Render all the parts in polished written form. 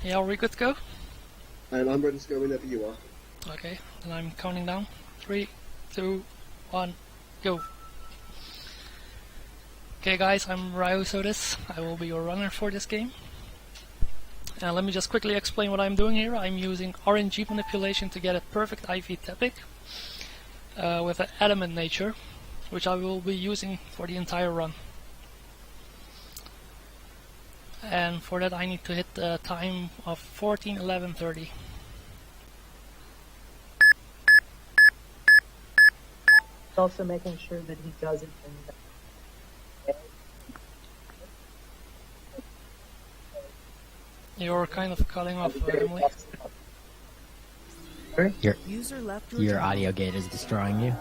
Yeah, are we good to go? And I'm ready to go whenever you are. Okay, then I'm counting down. 3, 2, 1, go. Okay guys, I'm Ryosotis. I will be your runner for this game. Let me just quickly explain what I'm doing here. I'm using RNG manipulation to get a perfect IV Tepic with an adamant nature, which I will be using for the entire run. And for that I need to hit a time of 14:11:30. Also making sure that he does it in the You're kind of cutting off, Emily. Your audio gate is destroying you.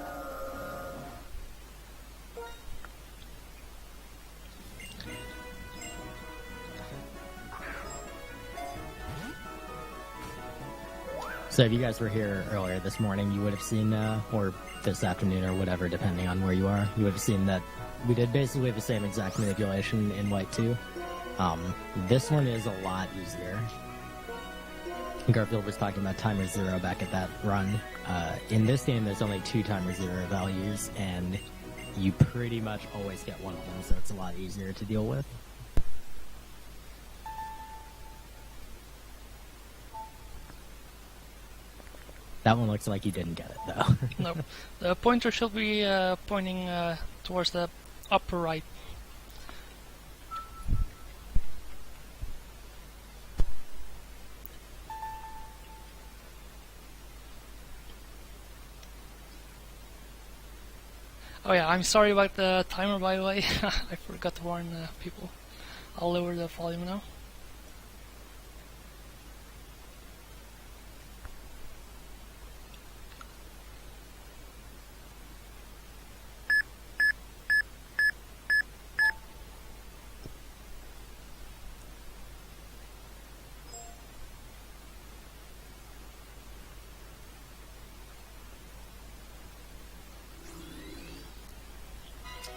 So if you guys were here earlier this morning, you would have seen, or this afternoon or whatever, depending on where you are, you would have seen that we did basically the same exact manipulation in White 2. This one is a lot easier. Garfield was talking about timer 0 back at that run. In this game, there's only 2 timer 0 values, and you pretty much always get one of them, so it's a lot easier to deal with. That one looks like you didn't get it, though. No, the pointer should be pointing towards the upper right. Oh yeah, I'm sorry about the timer, by the way. I forgot to warn people. I'll lower the volume now.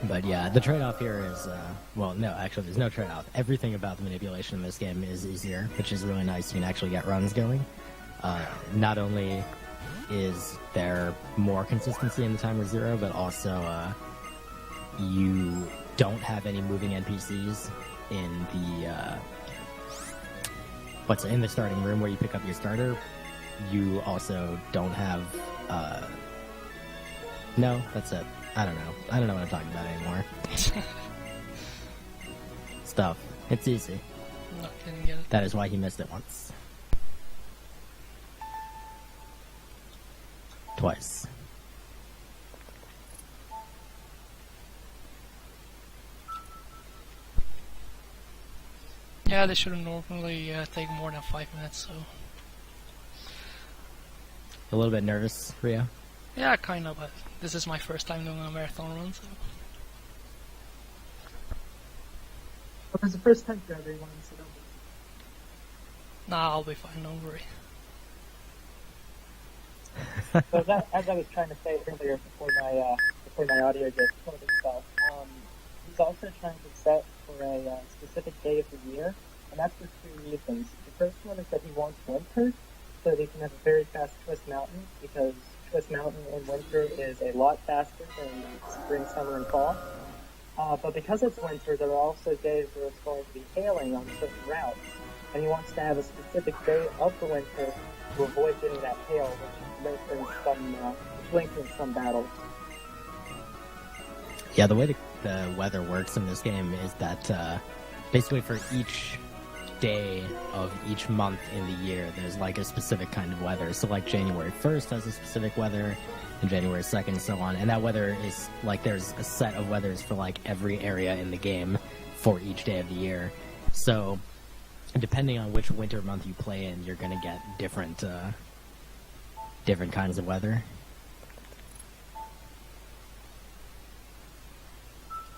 But yeah, the trade-off here is, well, no, actually, there's no trade-off. Everything about the manipulation in this game is easier, which is really nice. You can actually get runs going. Not only is there more consistency in the timer 0, but also you don't have any moving NPCs in the in the starting room where you pick up your starter. You also don't have no, that's it. I don't know what I'm talking about anymore. Stuff. It's easy. No, didn't get it. That is why he missed it once. Twice. Yeah, this shouldn't normally take more than 5 minutes, so... A little bit nervous, Rio? Yeah, kind of, but this is my first time doing a marathon run, so... Well, it's the first time for everyone, so don't be... Nah, I'll be fine, don't worry. So as I was trying to say earlier before my audio just killed itself, he's also trying to set for a specific day of the year, and that's for 2 reasons. The first one is that he wants winter, so that he can have a very fast Twist Mountain, because Twist Mountain in winter is a lot faster than spring, summer, and fall. But because it's winter, there are also days where it's going to be hailing on certain routes, and he wants to have a specific day of the winter to avoid getting that hail, which lengthens some battles. Yeah, the way the weather works in this game is that basically for each day of each month in the year, there's like a specific kind of weather. So like January 1st has a specific weather, and January 2nd, so on. And that weather is like there's a set of weathers for like every area in the game for each day of the year. So depending on which winter month you play in, you're gonna get different kinds of weather.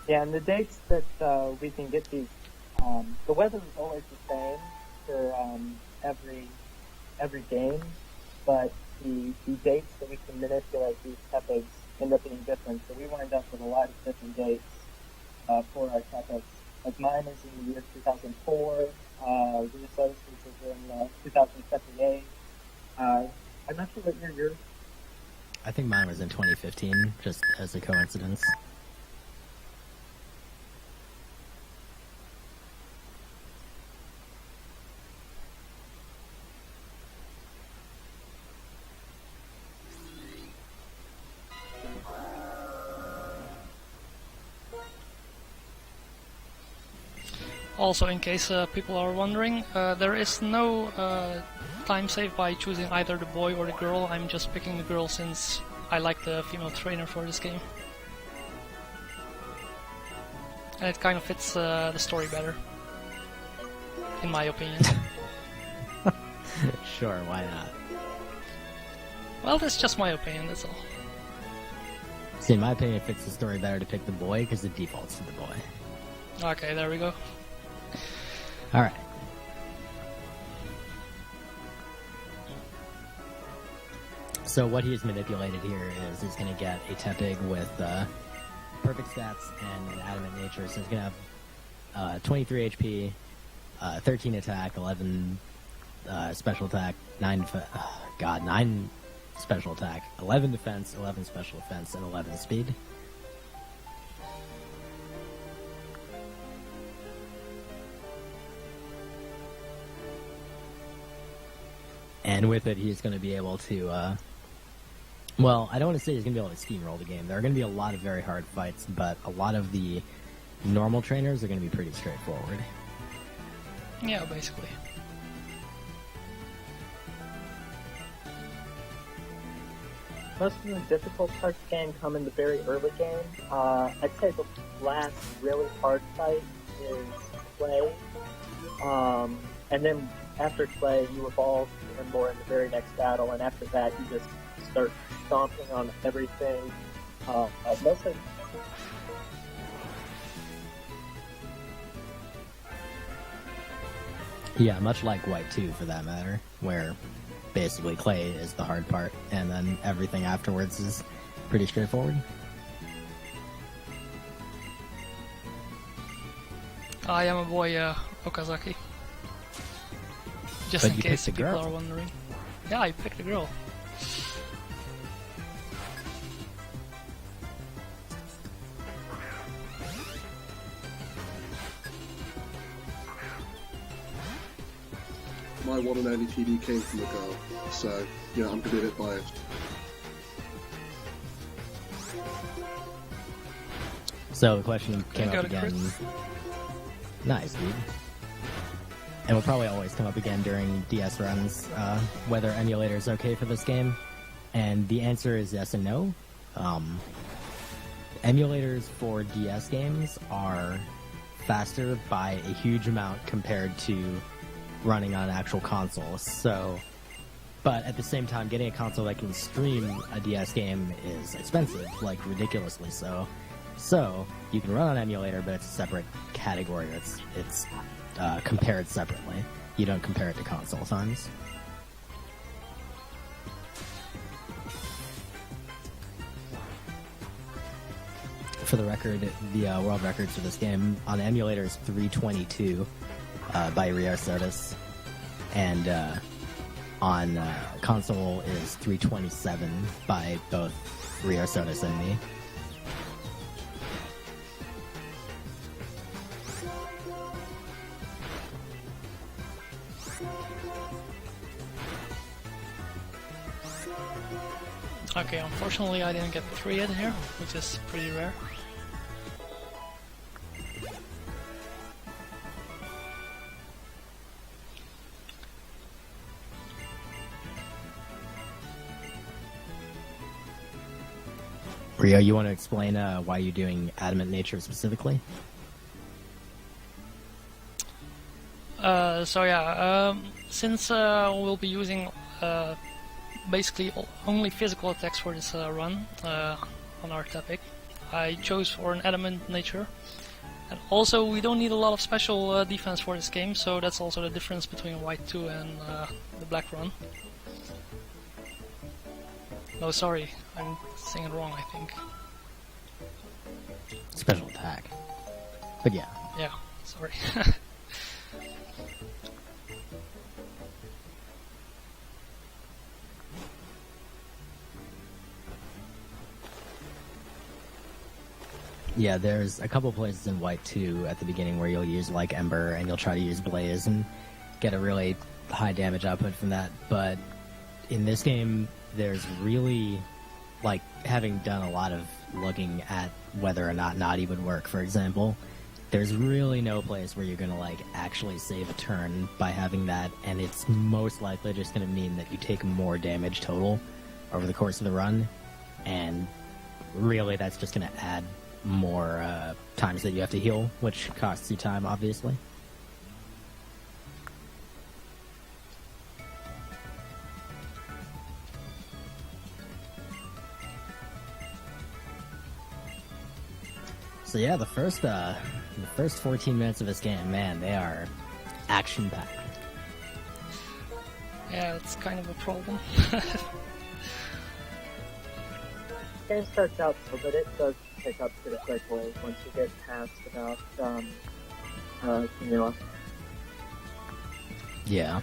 Yeah, and the dates that we can get these, the weather is always the same for every game, but the dates that we can manipulate these tepics end up being different. So we wind up with a lot of different dates for our tepics. Like mine is in the year 2004, Ryosotis is in 2078. I'm not sure what year yours. I think mine was in 2015, just as a coincidence. Also, in case people are wondering, there is no time save by choosing either the boy or the girl. I'm just picking the girl since I like the female trainer for this game. And it kind of fits the story better, in my opinion. Sure, why not? Well, that's just my opinion, that's all. See, in my opinion, it fits the story better to pick the boy, because it defaults to the boy. Okay, there we go. Alright. So what he's manipulated here is he's going to get a Tepig with perfect stats and an adamant nature. So he's going to have 23 HP, 13 attack, 11 special attack, 9 special attack, 11 defense, 11 special defense, and 11 speed. And with it, he's going to be able to, well, I don't want to say he's going to be able to steamroll the game. There are going to be a lot of very hard fights, but a lot of the normal trainers are going to be pretty straightforward. Yeah, basically. Most of the difficult parts of the game come in the very early game. I'd say the last really hard fight is Clay. And then after Clay, you evolve even more in the very next battle, and after that, you just start stomping on everything. Mostly. Yeah, much like White 2 for that matter, where basically Clay is the hard part, and then everything afterwards is pretty straightforward. I am a boy, Okazaki. Just But in you case picked a people girl. are wondering. Yeah, I picked a girl. My one and only TD came from a girl, so yeah, I'm going to be a bit biased. So the question came got up a again. crit. Nice, dude. And will probably always come up again during DS runs, whether emulator is okay for this game. And the answer is yes and no. Emulators for DS games are faster by a huge amount compared to running on actual consoles. So, but at the same time, getting a console that can stream a DS game is expensive, like ridiculously so. So you can run on emulator, but it's a separate category. It's compared separately. You don't compare it to console times. For the record, the world record for this game on emulator is 322 by Ryosotis, and on console is 327 by both Ryosotis and me. Okay, unfortunately I didn't get 3 in here, which is pretty rare. Ryo, you want to explain why you're doing Adamant Nature specifically? Since we'll be using basically only physical attacks for this run on our topic, I chose for an Adamant Nature. And also, we don't need a lot of special defense for this game, so that's also the difference between White 2 and the Black Run. No, sorry, I'm saying it wrong, I think. Special attack. But yeah. Yeah, sorry. Yeah, there's a couple places in White 2 at the beginning where you'll use like Ember and you'll try to use Blaze and get a really high damage output from that. But in this game, there's really, like, having done a lot of looking at whether or not Naughty would work, for example, there's really no place where you're gonna like actually save a turn by having that, and it's most likely just gonna mean that you take more damage total over the course of the run, and really that's just gonna add more times that you have to heal, which costs you time, obviously. So yeah, the first 14 minutes of this game, man, they are action-packed. Yeah, that's kind of a problem. Game starts out slow, but it does pick up pretty quickly once you get past about Camilla. Yeah.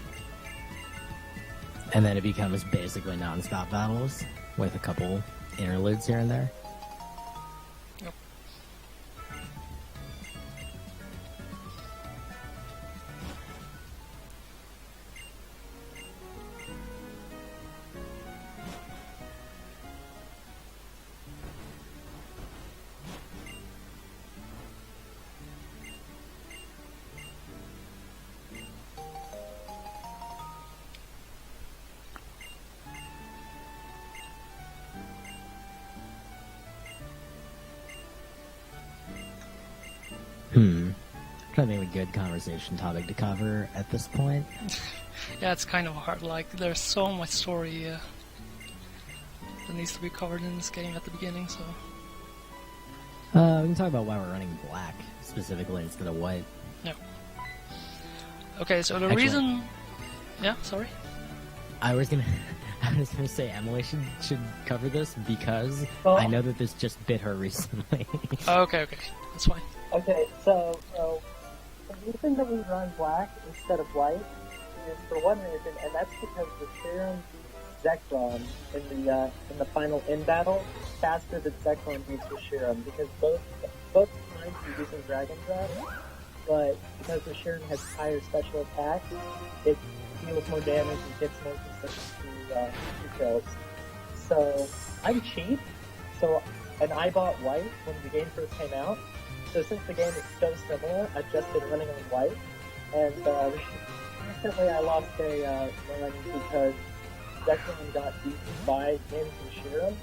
And then it becomes basically non-stop battles with a couple interludes here and there. Yep. Trying to think of a good conversation topic to cover at this point. Yeah, it's kind of hard. Like, there's so much story that needs to be covered in this game at the beginning, so... We can talk about why we're running black, specifically, instead of white. Yeah. Okay, so the Actually- reason... Yeah, sorry? I was gonna say Emily should cover this because Oh. I know that this just bit her recently. Okay, that's fine. Okay, so the reason that we run black instead of white is for one reason, and that's because the serum beats Zekrom in the final end battle faster than Zekrom beats the serum, because both times you're using Dragon Breath, but because the serum has higher special attack, it deals more damage and gets more consistent to kills. So I'm cheap, and I bought white when the game first came out. So since the game is so similar, I've just been running on white, and recently I lost a run because Zekrom got beaten by him and Shiram,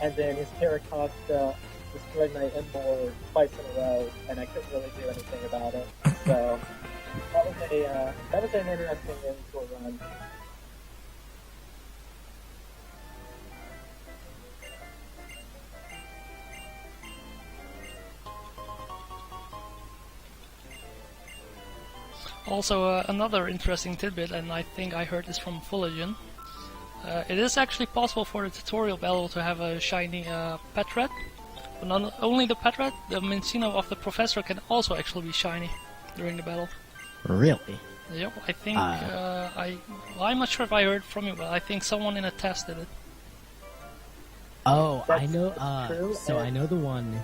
and then his Terracotta destroyed my Embor twice in a row, and I couldn't really do anything about it. So that was an interesting end to a run. Also, another interesting tidbit, and I think I heard this from Fuligen. It is actually possible for the tutorial battle to have a shiny pet rat. But not only the pet rat, the Minccino of the Professor can also actually be shiny during the battle. Really? Yep, I think, I'm not sure if I heard from you, but I think someone in a test did it. Oh, I That's know. true, So I know the one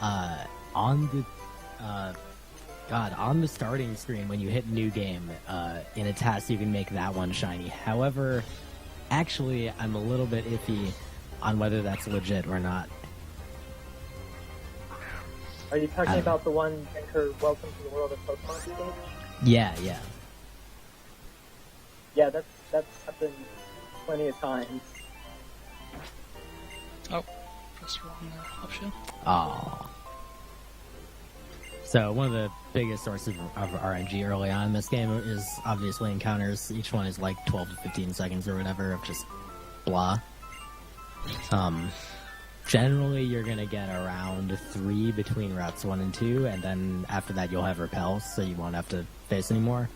on the on the starting screen when you hit new game in a task, you can make that one shiny. However, actually, I'm a little bit iffy on whether that's legit or not. Are you talking about the one in her Welcome to the World of Pokemon stage? Yeah. Yeah, that's happened plenty of times. Oh, press wrong option. Oh. So one of the biggest sources of RNG early on in this game is obviously encounters. Each one is like 12 to 15 seconds or whatever of just blah. Generally, you're going to get around 3 between routes 1 and 2, and then after that you'll have repels, so you won't have to face anymore.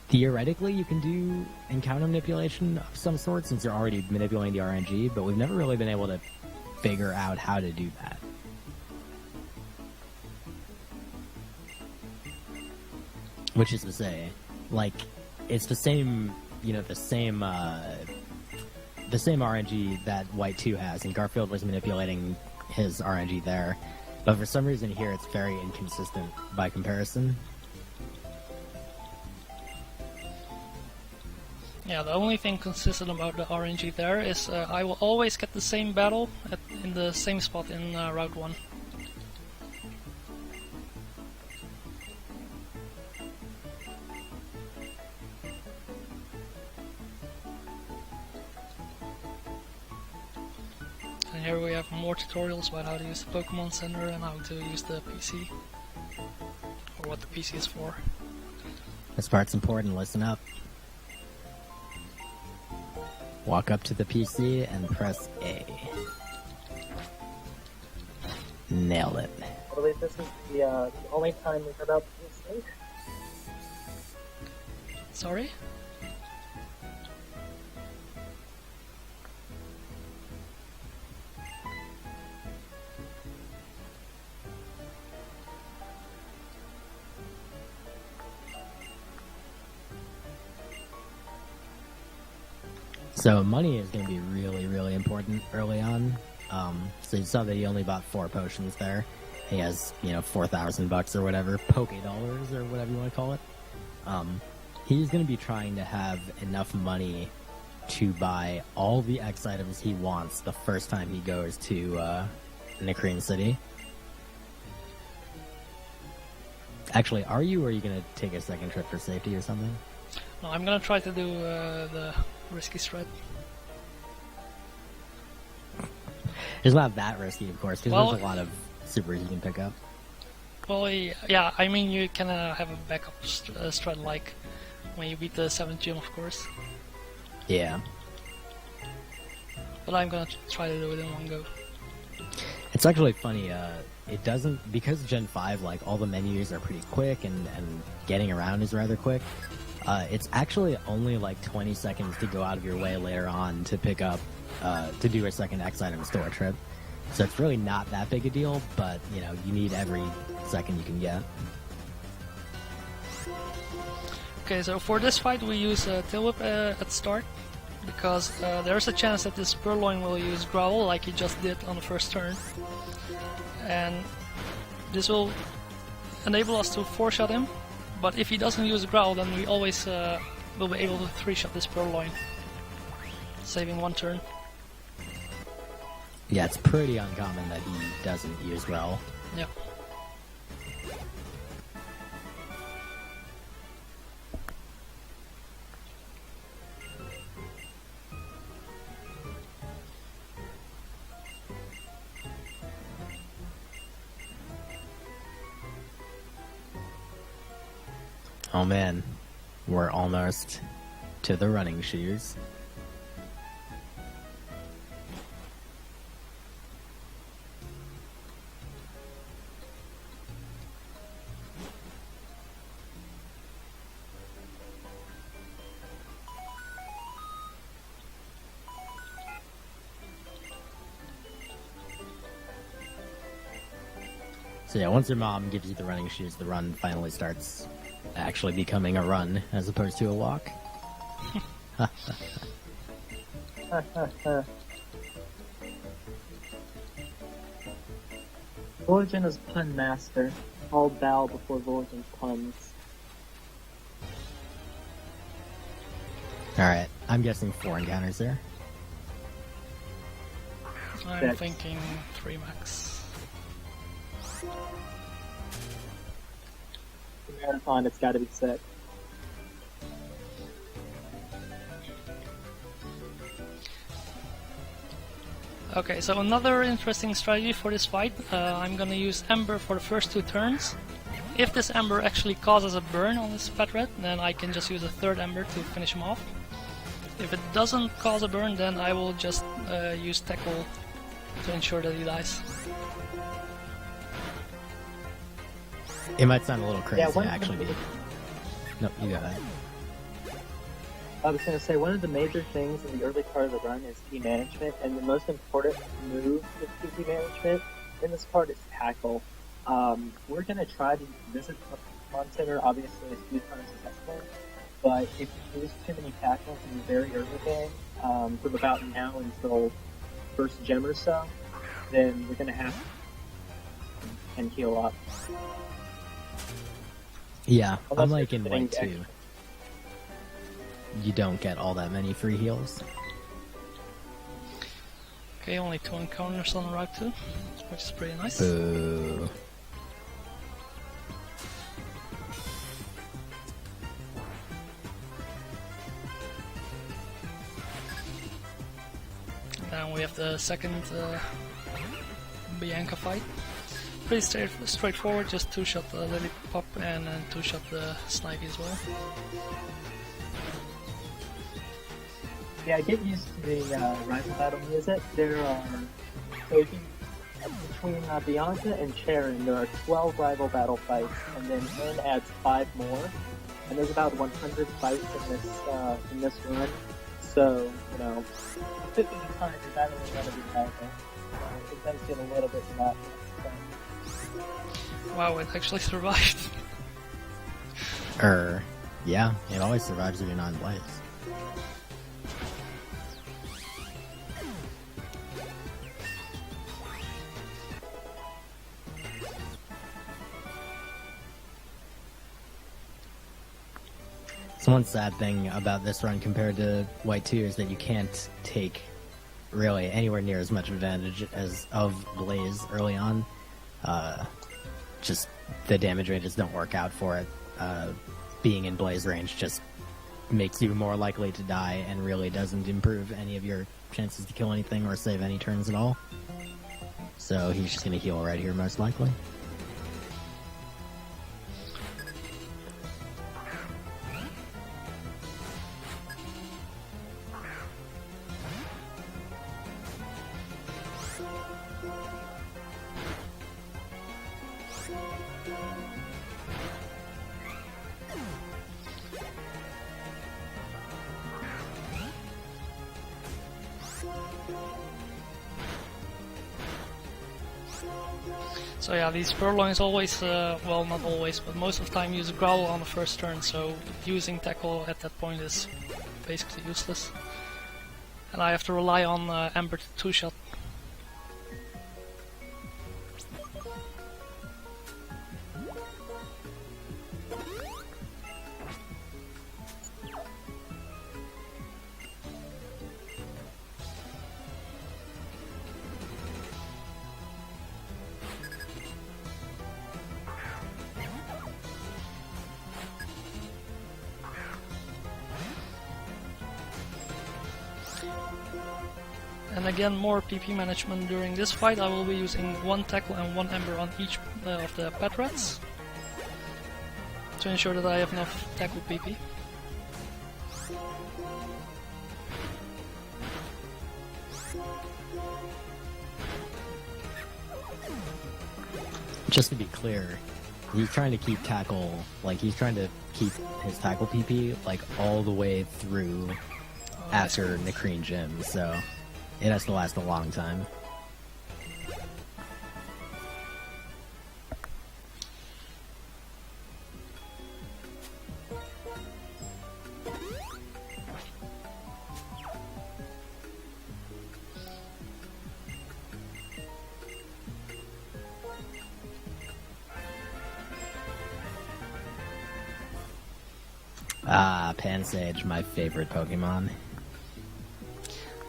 Theoretically, you can do encounter manipulation of some sort since you're already manipulating the RNG, but we've never really been able to figure out how to do that. Which is to say, like, it's the same, the same RNG that White 2 has, and Garfield was manipulating his RNG there. But for some reason here, it's very inconsistent by comparison. Yeah, the only thing consistent about the RNG there is I will always get the same battle in the same spot in Route 1. And here we have more tutorials about how to use the Pokémon Center and how to use the PC. Or what the PC is for. This part's important, listen up. Walk up to the PC and press A. Nailed it. I believe this is the only time we heard about this. Sorry? So money is going to be really, really important early on. So you saw that he only bought 4 potions there. He has, $4,000 or whatever, Poke dollars or whatever you want to call it. He's going to be trying to have enough money to buy all the X items he wants the first time he goes to Nimbasa City. Actually, are you going to take a second trip for safety or something? No, I'm gonna try to do the risky strat. It's not that risky, of course, because Well, there's a lot of supers you can pick up. Well, yeah, I mean you can have a backup strat like when you beat the 7th gym, of course. Yeah. But I'm gonna try to do it in one go. It's actually funny, it doesn't, because Gen 5, like, all the menus are pretty quick and getting around is rather quick, it's actually only like 20 seconds to go out of your way later on to pick up, to do a second X item store trip. So it's really not that big a deal, but, you need every second you can get. Okay, so for this fight we use Tail Whip at the start, because there's a chance that this Purloin will use Growl like he just did on the first turn. And this will enable us to 4-shot him, but if he doesn't use Growl then we always will be able to 3-shot this Purloin, saving 1 turn. Yeah, it's pretty uncommon that he doesn't use Growl. Yeah. Oh man, we're almost to the running shoes. So yeah, once your mom gives you the running shoes, the run finally starts actually becoming a run as opposed to a walk. Vorgen is pun master. All bow before Vorgen's puns. Alright, I'm guessing 4 encounters there. I'm Six. thinking 3 max. The marathon, it's gotta be sick. Okay, so another interesting strategy for this fight, I'm gonna use Ember for the first 2 turns. If this Ember actually causes a burn on this Fat Red, then I can just use a 3rd Ember to finish him off. If it doesn't cause a burn, then I will just use Tackle to ensure that he dies. It might sound a little crazy, Yeah, actually. No, you go ahead. I was going to say, one of the major things in the early part of the run is key management, and the most important move with key management in this part is tackle. We're going to try to visit the Pokémon Center, obviously, as few times as possible, but if you lose too many tackles in the very early game, from about now until first gym or so, then you're gonna have to and heal up. Yeah, Unless unlike you're in sitting White 2, extra. you don't get all that many free heals. Okay, only 2 encounters on Route 2, which is pretty nice. Boo. Then we have the second Bianca fight. Pretty straightforward, just 2-shot the Lillipup and then 2-shot the Snivy as well. Yeah, get used to the rival battle music. There are, so if you, between Bianca and Charon, there are 12 rival battle fights, and then N adds 5 more. And there's about 100 fights in this run. So, 50 times you're battling one of these rival. It does get a little bit monotonous. Wow, it actually survived. Yeah, it always survives if you're not in Blaze. So one sad thing about this run compared to White 2 is that you can't take really anywhere near as much advantage as of Blaze early on. Just the damage ranges don't work out for it. Being in Blaze range just makes you more likely to die and really doesn't improve any of your chances to kill anything or save any turns at all. So he's just going to heal right here most likely. So yeah, these Purloins always, well not always, but most of the time use Growl on the first turn, so using Tackle at that point is basically useless. And I have to rely on Amber to 2-shot. And again, more PP management during this fight. I will be using 1 Tackle and 1 Ember on each of the pet rats to ensure that I have enough Tackle PP. Just to be clear, he's trying to keep Tackle, like he's trying to keep his Tackle PP like all the way through after Nakreen Gym, so it has to last a long time. Ah, Pansage, my favorite Pokemon.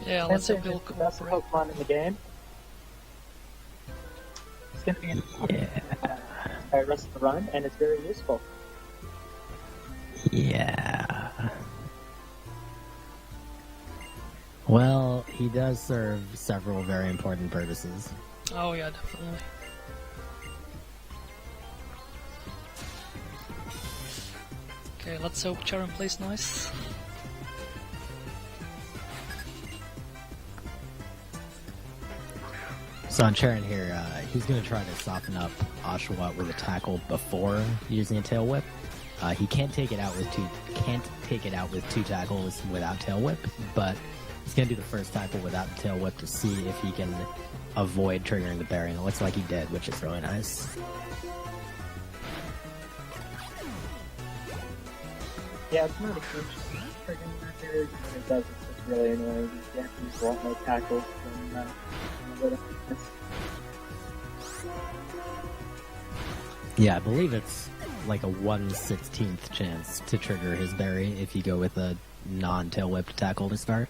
Yeah, let's hope That's he'll the best cooperate. Pokemon in the game. It's going to be in the rest of the run, and it's very useful. Yeah. Well, he does serve several very important purposes. Oh yeah, definitely. Okay, let's hope Charon plays nice. So on Charon here, he's going to try to soften up Oshawott with a Tackle before using a Tail Whip. He can't take it out with two tackles without Tail Whip, but he's going to do the first tackle without the Tail Whip to see if he can avoid triggering the berry, and it looks like he did, which is really nice. Yeah, it's not a huge triggering method, but it does, it's just really annoying. You have to use a lot more tackles than Relic. Yeah, I believe it's like a 1/16th chance to trigger his berry if you go with a non-tail whipped tackle to start.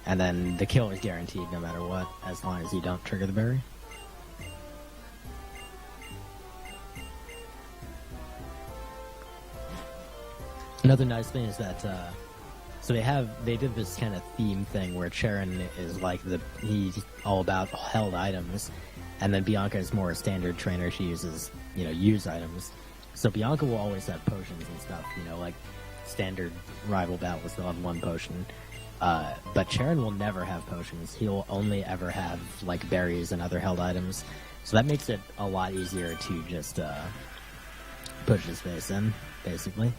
And then the kill is guaranteed no matter what, as long as you don't trigger the berry. Another nice thing is that, so they did this kind of theme thing where Charon is like he's all about held items, and then Bianca is more a standard trainer. She uses, use items. So Bianca will always have potions and stuff, like standard rival battles, they'll have one potion. But Charon will never have potions. He'll only ever have, like, berries and other held items. So that makes it a lot easier to just, push his face in, basically.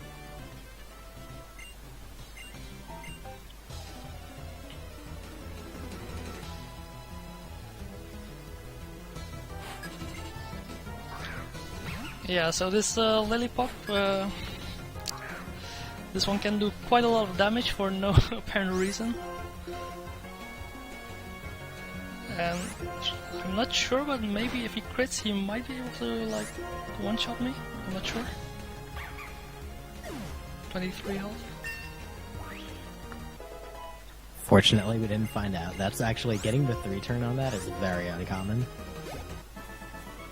Yeah, so this Lillipop, this one can do quite a lot of damage for no apparent reason. And I'm not sure, but maybe if he crits, he might be able to, like, one-shot me. I'm not sure. 23 health. Fortunately, we didn't find out. That's actually, getting the 3 turn on that is very uncommon.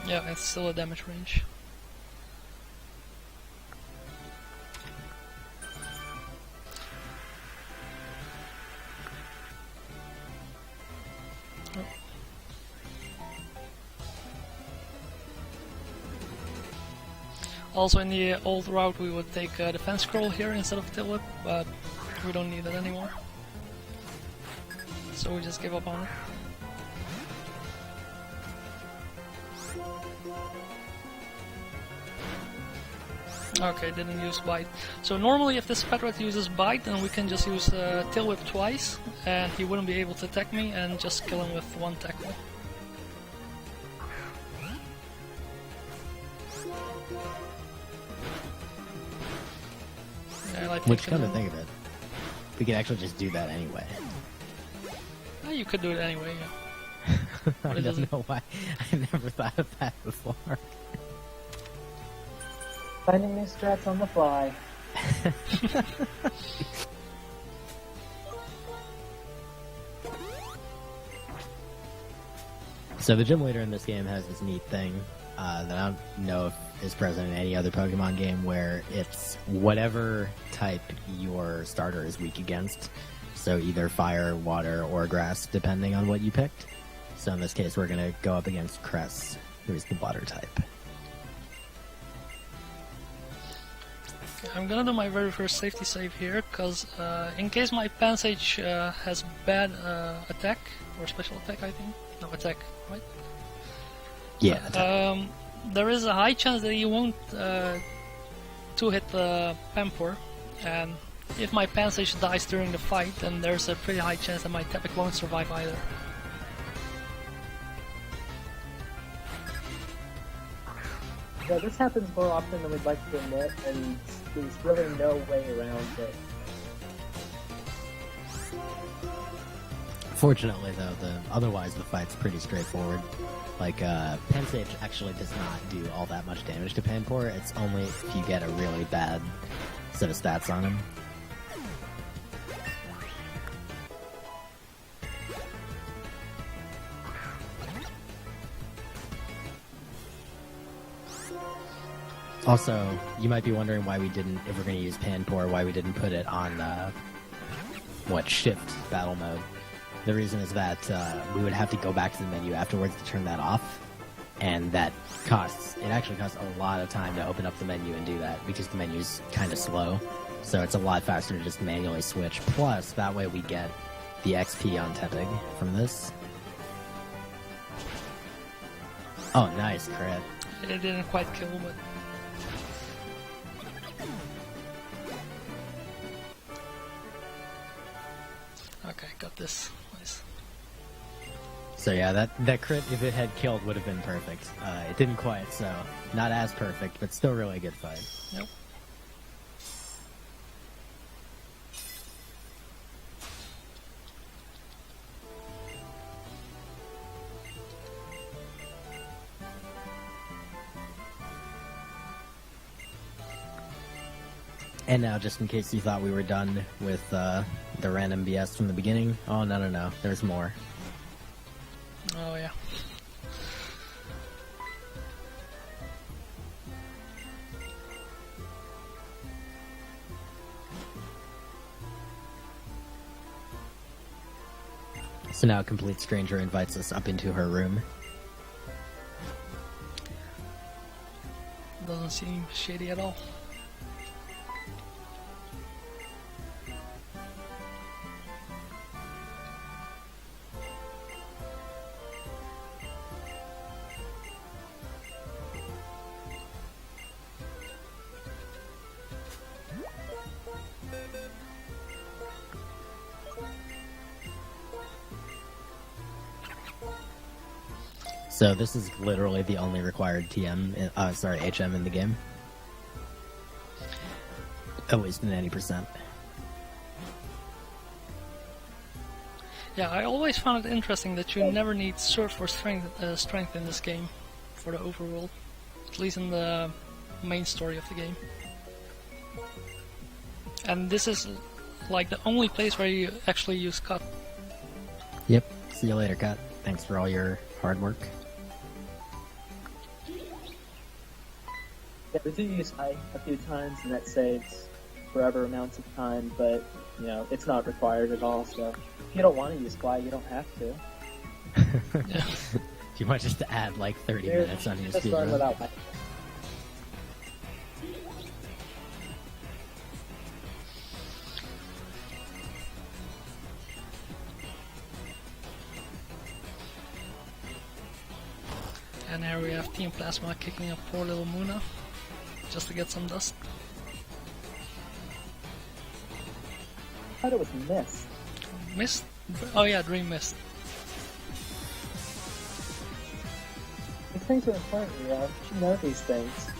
Yeah, it's still a damage range. Also, in the old route, we would take defense scroll here instead of tail whip, but we don't need it anymore. So we just give up on it. Okay, didn't use bite. So normally, if this pet rat uses bite, then we can just use tail whip twice, and he wouldn't be able to attack me, and just kill him with one tackle. Which, come to think of it, we could actually just do that anyway. You could do it anyway, yeah. I don't know why I never thought of that before. Finding new strats on the fly. So the gym leader in this game has this neat thing that I don't know if is present in any other Pokemon game, where it's whatever type your starter is weak against. So either fire, water, or grass, depending on what you picked. So in this case, we're going to go up against Cress, who is the water type. I'm gonna do my very first safety save here, because in case my Pansage has bad attack, or special attack, I think. No, attack, right? Yeah, attack. There is a high chance that you won't two-hit the Pampor, and if my Pansage dies during the fight, then there's a pretty high chance that my Tepic won't survive either. Yeah, this happens more often than we'd like to admit, and there's really no way around it. Fortunately, though, otherwise the fight's pretty straightforward. Like, Pansage actually does not do all that much damage to Pampor. It's only if you get a really bad set of stats on him. Also, you might be wondering why we didn't, if we're going to use Panpour, why we didn't put it on, shift battle mode. The reason is that we would have to go back to the menu afterwards to turn that off, and it actually costs a lot of time to open up the menu and do that, because the menu's kind of slow, so it's a lot faster to just manually switch. Plus, that way we get the XP on Tepig from this. Oh, nice, crit. It didn't quite kill, but... Okay, got this. Nice. So yeah, that crit, if it had killed, would have been perfect. It didn't quite, so not as perfect, but still really a good fight. Yep. And now, just in case you thought we were done with the random BS from the beginning, oh, no, there's more. Oh, yeah. So now a complete stranger invites us up into her room. Doesn't seem shady at all. So this is literally the only required HM in the game. At least in any percent. Yeah, I always found it interesting that you never need surf or strength in this game for the overworld. At least in the main story of the game. And this is like the only place where you actually use cut. Yep. See you later, Cut. Thanks for all your hard work. Yeah, we do use high a few times, and that saves forever amounts of time, but, you know, it's not required at all, so if you don't want to use fly, you don't have to. Yeah. You might just add like 30 minutes on your Just run speedrun. without my... And here we have Team Plasma kicking up poor little Muna just to get some dust. I thought it was missed. Mist? Oh yeah, Dream Mist. These things are important, you know. You should know these things.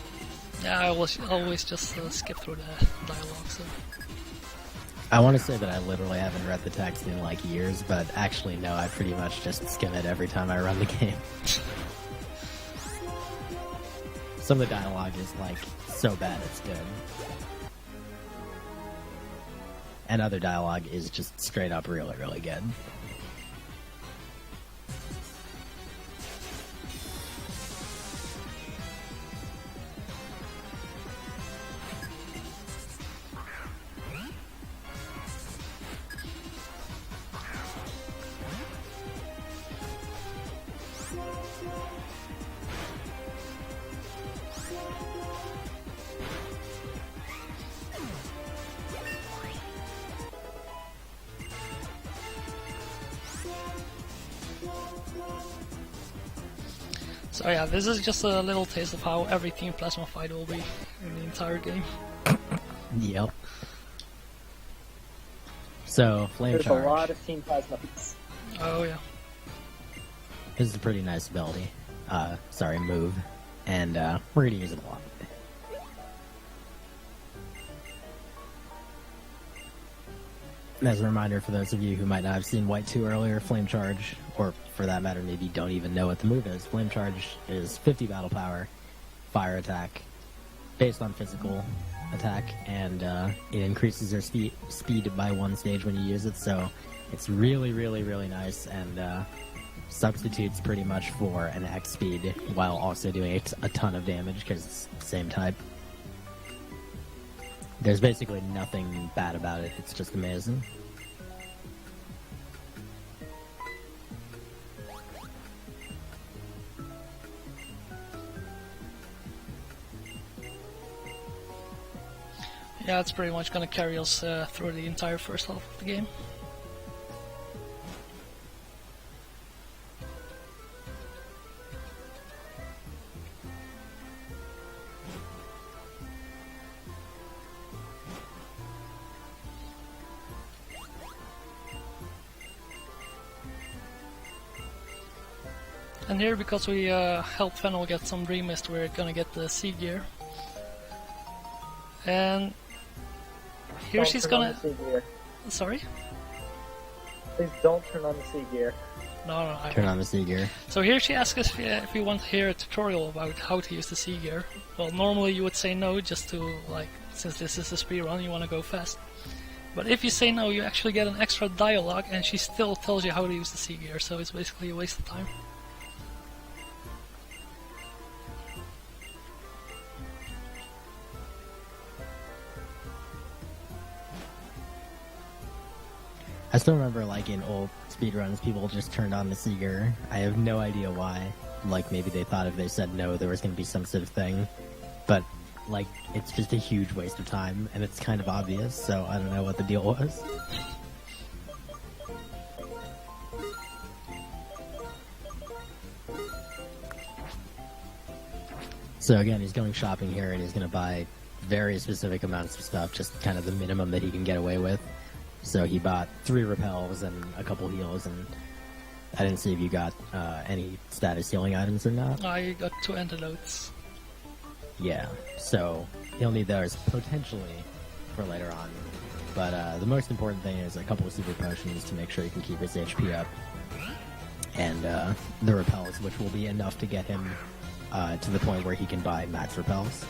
Yeah, I always just skip through the dialogue, so... I want to say that I literally haven't read the text in like years, but actually no, I pretty much just skim it every time I run the game. Some of the dialogue is like so bad it's good. And other dialogue is just straight up really, really good. So yeah, this is just a little taste of how every Team Plasma fight will be in the entire game. Yep. So, Flame There's Charge. a lot of Team Plasma. Oh yeah. This is a pretty nice ability. Move. And we're gonna use it a lot. As a reminder for those of you who might not have seen White 2 earlier, Flame Charge, or for that matter maybe don't even know what the move is, Flame Charge is 50 battle power, fire attack, based on physical attack, and it increases your speed by 1 stage when you use it, so it's really, really, really nice, and substitutes pretty much for an X speed while also doing a ton of damage because it's the same type. There's basically nothing bad about it, it's just amazing. Yeah, it's pretty much gonna carry us through the entire first half of the game. And here, because we helped Fennel get some Dream Mist, we're gonna get the Sea Gear. And here Don't she's turn gonna... on the sea gear. Sorry? Please don't turn on the sea gear. No, I Turn won't. on the Sea Gear. So here she asks us if we want to hear a tutorial about how to use the Sea Gear. Well, normally you would say no, just to like since this is a speedrun, you want to go fast. But if you say no, you actually get an extra dialogue, and she still tells you how to use the C gear, so it's basically a waste of time. I still remember, like, in old speedruns, people just turned on the Seeger. I have no idea why. Like, maybe they thought if they said no, there was going to be some sort of thing. But, like, it's just a huge waste of time, and it's kind of obvious, so I don't know what the deal was. So again, he's going shopping here, and he's going to buy very specific amounts of stuff, just kind of the minimum that he can get away with. So he bought 3 repels and a couple heals, and I didn't see if you got any status healing items or not. I got 2 antidotes. Yeah, so he'll need those potentially for later on. But the most important thing is a couple of super potions to make sure he can keep his HP up. And the repels, which will be enough to get him to the point where he can buy max repels.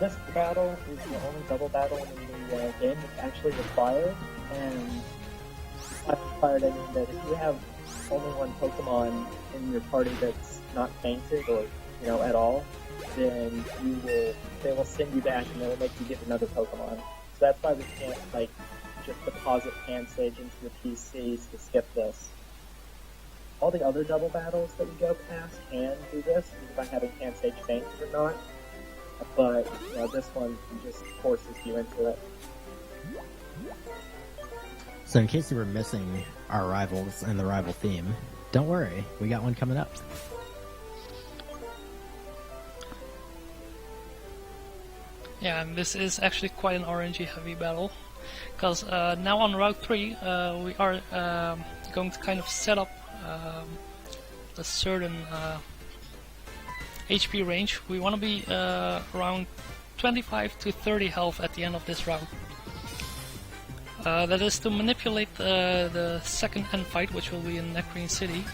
This battle is the only double battle in the game that's actually required, and not required, I mean that if you have only one Pokemon in your party that's not fainted or, at all, then they will send you back and they will make you get another Pokemon. So that's why we can't, just deposit Hand Sage into the PCs to skip this. All the other double battles that we go past can do this, by having Hand Sage fainted or not. But, this one just forces you into it. So in case you were missing our rivals and the rival theme, don't worry, we got one coming up. Yeah, and this is actually quite an RNG heavy battle, because now on Route 3 we are going to kind of set up a certain HP range. We want to be around 25 to 30 health at the end of this route. That is to manipulate the second end fight, which will be in Necrene City.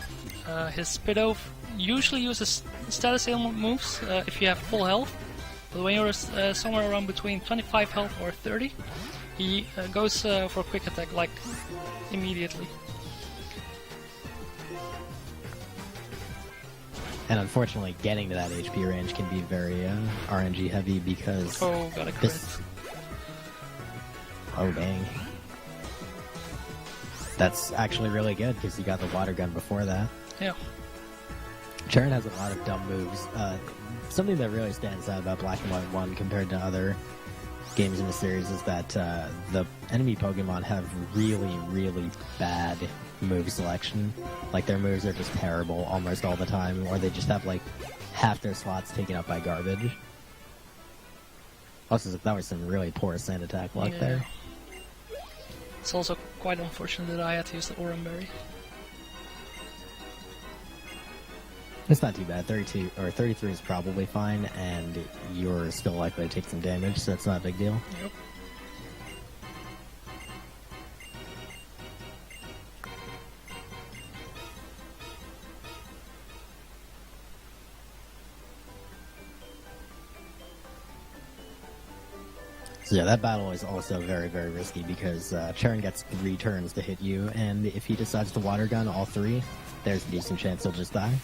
His Spidove usually uses status ailment moves if you have full health, but when you're somewhere around between 25 health or 30, he goes for a quick attack, like immediately. And unfortunately, getting to that HP range can be very RNG heavy because... Oh, got a crit. Oh, dang. That's actually really good because you got the water gun before that. Yeah. Charen has a lot of dumb moves. Something that really stands out about Black and White 1 compared to other games in the series is that the enemy Pokemon have really, really bad move selection. Like, their moves are just terrible almost all the time, or they just have, half their slots taken up by garbage. Also, that was some really poor sand attack luck there. It's also quite unfortunate that I had to use the Oran Berry. It's not too bad. 32 or 33 is probably fine, and you're still likely to take some damage, so it's not a big deal. Yep. So yeah, that battle is also very, very risky because Charen gets 3 turns to hit you, and if he decides to water gun all 3, there's a decent chance he'll just die.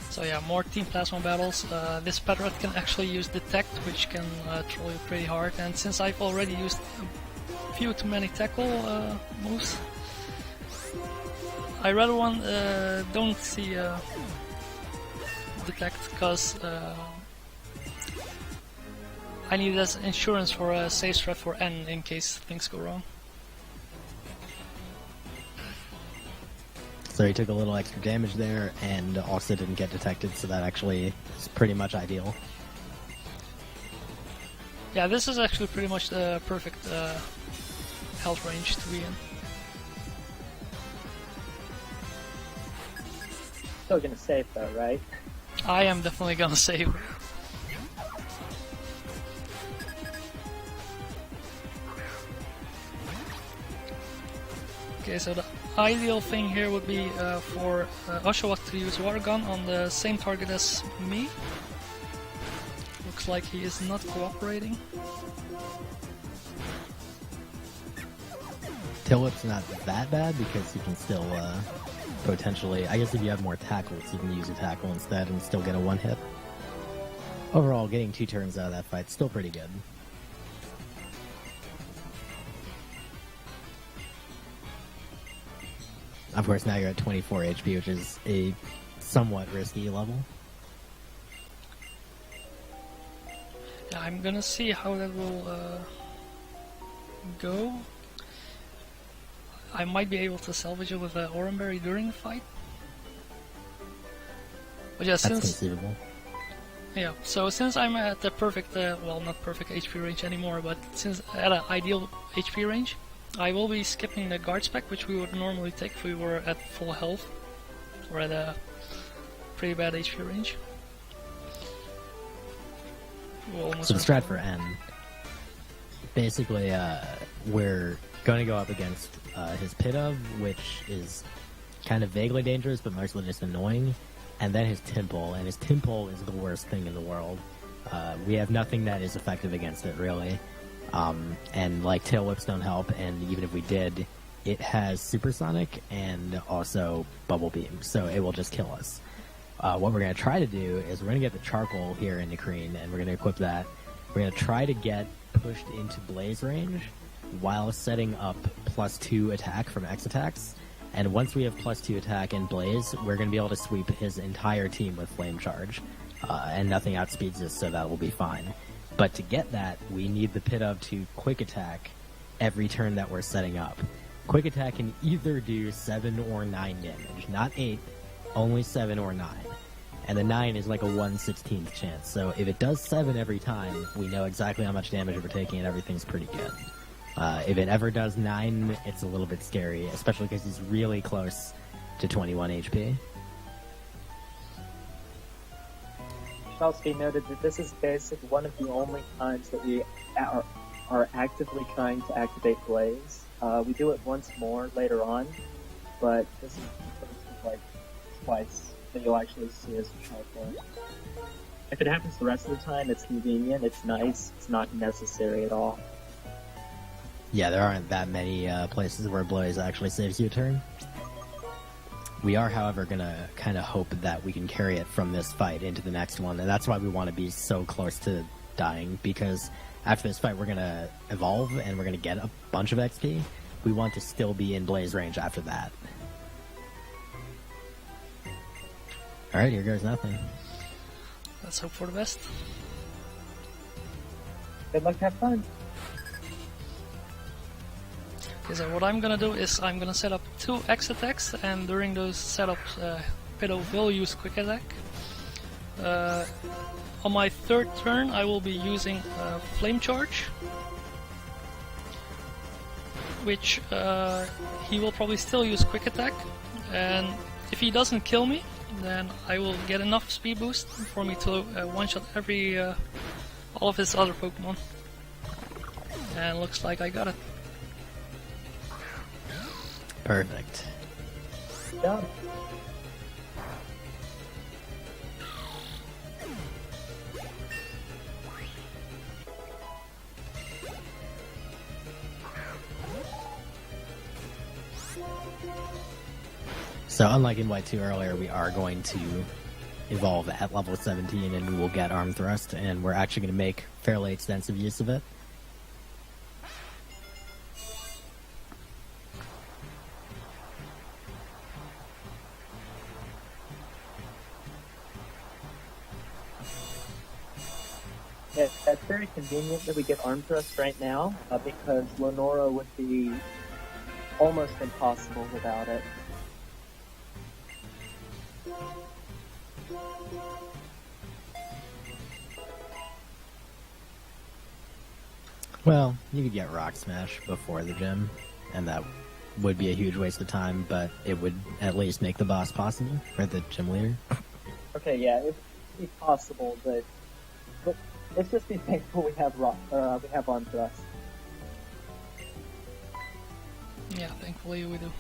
So yeah, more Team Plasma battles. This Pedret can actually use Detect, which can troll you pretty hard, and since I've already used a few too many tackle moves, I rather don't see Detect, because I need it as insurance for a safe strat for N in case things go wrong. So he took a little extra damage there, and also didn't get detected, so that actually is pretty much ideal. Yeah, this is actually pretty much the perfect health range to be in. still gonna save though, right? I am definitely gonna save. Okay, so the ideal thing here would be for Oshawott to use Water Gun on the same target as me. Looks like he is not cooperating. Tail Whip's not that bad because he can still potentially, I guess if you have more tackles, you can use a tackle instead and still get a one hit. Overall, getting 2 turns out of that fight's still pretty good. Of course, now you're at 24 HP, which is a somewhat risky level. Yeah, I'm gonna see how that will go. I might be able to salvage it with Oranberry during the fight. But yeah, That's since conceivable. yeah, so since I'm at the perfect, well, not perfect HP range anymore, but since at an ideal HP range, I will be skipping the guard spec, which we would normally take if we were at full health or at a pretty bad HP range. So the strat for N, basically, we're going to go up against his Pit of, which is kind of vaguely dangerous, but mostly just annoying, and then his Temple, and his Temple is the worst thing in the world. We have nothing that is effective against it, really. And like Tail Whips don't help, and even if we did, it has Supersonic and also Bubble Beam, so it will just kill us. What we're going to try to do is we're going to get the Charcoal here in Nicrine, and we're going to equip that. We're going to try to get pushed into Blaze range while setting up +2 attack from X attacks. And once we have +2 attack in Blaze, we're going to be able to sweep his entire team with Flame Charge. And nothing outspeeds us, so that will be fine. But to get that, we need the Pit of to quick attack every turn that we're setting up. Quick attack can either do 7 or 9 damage, not 8, only 7 or 9. And the 9 is like a 1/16th chance, so if it does 7 every time, we know exactly how much damage we're taking and everything's pretty good. If it ever does 9, it's a little bit scary, especially because he's really close to 21 HP. It also be noted that this is basically one of the only times that we are actively trying to activate Blaze. We do it once more later on, but this is the first of like twice that you'll actually see us try for it. If it happens the rest of the time, it's convenient, it's nice, it's not necessary at all. Yeah, there aren't that many places where Blaze actually saves you a turn. We are, however, going to kind of hope that we can carry it from this fight into the next one, and that's why we want to be so close to dying, because after this fight we're going to evolve and we're going to get a bunch of XP. We want to still be in Blaze range after that. Alright, here goes nothing. Let's hope for the best. Good luck, have fun. Okay, so what I'm gonna do is I'm gonna set up 2 X attacks, and during those setups, Pido will use quick attack. On my 3rd turn, I will be using Flame Charge, which he will probably still use quick attack, and if he doesn't kill me, then I will get enough speed boost for me to one-shot all of his other Pokemon. And looks like I got it. Perfect. Done. So unlike in White 2 earlier, we are going to evolve at level 17 and we will get Arm Thrust, and we're actually going to make fairly extensive use of it. Yeah, that's very convenient that we get Arm Thrust right now, because Lenora would be almost impossible without it. Well, you could get Rock Smash before the gym, and that would be a huge waste of time, but it would at least make the boss possible, or the gym leader. Okay, yeah, it'd be possible, but let's just be thankful we have arm thrust. Yeah, thankfully we do.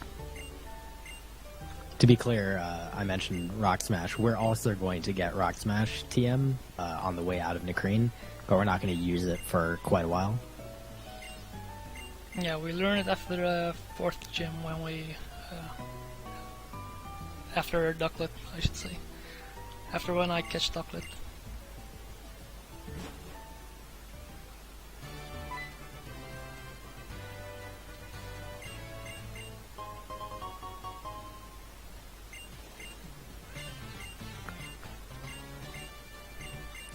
To be clear, I mentioned Rock Smash. We're also going to get Rock Smash TM on the way out of Nicrine, but we're not going to use it for quite a while. Yeah, we learned it after the 4th gym when we... after Ducklet, I should say. After when I catch Ducklet.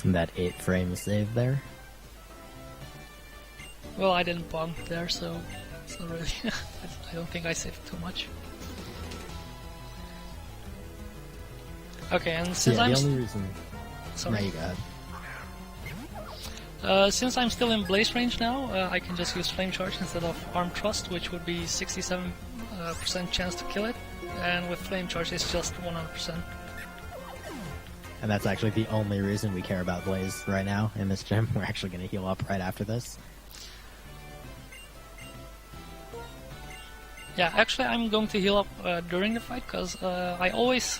And that 8-frame save there. Well, I didn't bump there, so it's not really... I don't think I saved too much. Okay, and since yeah, the only reason... Sorry. No, you go ahead. Since I'm still in blaze range now, I can just use flame charge instead of arm thrust, which would be 67% chance to kill it, and with flame charge it's just 100%. And that's actually the only reason we care about Blaze right now in this gym. We're actually going to heal up right after this. Yeah, actually I'm going to heal up during the fight, because I always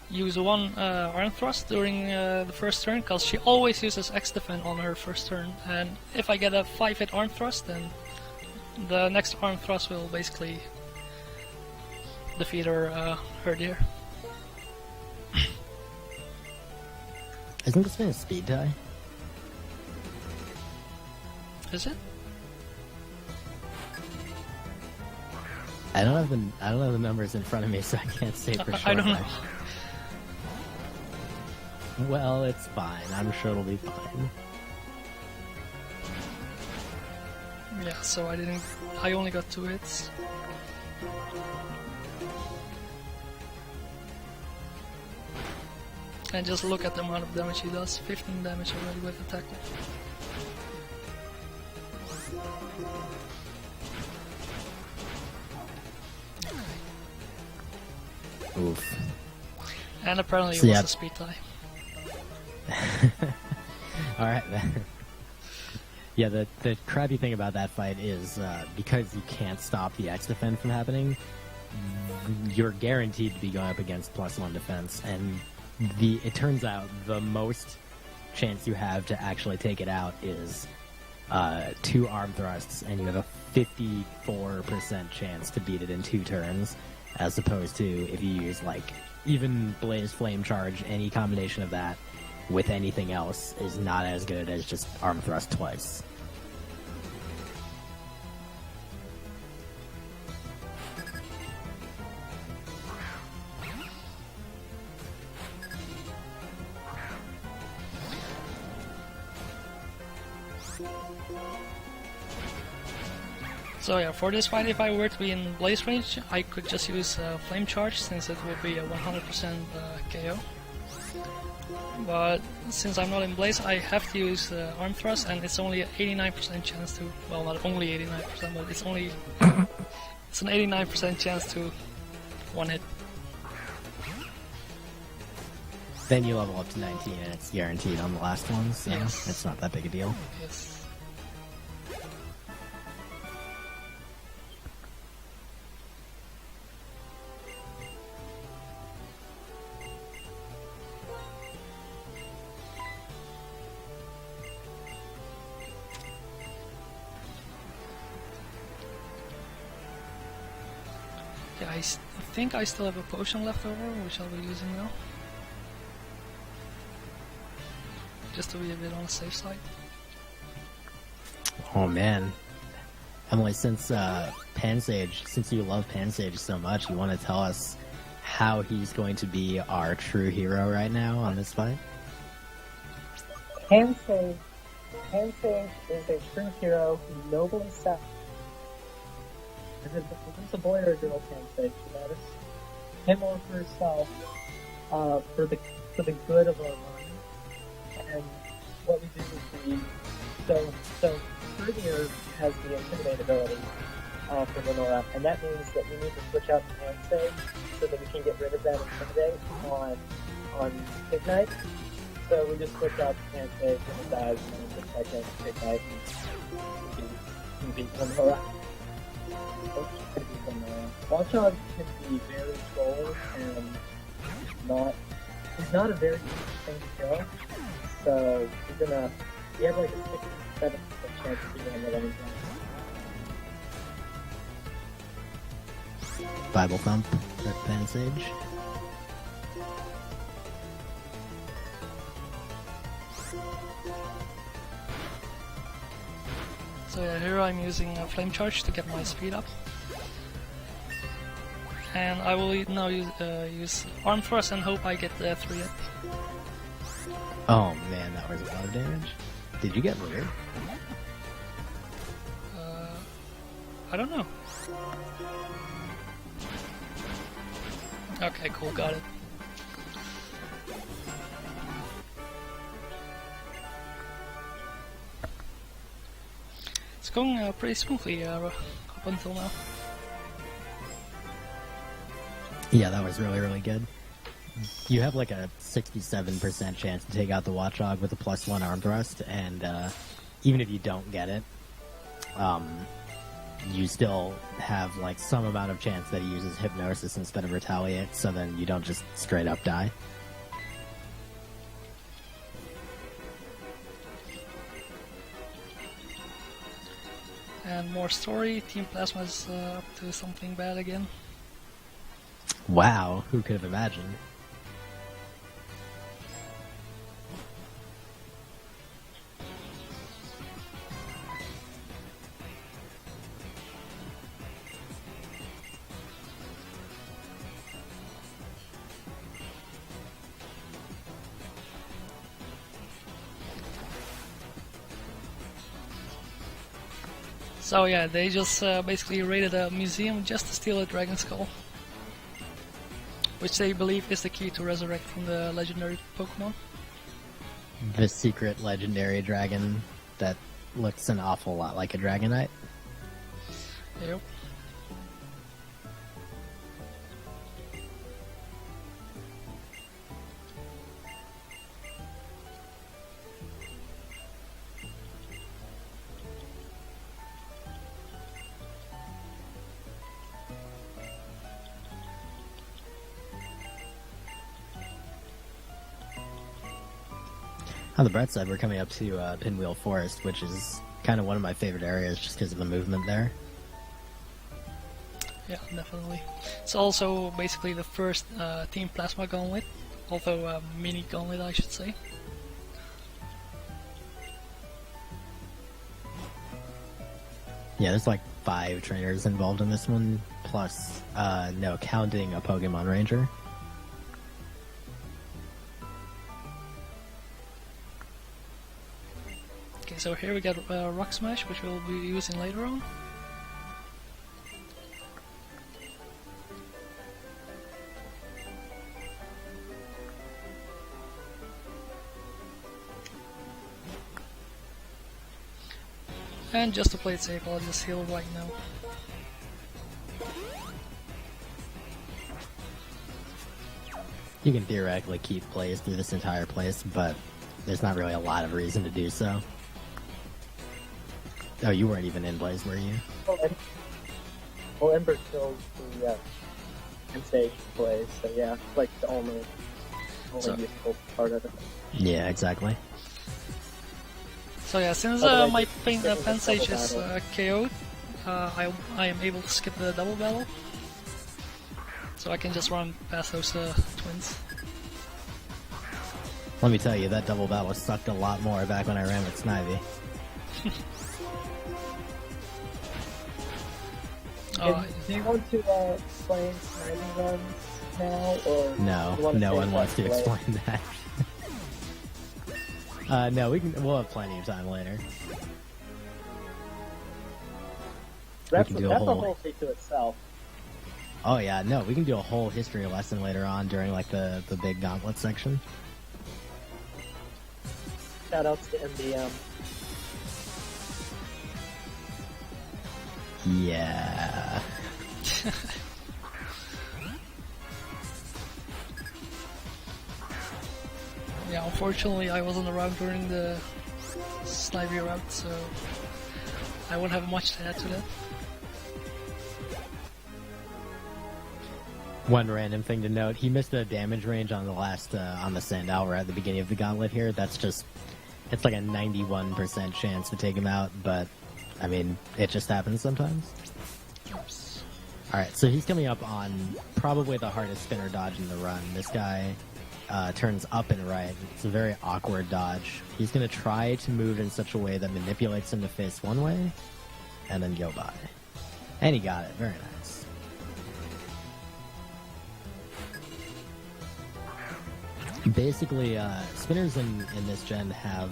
use one arm thrust during the first turn, because she always uses X defend on her first turn, and if I get a 5-hit arm thrust, then the next arm thrust will basically defeat her deer. Isn't this thing a speed tie? Is it? I don't have the numbers in front of me, so I can't say for sure. I don't know. Well, it's fine. I'm sure it'll be fine. Yeah, so I only got 2 hits. And just look at the amount of damage he does, 15 damage already with the tackle. Oof. And apparently it So, was yeah. a speed tie. Alright then. Yeah, the crappy thing about that fight is because you can't stop the X defend from happening, you're guaranteed to be going up against +1 defense, and it turns out the most chance you have to actually take it out is 2 arm thrusts, and you have a 54% chance to beat it in 2 turns, as opposed to if you use like even Blaze Flame Charge, any combination of that with anything else is not as good as just arm thrust twice. So yeah, for this fight, if I were to be in blaze range, I could just use flame charge, since it would be a 100% KO. But since I'm not in blaze, I have to use arm thrust, and it's only an 89% chance to, well, not only 89%, but it's only it's an 89% chance to one hit. Then you level up to 19 and it's guaranteed on the last one, so Yes. it's not that big a deal. Yes. Yeah, I think I still have a potion left over, which I'll be using now. Just to be a bit on the safe side. Oh man. Emily, since Pansage, since you love Pansage so much, you want to tell us how he's going to be our true hero right now on this fight? Pansage is a true hero who nobly sacrificed. Is this a boy or a girl, Pansage? You notice? Him or herself, for the good of our army. And what we do is so Prettier has the intimidate ability, for Lenora, and that means that we need to switch out the hand save so that we can get rid of that Intimidate on Ignite. So we just switch out the hand save when it dies, and then just like Ignite and beat Lenora. Watchdog can be very trolling and he's not a very easy thing to kill. So we have like a 67% chance of beating him with anything. Bible Thump, Red Pen Sage. So yeah, here I'm using a Flame Charge to get my speed up. And I will now use Arm Thrust and hope I get the 3 hit. Oh man, that was a lot of damage. Did you get reared? I don't know. Okay, cool, got it. It's going pretty smoothly up until now. Yeah, that was really, really good. You have like a 67% chance to take out the Watchdog with a +1 arm thrust, and even if you don't get it, you still have like some amount of chance that he uses Hypnosis instead of Retaliate, so then you don't just straight up die. And more story, Team Plasma's up to something bad again. Wow, who could have imagined? So yeah, they just basically raided a museum just to steal a dragon skull, which they believe is the key to resurrect from the legendary Pokémon. The secret legendary dragon that looks an awful lot like a Dragonite. Yep. On the bright side, we're coming up to Pinwheel Forest, which is kind of one of my favorite areas just because of the movement there. Yeah, definitely. It's also basically the first Team Plasma gauntlet, although a mini gauntlet I should say. Yeah, there's like 5 trainers involved in this one, plus, no, counting a Pokemon Ranger. Okay, so here we got Rock Smash, which we'll be using later on. And just to play it safe, I'll just heal right now. You can theoretically keep plays through this entire place, but there's not really a lot of reason to do so. Oh, you weren't even in Blaze, were you? Well, Ember killed the stage play, so yeah, it's like the only useful part of it. Yeah, exactly. So yeah, since my pen stage is KO'd, I am able to skip the double battle. So I can just run past those twins. Let me tell you, that double battle sucked a lot more back when I ran with Snivy. Do you want to explain Snivy runs now, or no, no one wants to explain that. No, we'll have plenty of time later. That's a whole thing to itself. Oh yeah, no, we can do a whole history lesson later on during like the big gauntlet section. Shoutouts to MDM. Yeah. Yeah, unfortunately I wasn't around during the Snivy route, so I won't have much to add to that. One random thing to note, he missed the damage range on the last, on the Sandalra at the beginning of the gauntlet here. That's just, it's like a 91% chance to take him out, but, I mean, it just happens sometimes. Oops. Alright, so he's coming up on probably the hardest spinner dodge in the run. This guy turns up and right. It's a very awkward dodge. He's going to try to move in such a way that manipulates him to face one way, and then go by. And he got it. Very nice. Basically, spinners in this gen have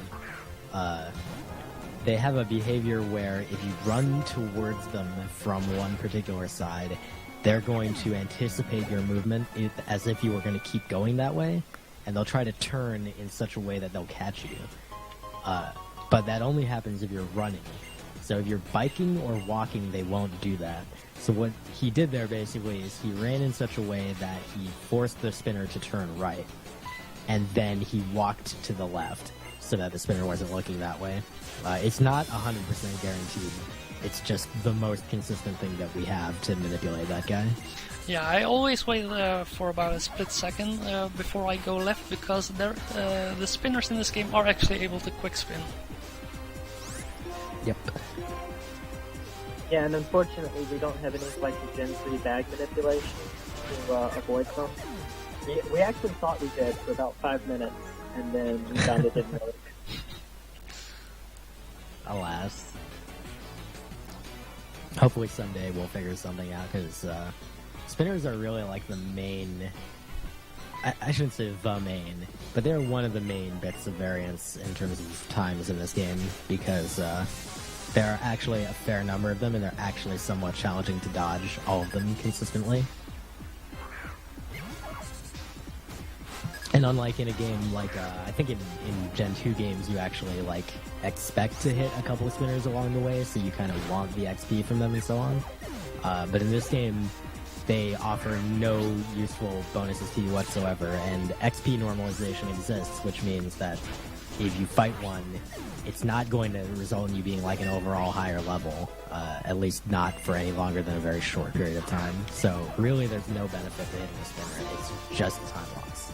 they have a behavior where if you run towards them from one particular side, they're going to anticipate your movement as if you were going to keep going that way, and they'll try to turn in such a way that they'll catch you. But that only happens if you're running. So if you're biking or walking, they won't do that. So what he did there basically is he ran in such a way that he forced the spinner to turn right, and then he walked to the left so that the spinner wasn't looking that way. It's not 100% guaranteed. It's just the most consistent thing that we have to manipulate that guy. Yeah, I always wait for about a split second before I go left, because the spinners in this game are actually able to quick spin. Yep. Yeah, and unfortunately we don't have any like the Gen 3 bag manipulation to avoid them. We actually thought we did for about 5 minutes, and then we found it didn't work. Alas. Hopefully someday we'll figure something out, because spinners are really like the main... I shouldn't say the main, but they're one of the main bits of variance in terms of times in this game, because there are actually a fair number of them, and they're actually somewhat challenging to dodge all of them consistently. And unlike in a game like, I think in Gen 2 games you actually, like, expect to hit a couple of spinners along the way, so you kind of want the XP from them and so on. But in this game, they offer no useful bonuses to you whatsoever, and XP normalization exists, which means that if you fight one, it's not going to result in you being like an overall higher level, at least not for any longer than a very short period of time. So really there's no benefit to hitting a spinner, it's just time loss.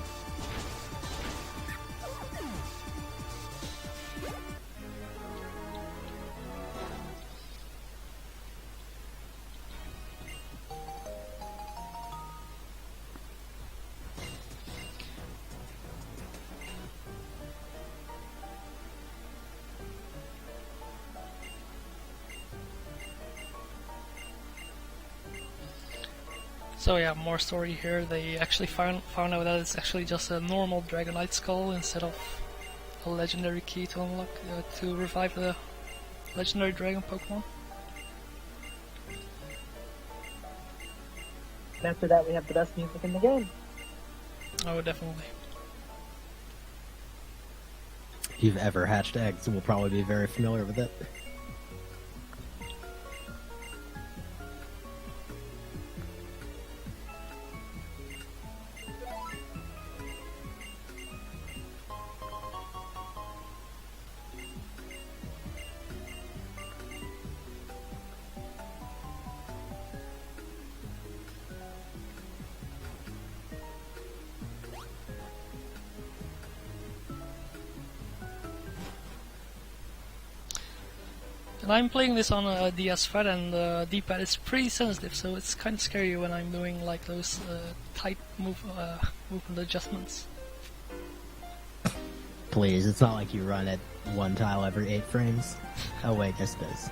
So yeah, more story here. They actually found out that it's actually just a normal Dragonite skull instead of a legendary key to unlock to revive the legendary dragon Pokemon. And after that we have the best music in the game. Oh, definitely. If you've ever hatched eggs, we'll probably be very familiar with it. And I'm playing this on a DS Fat, and the D-pad is pretty sensitive, so it's kind of scary when I'm doing like those tight movement adjustments. Please, it's not like you run at one tile every 8 frames. Oh wait, yes it is.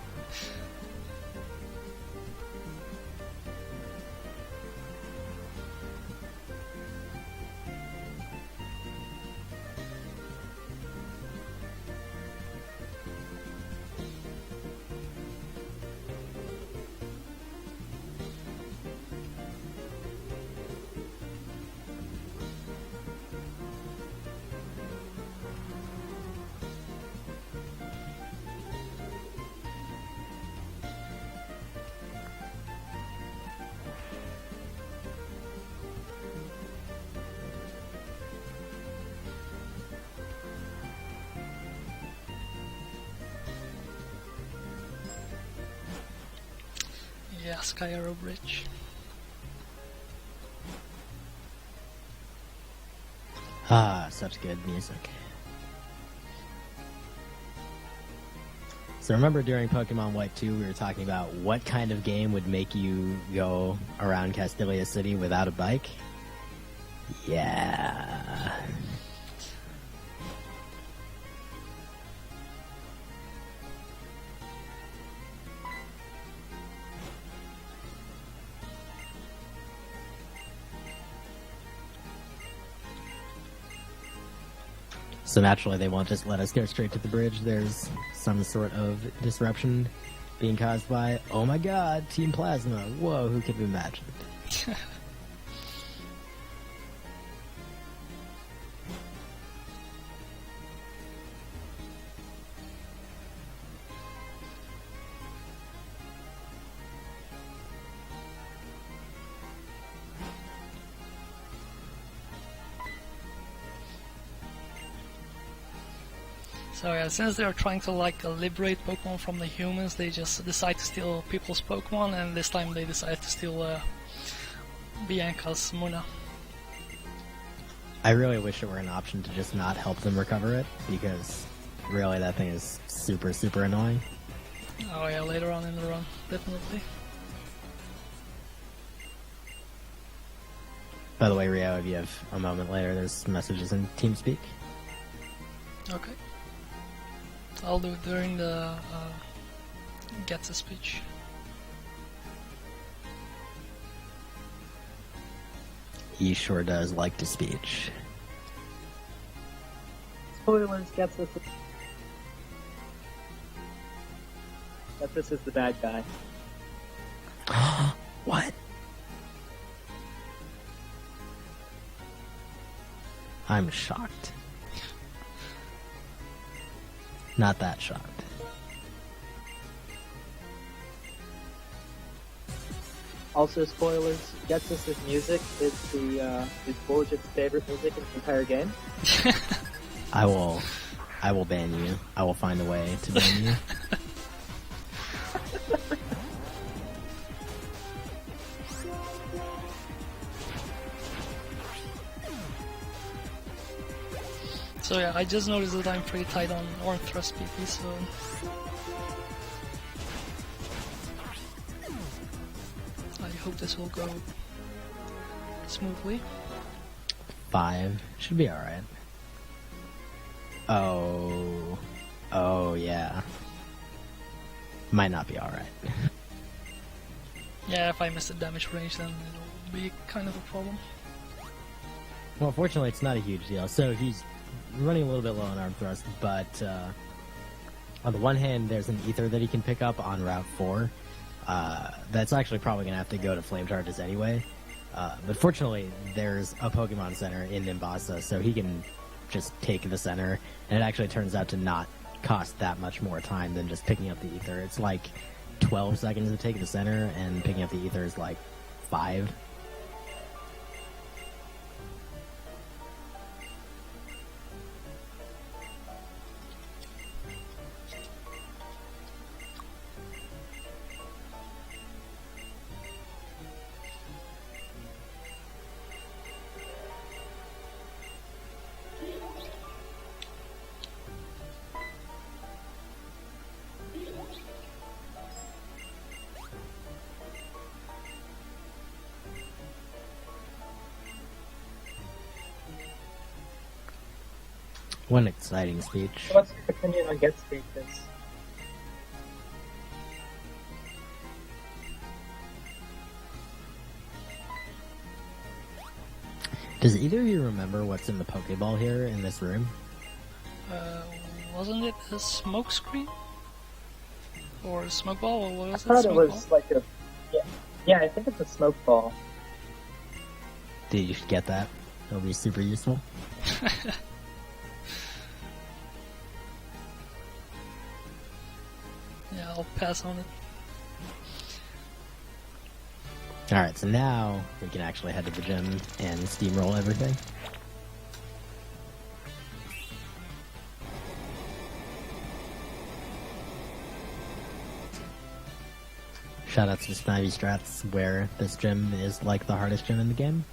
Yeah, Sky Arrow Bridge. Ah, such good music. So remember during Pokemon White 2 we were talking about what kind of game would make you go around Castelia City without a bike? Yeah. So naturally they won't just let us go straight to the bridge. There's some sort of disruption being caused by, oh my god, Team Plasma. Whoa, who could have imagined? So yeah, since they're trying to like liberate Pokemon from the humans, they just decide to steal people's Pokemon, and this time they decide to steal Bianca's Muna. I really wish it were an option to just not help them recover it, because really that thing is super, super annoying. Oh yeah, later on in the run, definitely. By the way, Rio, if you have a moment later, there's messages in TeamSpeak. Okay. I'll do it during the Getza speech. He sure does like to speech. Spoilers, Getsus is the bad guy. What? I'm shocked. Not that shocked. Also, spoilers, Getsus' music is Bullet's favorite music in the entire game. I will ban you. I will find a way to ban you. So yeah, I just noticed that I'm pretty tight on Orange Thrust PP, so... I hope this will go smoothly. 5 should be alright. Oh yeah. Might not be alright. Yeah, if I miss the damage range, then it'll be kind of a problem. Well, fortunately, it's not a huge deal. So he's running a little bit low on arm thrust, but on the one hand, there's an ether that he can pick up on Route 4. That's actually probably going to have to go to flame charges anyway. But fortunately, there's a Pokemon Center in Nimbasa, so he can just take the center, and it actually turns out to not cost that much more time than just picking up the ether. It's like 12 seconds to take the center, and picking up the ether is like 5. One exciting speech. What's your opinion on Get speeches? Does either of you remember what's in the Pokeball here in this room? Wasn't it a smoke screen? Or a smoke ball? Or what was I thought it Smoke was ball? like a... Yeah, I think it's a smoke ball. Dude, you should get that. It'll be super useful. Yeah, I'll pass on it. Alright, so now we can actually head to the gym and steamroll everything. Shoutouts to Snivy Strats, where this gym is like the hardest gym in the game.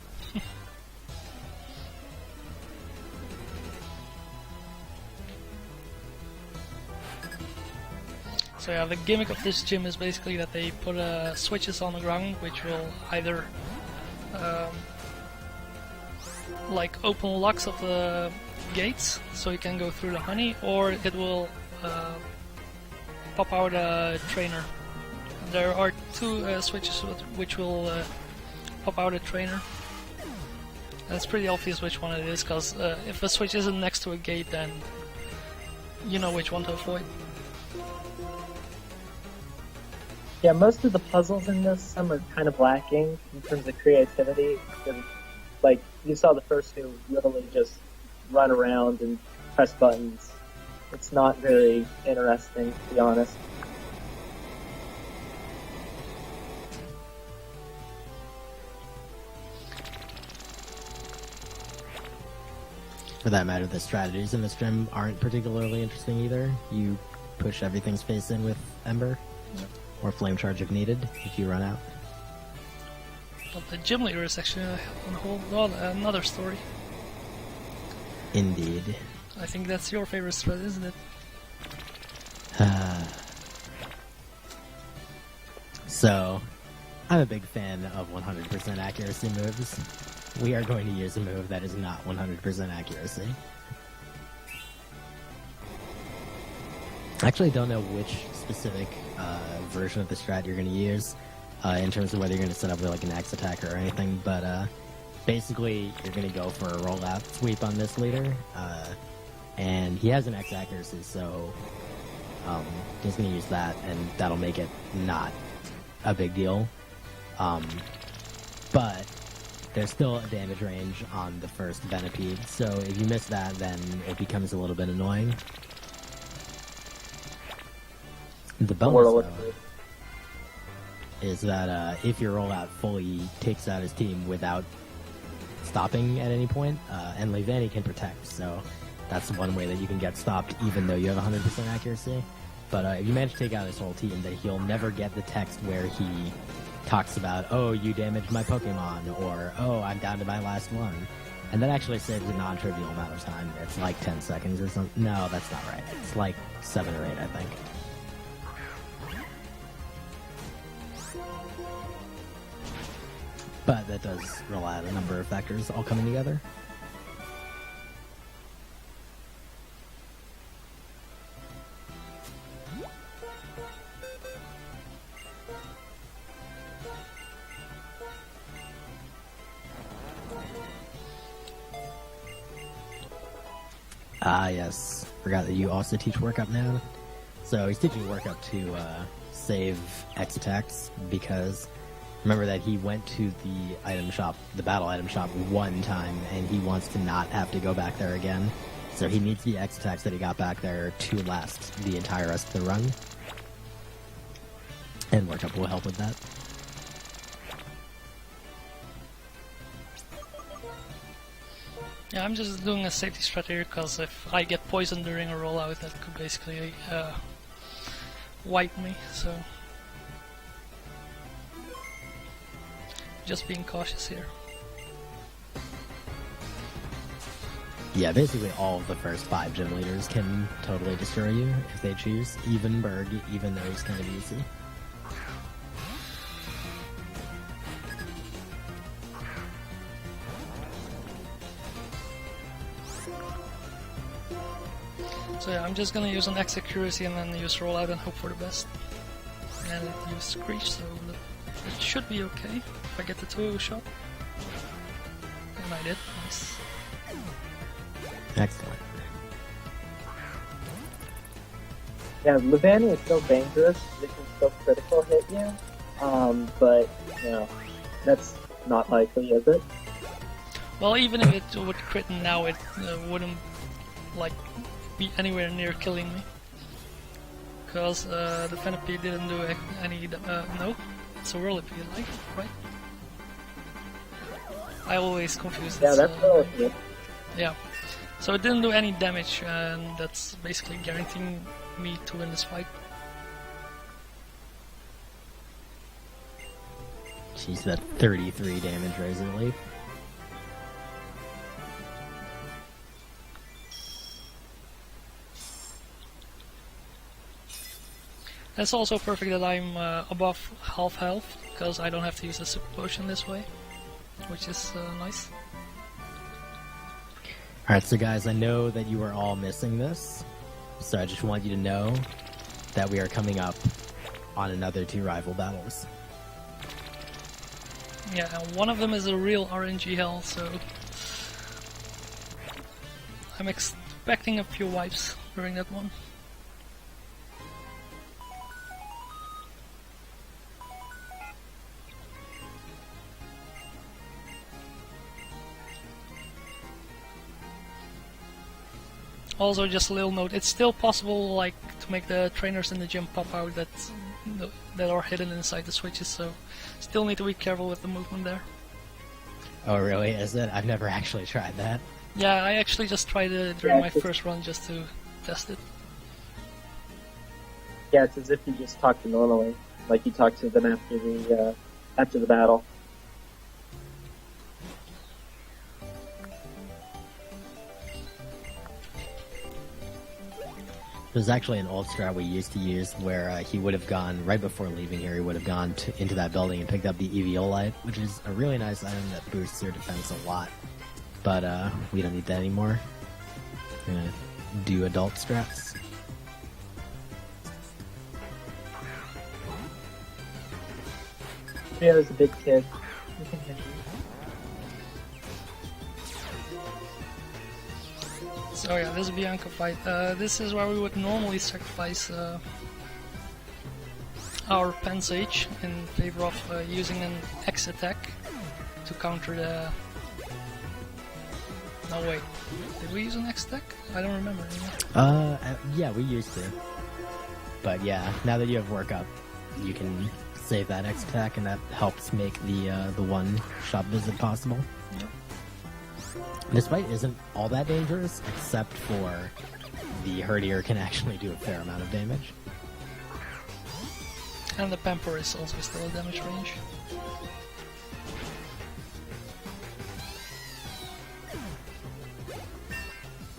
So yeah, the gimmick of this gym is basically that they put switches on the ground which will either like open locks of the gates so you can go through the honey, or it will pop out a trainer. There are two switches which will pop out a trainer. And it's pretty obvious which one it is, because if the switch isn't next to a gate, then you know which one to avoid. Yeah, most of the puzzles in this some are kind of lacking in terms of creativity. And, like, you saw the first two literally just run around and press buttons. It's not very interesting, to be honest. For that matter, the strategies in this gym aren't particularly interesting either. You push everything's face in with Ember, or Flame Charge if needed, if you run out. But the gym leader is actually on a whole another story. Indeed. I think that's your favorite thread, isn't it? So, I'm a big fan of 100% accuracy moves. We are going to use a move that is not 100% accuracy. I actually don't know which specific version of the strat you're going to use in terms of whether you're going to set up with like an X attack or anything, but basically you're going to go for a rollout sweep on this leader, and he has an X accuracy, so he's going to use that, and that'll make it not a big deal. But there's still a damage range on the first Venipede, so if you miss that, then it becomes a little bit annoying. The bonus, though, is that if your rollout fully takes out his team without stopping at any point, and Levani can protect, so that's one way that you can get stopped even though you have 100% accuracy. But if you manage to take out his whole team, then he'll never get the text where he talks about, oh, you damaged my Pokemon, or oh, I'm down to my last one. And that actually saves a non-trivial amount of time. It's like 10 seconds or something. No, that's not right. It's like 7 or 8, I think. But that does rely on a number of factors all coming together. Ah, yes. Forgot that you also teach workup now. So he's teaching workup to save X attacks, because remember that he went to the item shop, the battle item shop, one time, and he wants to not have to go back there again. So he needs the X attacks that he got back there to last the entire rest of the run. And workup will help with that. Yeah, I'm just doing a safety strat here, because if I get poisoned during a rollout, that could basically wipe me, so just being cautious here. Yeah, basically all of the first 5 gym leaders can totally destroy you if they choose. Even Berg, even though he's kind of easy. So yeah, I'm just gonna use an X accuracy and then use rollout and hope for the best. And it used Screech, so it should be okay if I get the 2 shot. And I did, nice. Excellent. Yeah, Levani is still dangerous. It can still critical hit you. But, you know, that's not likely, is it? Well, even if it would crit now, it wouldn't like be anywhere near killing me, because the Venipede didn't do any no, it's a Whirlipede, like, right? I always confuse Yeah, this, that's Whirlipede. yeah, so it didn't do any damage, and that's basically guaranteeing me to win this fight. She's that 33 damage Razor Leaf. It's also perfect that I'm above half health, because I don't have to use the super potion this way, which is nice. Alright, so guys, I know that you are all missing this, so I just want you to know that we are coming up on another 2 rival battles. Yeah, and one of them is a real RNG hell, so I'm expecting a few wipes during that one. Also, just a little note, it's still possible like to make the trainers in the gym pop out that are hidden inside the switches, so still need to be careful with the movement there. Oh really, is it? I've never actually tried that. Yeah, I actually just tried it during my first run just to test it. Yeah, it's as if you just talk to normally, like you talk to them after the battle. There's actually an old strat we used to use where he would have gone, right before leaving here, he would have gone into that building and picked up the Eviolite, which is a really nice item that boosts your defense a lot. But we don't need that anymore. We're gonna do adult strats. Yeah, there's a big kid. You can hit him. So yeah, this Bianca fight. This is where we would normally sacrifice our Pensage in favor of using an X attack to counter the... No wait, did we use an X attack? I don't remember anymore. Yeah, we used to. But yeah, now that you have work up, you can save that X attack, and that helps make the one shop visit possible. Yep. This fight isn't all that dangerous, except for the Herdier can actually do a fair amount of damage. And the Pamper is also still a damage range.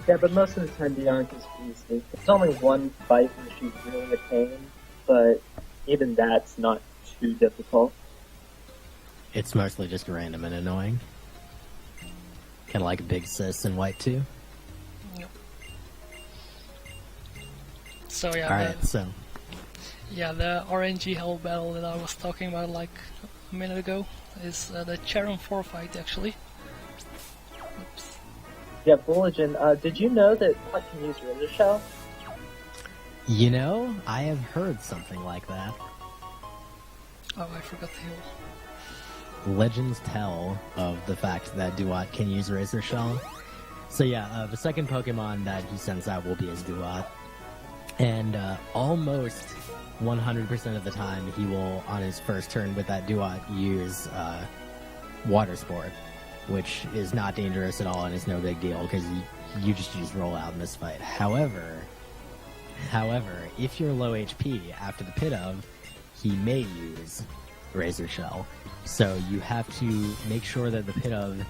Yeah, but most of the time Bianca's easy. It's only one fight where she's really a pain, but even that's not too difficult. It's mostly just random and annoying. Kind of like Big Sis in White 2. Yep. So yeah, Alright, so... Yeah, the RNG hell battle that I was talking about like a minute ago is the Charon 4 fight actually. Oops. Yeah, Bulligen, did you know that Puck can use Razor Shell? You know, I have heard something like that. Oh, I forgot the hill. Legends tell of the fact that Duat can use Razor Shell. So yeah, the second Pokemon that he sends out will be his Duat. And almost 100% of the time he will, on his first turn with that Duat, use Water Sport, which is not dangerous at all and is no big deal because you just use Rollout in this fight. However, if you're low HP after the Pit of, he may use Razor Shell. So you have to make sure that the Pit of,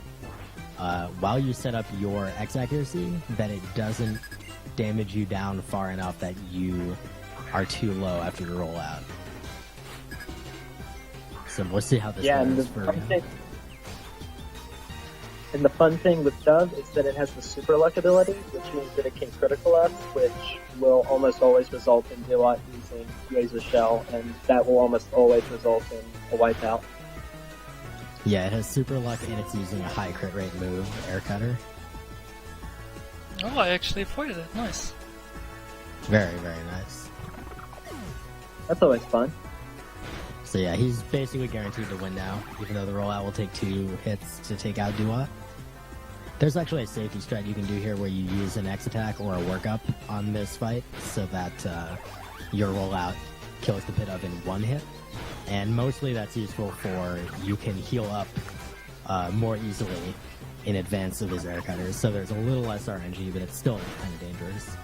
while you set up your X accuracy, that it doesn't damage you down far enough that you are too low after your rollout. So we'll see how this goes for you. And the fun thing with Dove is that it has the Super Luck ability, which means that it can critical us, which will almost always result in Duat using Razor Shell, and that will almost always result in a wipeout. Yeah, it has Super Luck and it's using a high crit rate move, Air Cutter. Oh, I actually avoided it. Nice. Very, very nice. That's always fun. So yeah, he's basically guaranteed to win now, even though the rollout will take 2 hits to take out Duat. There's actually a safety strat you can do here where you use an X attack or a workup on this fight so that your rollout kills the Pit of in 1 hit. And mostly that's useful for you can heal up more easily in advance of his air cutters. So there's a little less RNG, but it's still kind of dangerous.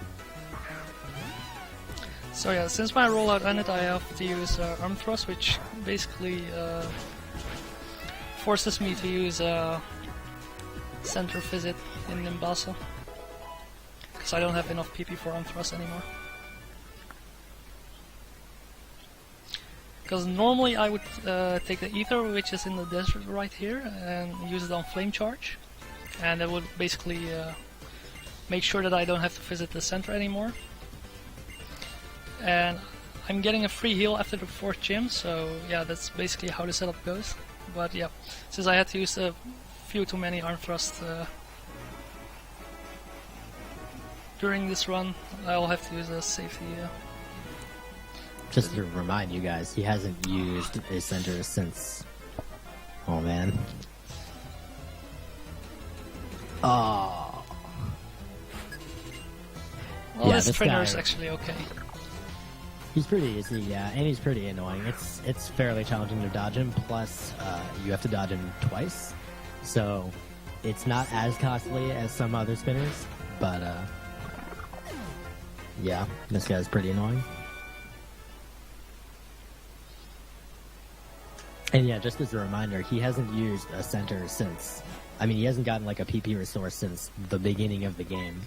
So yeah, since my rollout ended, I have to use Arm Thrust, which basically forces me to use a center visit in Nimbasa, because I don't have enough PP for arm thrust anymore. Because normally I would take the ether, which is in the desert right here, and use it on flame charge, and that would basically make sure that I don't have to visit the center anymore. And I'm getting a free heal after the 4th gym, so yeah, that's basically how the setup goes. But yeah, since I had to use a few too many arm thrust during this run, I'll have to use a safety. Just to remind you guys, he hasn't used a center since... Oh man. Oh. Well, Yeah, this this trainer guy- is actually okay. He's pretty easy, yeah, and he's pretty annoying. It's fairly challenging to dodge him, plus you have to dodge him twice, so it's not as costly as some other spinners, but yeah, this guy's pretty annoying. And yeah, just as a reminder, he hasn't used a center since... I mean, he hasn't gotten like a PP restore since the beginning of the game.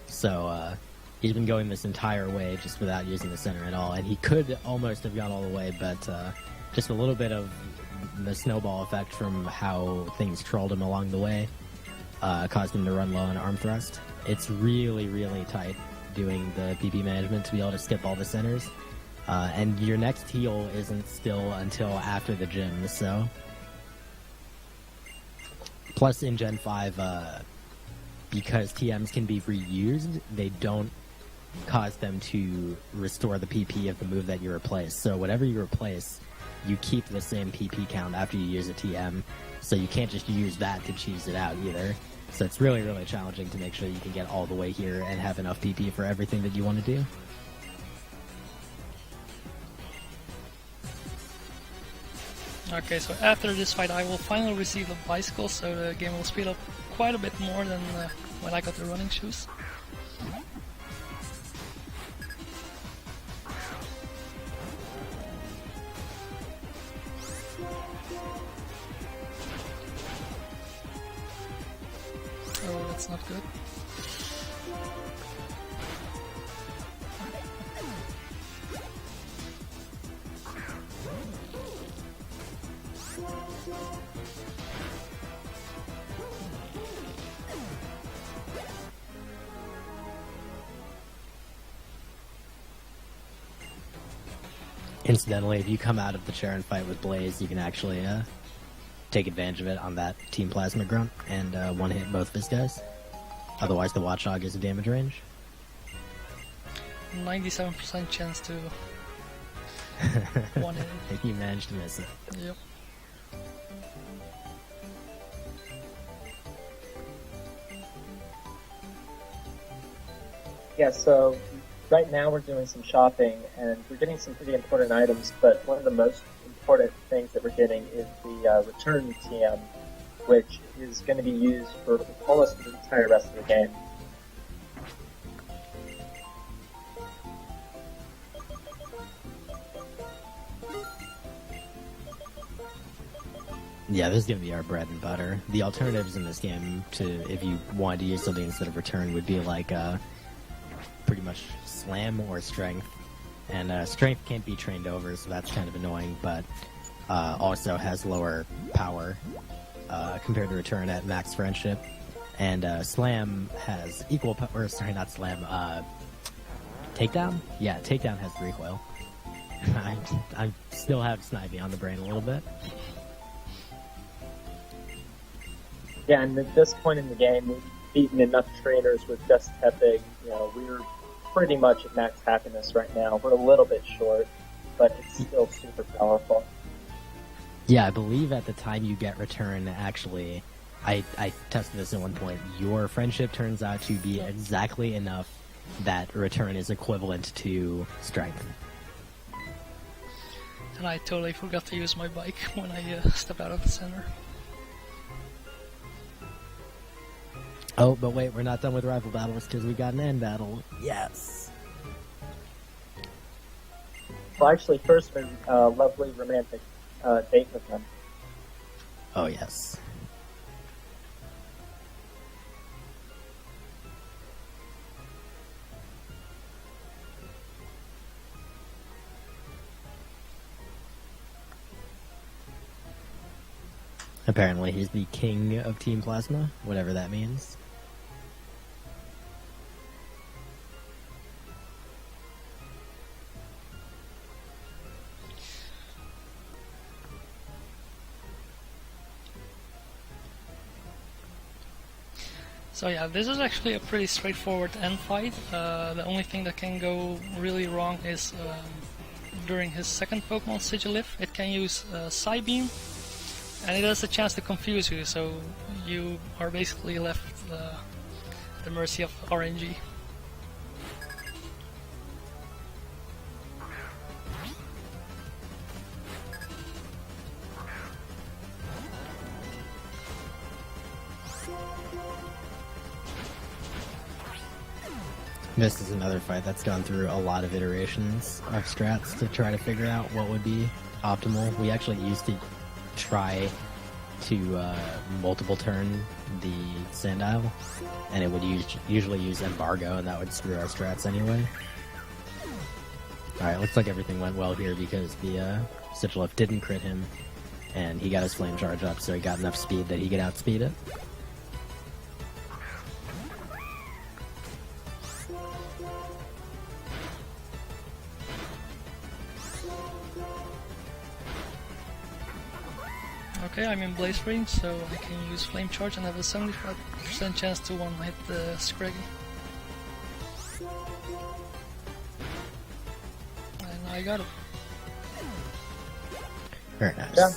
So, he's been going this entire way just without using the center at all. And he could almost have gone all the way, but just a little bit of the snowball effect from how things trolled him along the way caused him to run low on arm thrust. It's really, really tight doing the PP management to be able to skip all the centers. And your next heal isn't still until after the gym, so... Plus in Gen 5, because TMs can be reused, they don't cause them to restore the PP of the move that you replace. So whatever you replace, you keep the same PP count after you use a TM, so you can't just use that to cheese it out either. So it's really, really challenging to make sure you can get all the way here and have enough PP for everything that you want to do. Okay, so after this fight I will finally receive a bicycle, so the game will speed up quite a bit more than when I got the running shoes. Oh, that's not good. Incidentally, if you come out of the chair and fight with Blaze, you can actually take advantage of it on that Team Plasma Grunt and one-hit both of his guys. Otherwise, the Watchdog is a damage range. 97% chance to one hit. If you manage to miss it. Yep. Yeah, so right now we're doing some shopping and we're getting some pretty important items, but one of the most important things that we're getting is the return TM, which is going to be used for almost the entire rest of the game. Yeah, this is going to be our bread and butter. The alternatives in this game to, if you wanted to use something instead of return, would be like pretty much slam or strength. And strength can't be trained over, so that's kind of annoying, but also has lower power compared to return at max friendship. And slam has equal power, sorry, not slam, takedown? Yeah, takedown has recoil. I still have Snivy on the brain a little bit. Yeah, and at this point in the game, we've beaten enough trainers with just Tepig. You know, we're pretty much at max happiness right now. We're a little bit short, but it's still super powerful. Yeah, I believe at the time you get return, actually, I tested this at one point, your friendship turns out to be exactly enough that return is equivalent to strength. And I totally forgot to use my bike when I step out of the center. Oh, but wait, we're not done with rival battles because we got an end battle. Yes! Well, actually, first, a lovely romantic date with them. Oh, yes. Apparently he's the king of Team Plasma, whatever that means. So yeah, this is actually a pretty straightforward end fight. The only thing that can go really wrong is during his second Pokemon Sigilyph, it can use Psybeam, and it has a chance to confuse you, so you are basically left at the mercy of RNG. This is another fight that's gone through a lot of iterations of strats to try to figure out what would be optimal. We actually used to try to multiple turn the Sandile, and it would usually use Embargo, and that would screw our strats anyway. Alright, looks like everything went well here because the Sigilyph didn't crit him, and he got his Flame Charge up, so he got enough speed that he could outspeed it. Okay, I'm in Blaze range, so I can use Flame Charge and have a 75% chance to one-hit the Scraggy. And I got it. Very nice. Yeah.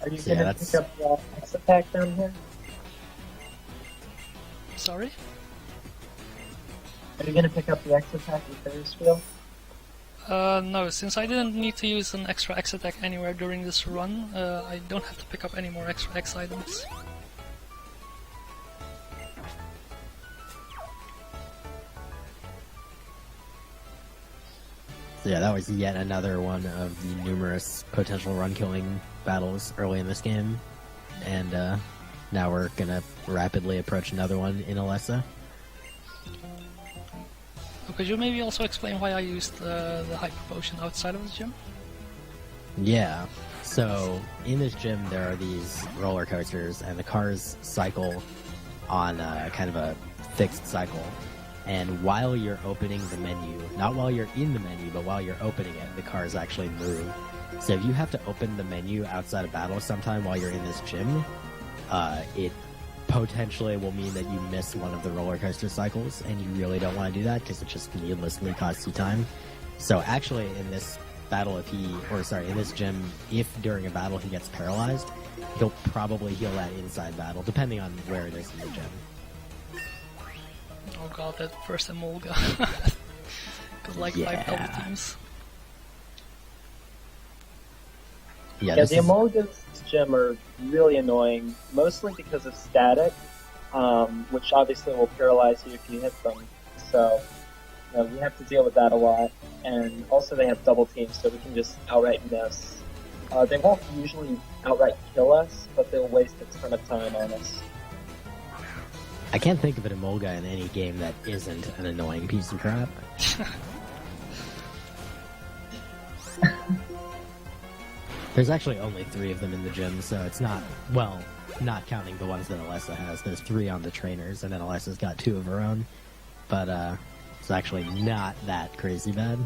Are you So, yeah, gonna that's- pick up the X attack down here? Sorry? Are you gonna pick up the X attack with Ferris wheel? No, since I didn't need to use an extra X attack anywhere during this run, I don't have to pick up any more extra X items. So yeah, that was yet another one of the numerous potential run-killing battles early in this game. And now we're gonna rapidly approach another one in Alessa. Could you maybe also explain why I used the Hyper Potion outside of the gym? Yeah, so in this gym there are these roller coasters, and the cars cycle on kind of a fixed cycle. And while you're opening the menu, not while you're in the menu, but while you're opening it, the cars actually move. So if you have to open the menu outside of battle sometime while you're in this gym, it potentially will mean that you miss one of the roller coaster cycles, and you really don't want to do that because it just needlessly costs you time. So actually in this battle, in this gym, if during a battle he gets paralyzed, he'll probably heal that inside battle, depending on where it is in the gym. Oh god, that first Emolga. Got like 5 double teams. Yeah, this the is- Emolga's gym are really annoying, mostly because of static, which obviously will paralyze you if you hit them. So, we have to deal with that a lot. And also they have double teams, so we can just outright miss. They won't usually outright kill us, but they'll waste a ton of time on us. I can't think of an Emolga in any game that isn't an annoying piece of crap. There's actually only 3 of them in the gym, so it's not, well, not counting the ones that Alessa has. There's 3 on the trainers, and then Alessa's got 2 of her own. But, it's actually not that crazy bad.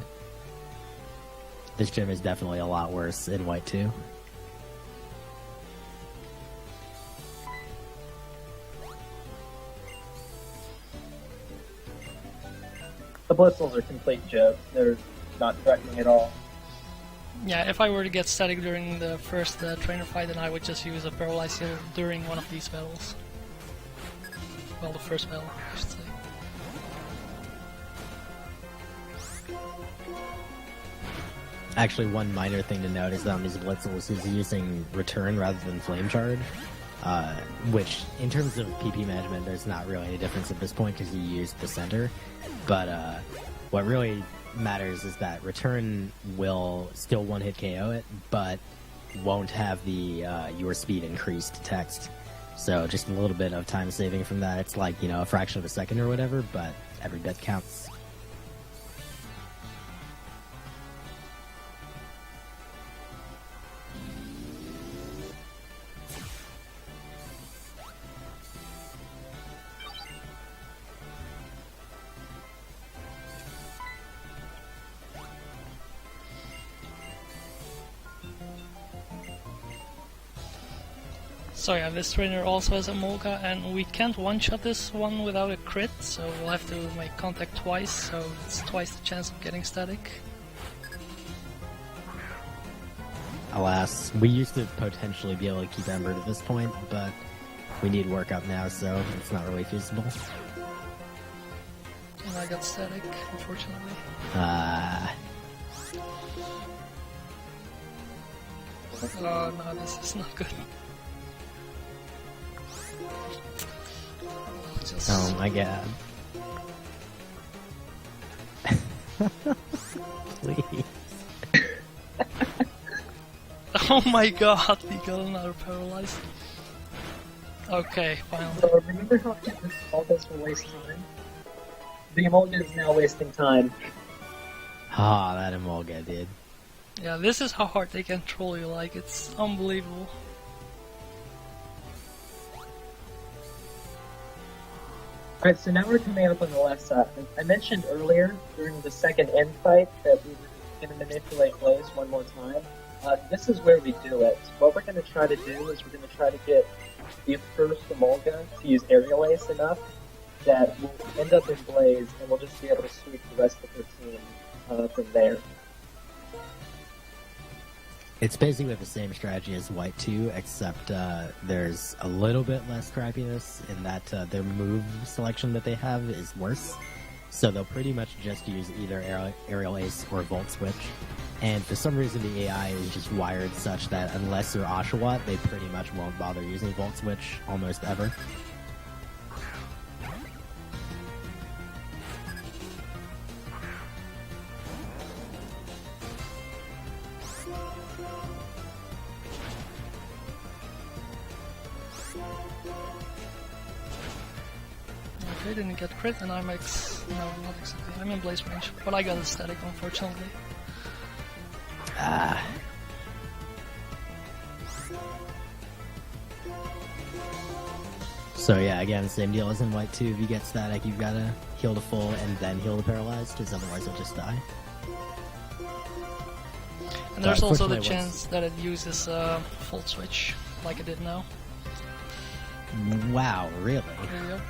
This gym is definitely a lot worse in White 2. The Blitzels are complete joke. They're not threatening at all. Yeah, if I were to get static during the first trainer fight, then I would just use a Paralyze Heal during one of these battles. Well, the first battle, I should say. Actually, one minor thing to note is that on these Blitzels, he's using Return rather than Flame Charge, which, in terms of PP management, there's not really any difference at this point because you used the center. But what really matters is that return will still one-hit KO it, but won't have the your speed increased text. So just a little bit of time saving from that. It's like, a fraction of a second or whatever, but every bit counts. So yeah, this trainer also has a Molga, and we can't one-shot this one without a crit, so we'll have to make contact twice, so it's twice the chance of getting static. Alas, we used to potentially be able to keep Ember at this point, but we need workup now, so it's not really feasible. And I got static, unfortunately. Oh no, this is not good. Oh my god. Please. Oh my god, he got another paralyzed. Okay, finally. So remember how this Emolgas will waste time? The Emolga is now wasting time. Ah, that Emolga, dude. Yeah, this is how hard they can troll you, like, it's unbelievable. Alright, so now we're coming up on the left side. I mentioned earlier, during the second end fight, that we were going to manipulate Blaze one more time. This is where we do it. What we're going to try to do is we're going to try to get the first Emolga to use Aerial Ace enough that we'll end up in Blaze, and we'll just be able to sweep the rest of her team from there. It's basically the same strategy as White 2, except there's a little bit less crappiness in that their move selection that they have is worse. So they'll pretty much just use either Aerial Ace or Volt Switch. And for some reason the AI is just wired such that unless you're Oshawott, they pretty much won't bother using Volt Switch almost ever. Okay, didn't get crit, and I'm no, not exactly. I'm in Blaze range, but I got a static, unfortunately. Ah. So yeah, again, same deal as in White 2. If you get static, you've got to heal the full and then heal the paralyzed, because otherwise you'll just die. And there's also the chance that it uses Volt Switch, like it did now. Wow, really? Yep.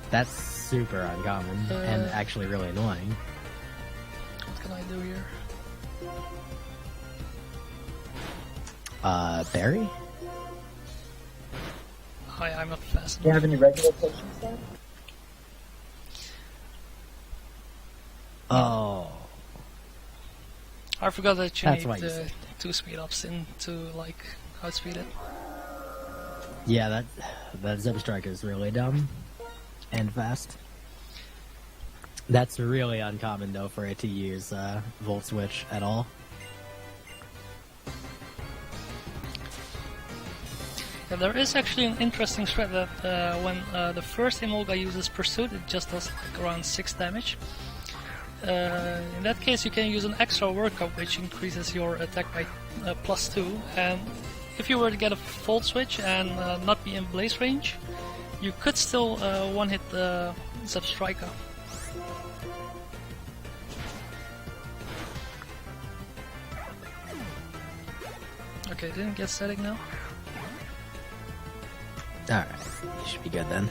That's super uncommon and actually really annoying. What can I do here? Barry? Hi, I'm not fast Do you enough. have any regular potions then? Oh. I forgot that you That's why you need said. 2 speed ups in to like outspeed it. Yeah, that Zeb Strike is really dumb and fast. That's really uncommon though for it to use Volt Switch at all. Yeah, there is actually an interesting strat that when the first Emolga uses Pursuit, it just does like around 6 damage. In that case, you can use an extra workup, which increases your attack by +2. And if you were to get a Volt Switch and not be in Blaze range, you could still one-hit the Zebstrika. Okay, didn't get static now. Alright, you should be good then.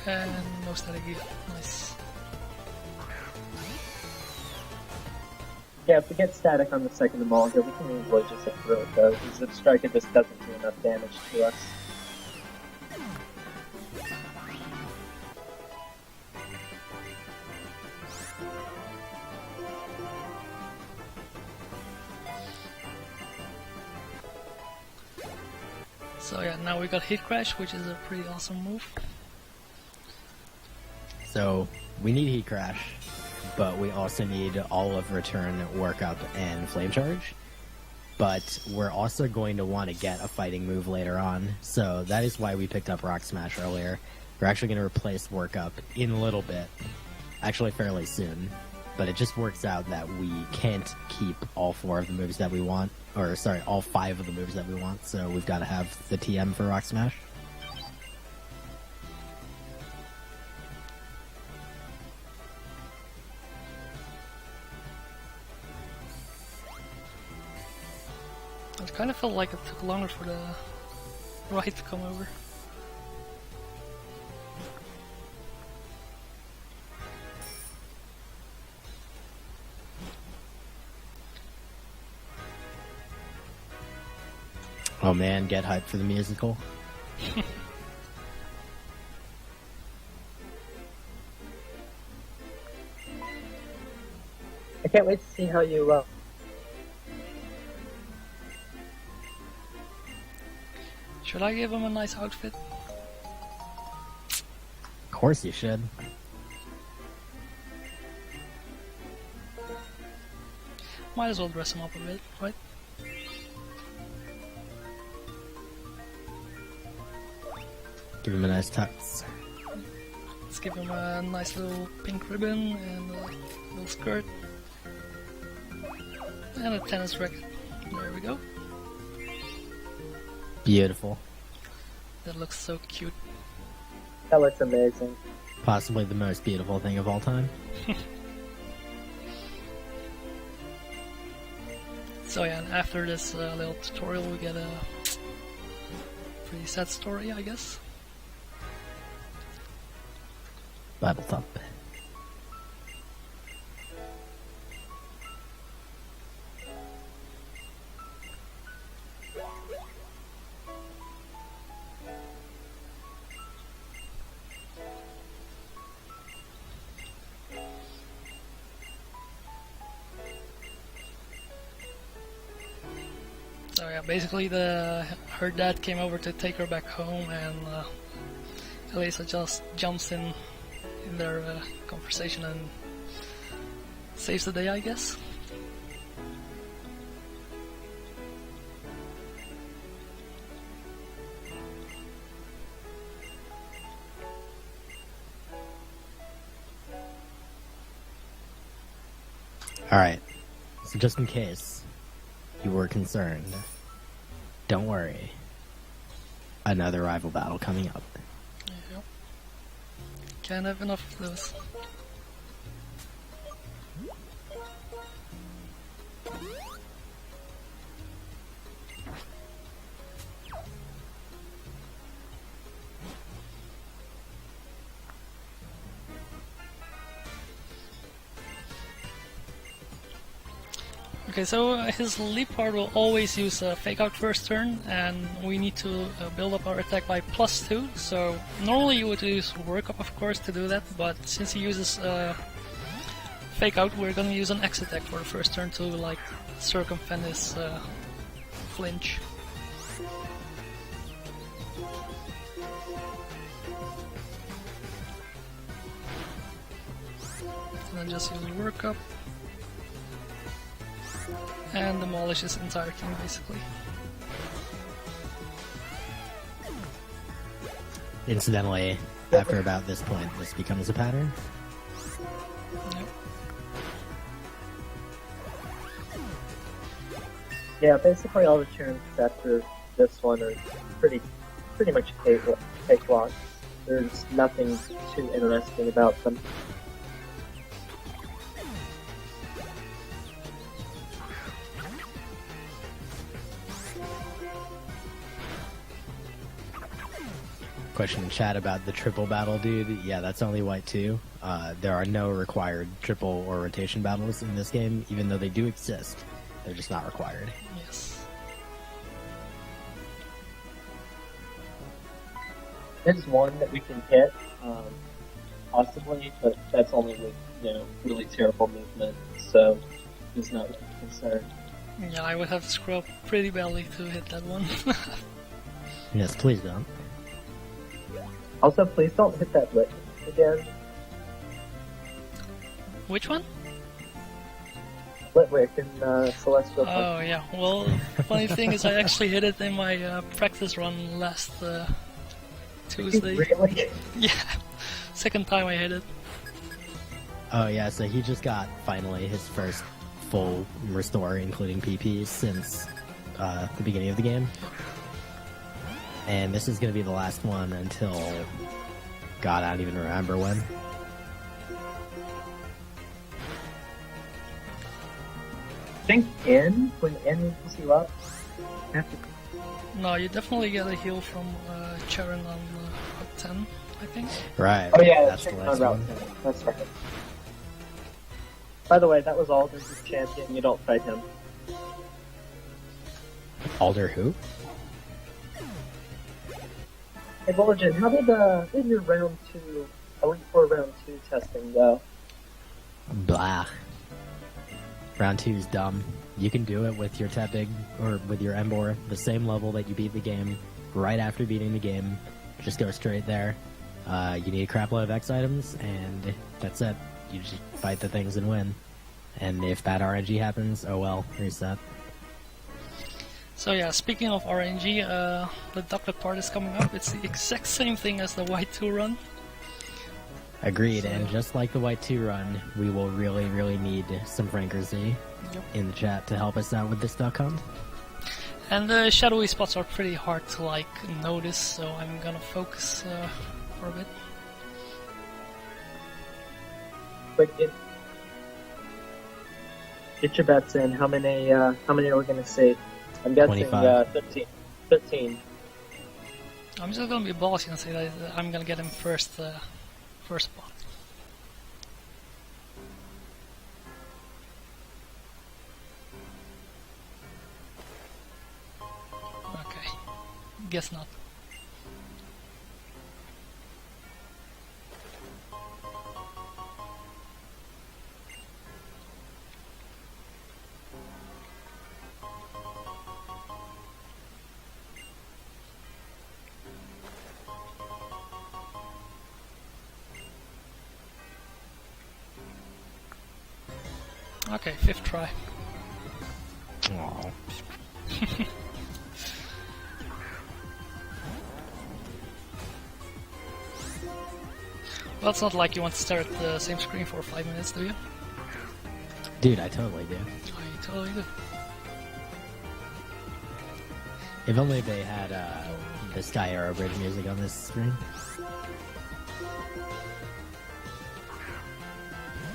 And no static either. Nice. Yeah, if we get static on the second Emolga, we can easily just hit through it though, because the Striker just doesn't do enough damage to us. So yeah, now we got Hit Crash, which is a pretty awesome move. So we need Heat Crash, but we also need all of Return, Work Up, and Flame Charge. But we're also going to want to get a fighting move later on, so that is why we picked up Rock Smash earlier. We're actually going to replace Work Up in a little bit, actually fairly soon. But it just works out that we can't keep all 4 of the moves that we want, or sorry, all 5 of the moves that we want, so we've got to have the TM for Rock Smash. It kind of felt like it took longer for the ride to come over. Oh man, get hyped for the musical. I can't wait to see how you. Should I give him a nice outfit? Of course you should. Might as well dress him up a bit, right? Give him a nice tux. Let's give him a nice little pink ribbon and a little skirt. And a tennis racket. There we go. Beautiful. That looks so cute. That looks amazing. Possibly the most beautiful thing of all time. So yeah, and after this little tutorial we get a pretty sad story, I guess. Bible thump. So yeah, basically her dad came over to take her back home, and Elisa just jumps in their conversation and saves the day, I guess. Alright, so just in case you were concerned, don't worry. Another rival battle coming up. Yep. Can't have enough of those. Okay, so his leap part will always use a fake out first turn, and we need to build up our attack by +2. So normally you would use work up, of course, to do that, but since he uses fake out, we're gonna use an X attack for the first turn to like circumvent his flinch. And then just use work up. And demolish his entire team, basically. Incidentally, after about this point, this becomes a pattern. Yep. Yeah, basically all the tunes after this one are pretty much cakewalk. There's nothing too interesting about them. Question in chat about the triple battle, dude. Yeah, that's only white 2. There are no required triple or rotation battles in this game, even though they do exist. They're just not required. Yes. There's one that we can hit, possibly, but that's only with, really terrible movement, so it's not really concerned. Yeah, I would have to screw up pretty badly to hit that one. Yes, please don't. Also, please don't hit that lick again. Which one? Litwick in Celestial. Oh yeah, well, funny thing is I actually hit it in my practice run last Tuesday. Really? Yeah, second time I hit it. Oh yeah, so he just got finally his first full restore, including PP, since the beginning of the game. And this is going to be the last one until, God, I don't even remember when. I think when N heals you up, you have to. No, you definitely get a heal from Charon on Route 10, I think. Right. Oh yeah, that's the chicken last on Route one. 10. That's right. By the way, that was Alden's champion. You don't fight him. Alder who? Hey, Bulletin, how did your round 2, Elite 4 round 2 testing go? Blah. Round 2 is dumb. You can do it with your Tepig or with your Embor, the same level that you beat the game. Right after beating the game, just go straight there. You need a crap load of X items, and that's it. You just fight the things and win. And if bad RNG happens, oh well, reset. So yeah, speaking of RNG, the Ducklet part is coming up. It's the exact same thing as the White 2 run. Agreed, So- and just like the White 2 run, we will really, really need some Frankersy Yep. in the chat to help us out with this duck hunt. And the shadowy spots are pretty hard to like notice, so I'm gonna focus for a bit. But get your bets in. How many are we gonna see? I'm guessing 25. 13. 13. I'm just gonna be bossy and say that I'm gonna get him first spot. Okay, guess not. Okay, fifth try. Aww. Well, it's not like you want to stare at the same screen for 5 minutes, do you? Dude, I totally do. I totally do. If only they had the Sky Arrow Bridge music on this screen.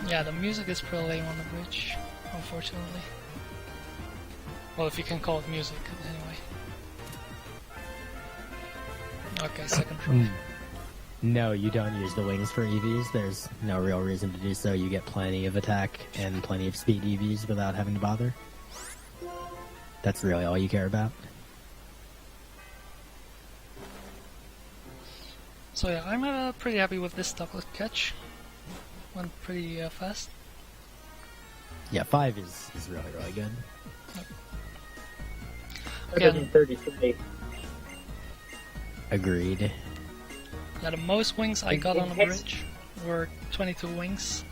Yeah, the music is pretty lame on the bridge, unfortunately. Well, if you can call it music, anyway. Okay, second try. No, you don't use the wings for EVs. There's no real reason to do so. You get plenty of attack and plenty of speed EVs without having to bother. That's really all you care about. So yeah, I'm pretty happy with this Ducklet catch. Went pretty fast. Yeah, 5 is really, really good. Better than 33. Agreed. Yeah, the most wings I got on the bridge were 22 wings.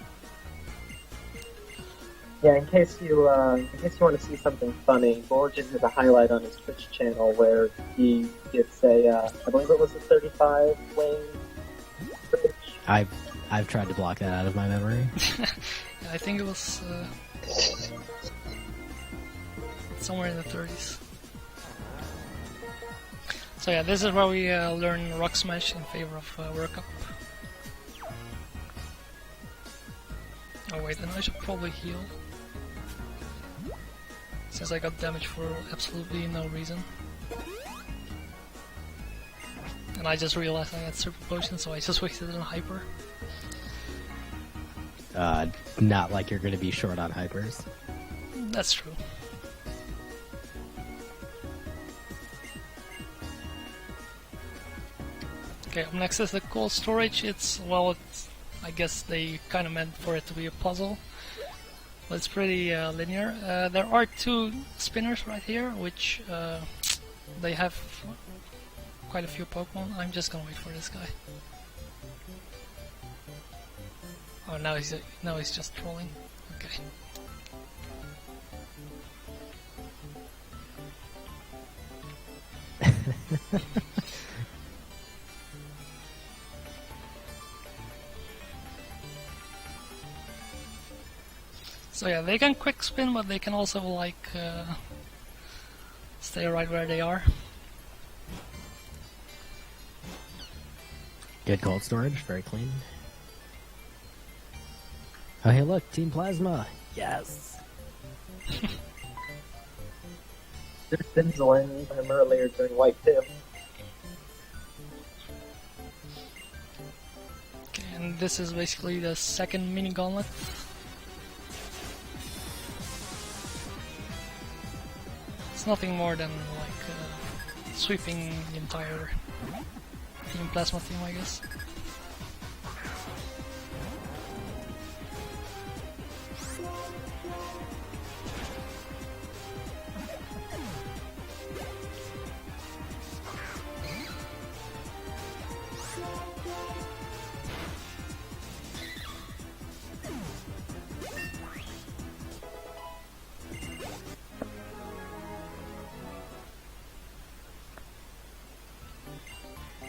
Yeah, in case you want to see something funny, Borges has a highlight on his Twitch channel where he gets I believe it was a 35 wing bridge. I've tried to block that out of my memory. Yeah, I think it was somewhere in the 30s. So yeah, this is where we learn Rock Smash in favor of Work Up. Oh wait, then I should probably heal. Since I got damage for absolutely no reason. And I just realized I had Super Potion, so I just wasted it on Hyper. Not like you're going to be short on hypers. That's true. Okay, up next is the cold storage. I guess they kind of meant for it to be a puzzle. But it's pretty linear. There are 2 spinners right here, which they have quite a few Pokemon. I'm just gonna wait for this guy. Oh, now he's just trolling. Okay. So yeah, they can quick spin, but they can also like stay right where they are. Good cold storage, very clean. Oh hey look, Team Plasma! Yes! There's been joining him earlier during White 2. Okay, and this is basically the second mini gauntlet. It's nothing more than like sweeping the entire Team Plasma team, I guess.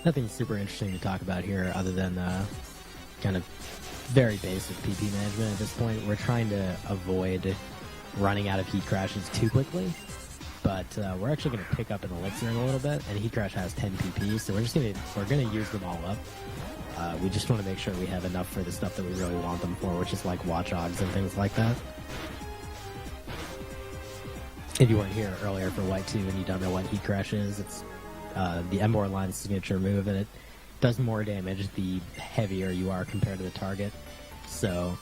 Nothing super interesting to talk about here other than kind of very basic PP management at this point. We're trying to avoid running out of heat crashes too quickly, but we're actually going to pick up an elixir in a little bit, and heat crash has 10 PP, so we're going to use them all up. We just want to make sure we have enough for the stuff that we really want them for, which is like watchdogs and things like that. If you weren't here earlier for White 2 and you don't know what heat crash is, it's the Embor line's signature move, and it does more damage the heavier you are compared to the target. So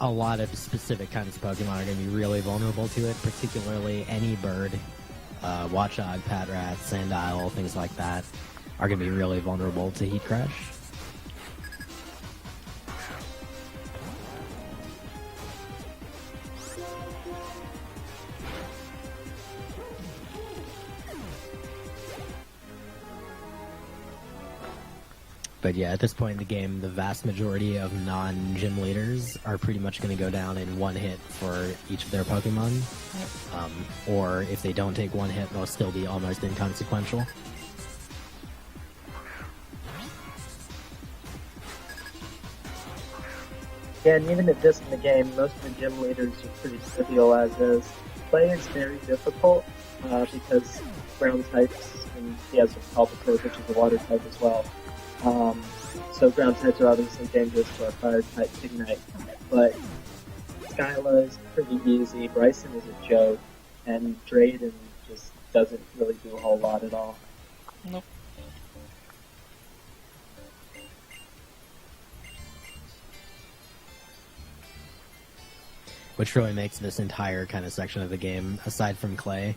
a lot of specific kinds of Pokemon are going to be really vulnerable to it, particularly any bird, Watchdog, Patrat, Sandile, things like that are going to be really vulnerable to heat crash. But yeah, at this point in the game, the vast majority of non-gym leaders are pretty much going to go down in one hit for each of their Pokemon. Yep. Or if they don't take one hit, they'll still be almost inconsequential. Yeah, and even at this in the game, most of the gym leaders are pretty trivial as is. Play is very difficult because ground types, and he has a Palpitoad, which is a water type as well. So ground types are obviously dangerous to our fire type Ignite, but Skyla is pretty easy, Bryson is a joke, and Drayden just doesn't really do a whole lot at all. Nope. Which really makes this entire kind of section of the game, aside from Clay,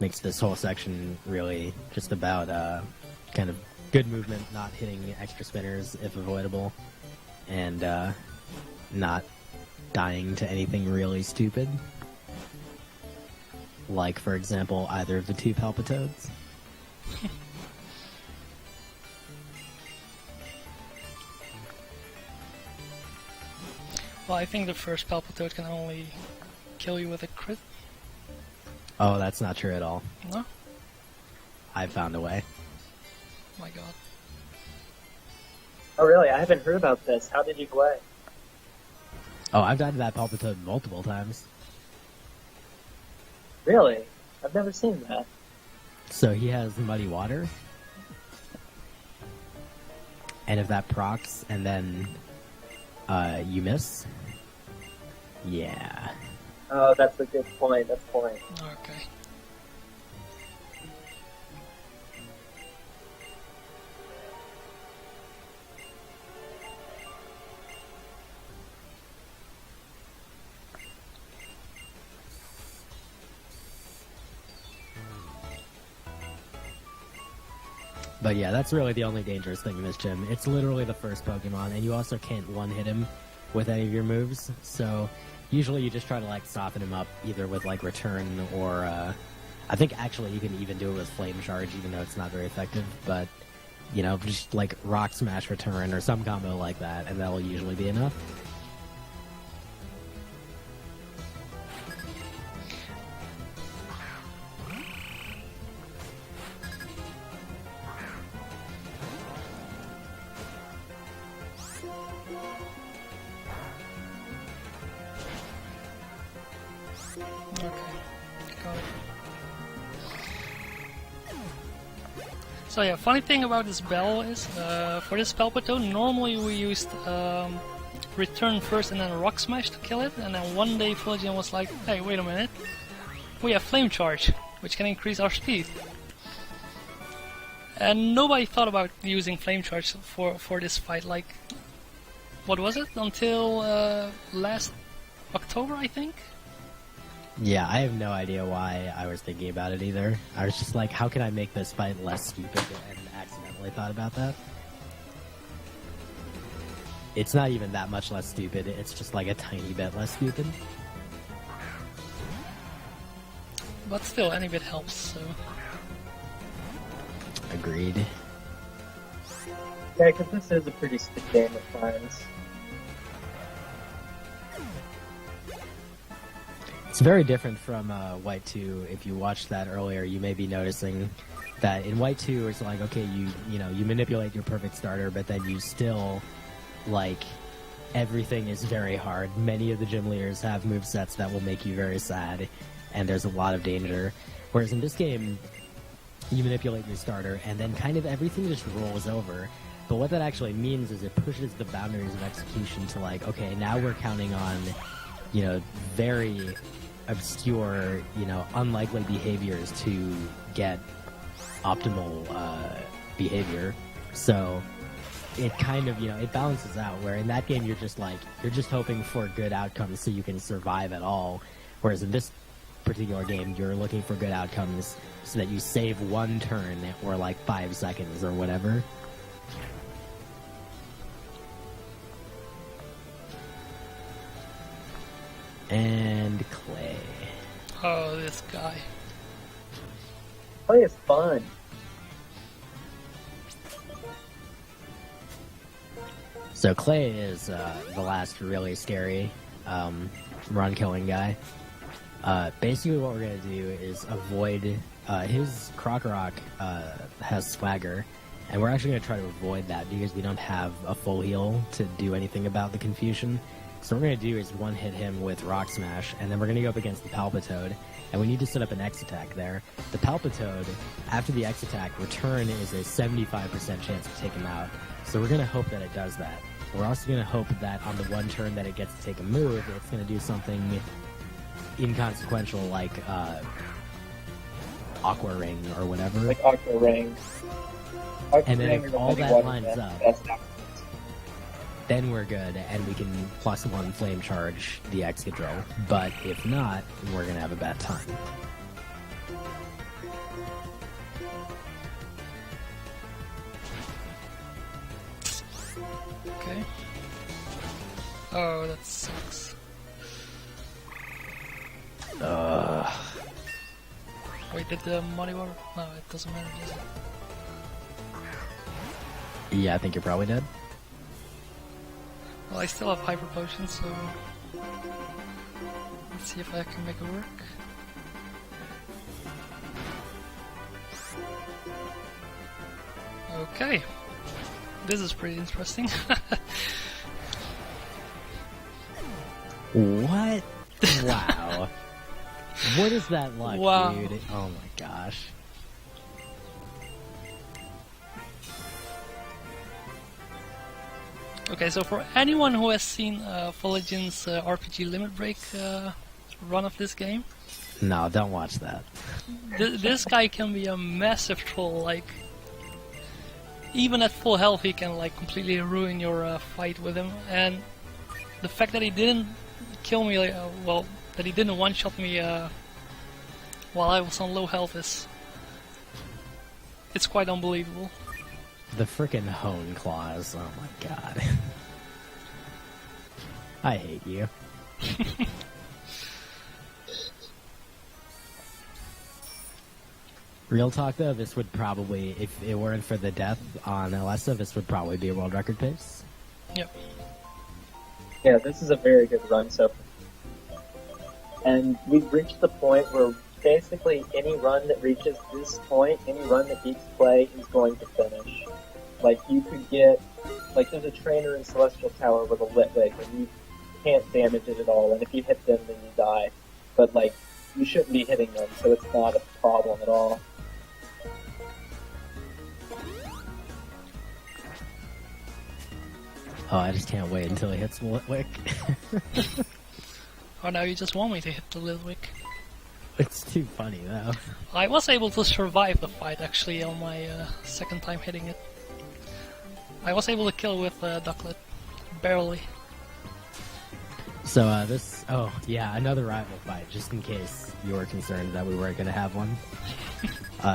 makes this whole section really just about kind of good movement, not hitting extra spinners if avoidable, and not dying to anything really stupid. Like, for example, either of the two Palpitoads. Well, I think the first Palpitoad can only kill you with a crit. Oh, that's not true at all. No? I found a way. My god. Oh really? I haven't heard about this. How did you play? Oh, I've died to that Palpitoad multiple times. Really? I've never seen that. So he has Muddy Water. And if that procs and then you miss, yeah. Oh, that's a good point. That's point. Okay. But yeah, that's really the only dangerous thing in this gym. It's literally the first Pokemon, and you also can't one-hit him with any of your moves. So usually you just try to like soften him up either with like Return or I think actually you can even do it with Flame Charge, even though it's not very effective. But You know, just like Rock Smash Return or some combo like that, and that'll usually be enough. Okay, got it. So yeah, funny thing about this bell is, for this Palpitoad, normally we used Return first and then Rock Smash to kill it, and then one day Philogene was like, hey, wait a minute, we have Flame Charge, which can increase our speed. And nobody thought about using Flame Charge for this fight, like, what was it? Until last October, I think? Yeah, I have no idea why I was thinking about it either. I was just like, how can I make this fight less stupid, and accidentally thought about that. It's not even that much less stupid, it's just like a tiny bit less stupid. But still, any bit helps, so... Agreed. Yeah, because this is a pretty stiff game at times. It's very different from White 2. If you watched that earlier, you may be noticing that in White 2, it's like, okay, you know, you manipulate your perfect starter, but then you still, like, everything is very hard. Many of the gym leaders have movesets that will make you very sad, and there's a lot of danger. Whereas in this game, you manipulate your starter, and then kind of everything just rolls over. But what that actually means is it pushes the boundaries of execution to, like, okay, now we're counting on, you know, very obscure, you know, unlikely behaviors to get optimal behavior. So it kind of, you know, it balances out, where in that game you're just like, you're just hoping for good outcomes so you can survive at all. Whereas in this particular game, you're looking for good outcomes so that you save one turn or like 5 seconds or whatever. And Clay. Oh, this guy. Play is fun. So Clay is the last really scary run-killing guy. Basically what we're going to do is avoid... his Krokorok has Swagger, and we're actually going to try to avoid that because we don't have a full heal to do anything about the confusion. So what we're going to do is one-hit him with Rock Smash, and then we're going to go up against the Palpitoad, and we need to set up an X attack there. The Palpitoad, after the X attack, Return is a 75% chance to take him out, so we're going to hope that it does that. We're also going to hope that on the one turn that it gets to take a move, it's going to do something inconsequential like Aqua Ring or whatever. Like Aqua Ring. And then if all that lines up, then we're good, and we can +1 Flame Charge the Excadrill. But if not, we're gonna have a bad time. Okay. Oh, that sucks. Wait, did the Muddy Water... No, it doesn't matter, does it? Yeah, I think you're probably dead. Well, I still have Hyper Potion, so... Let's see if I can make it work. Okay. This is pretty interesting. What? Wow. What is that luck, Wow. dude? Oh my gosh. Okay, so for anyone who has seen Phologen's RPG Limit Break run of this game, No, don't watch that. this guy can be a massive troll. Like, even at full health, he can like completely ruin your fight with him. And the fact that he didn't kill me, like, well, that he didn't one-shot me while I was on low health it's quite unbelievable. The frickin' Hone Claws. Oh my god. I hate you. Real talk though, this would probably, if it weren't for the death on Alessa, this would probably be a world record pace. Yep. Yeah, this is a very good run so far. And we've reached the point where basically any run that reaches this point, any run that beats play, is going to finish. Like, you could get, like, there's a trainer in Celestial Tower with a Litwick, and you can't damage it at all, and if you hit them, then you die. But, like, you shouldn't be hitting them, so it's not a problem at all. Oh, I just can't wait until he hits Litwick. Oh, now you just want me to hit the Litwick. It's too funny though. I was able to survive the fight actually on my second time hitting it. I was able to kill with Ducklet. Barely. So oh yeah, another rival fight, just in case you were concerned that we weren't going to have one.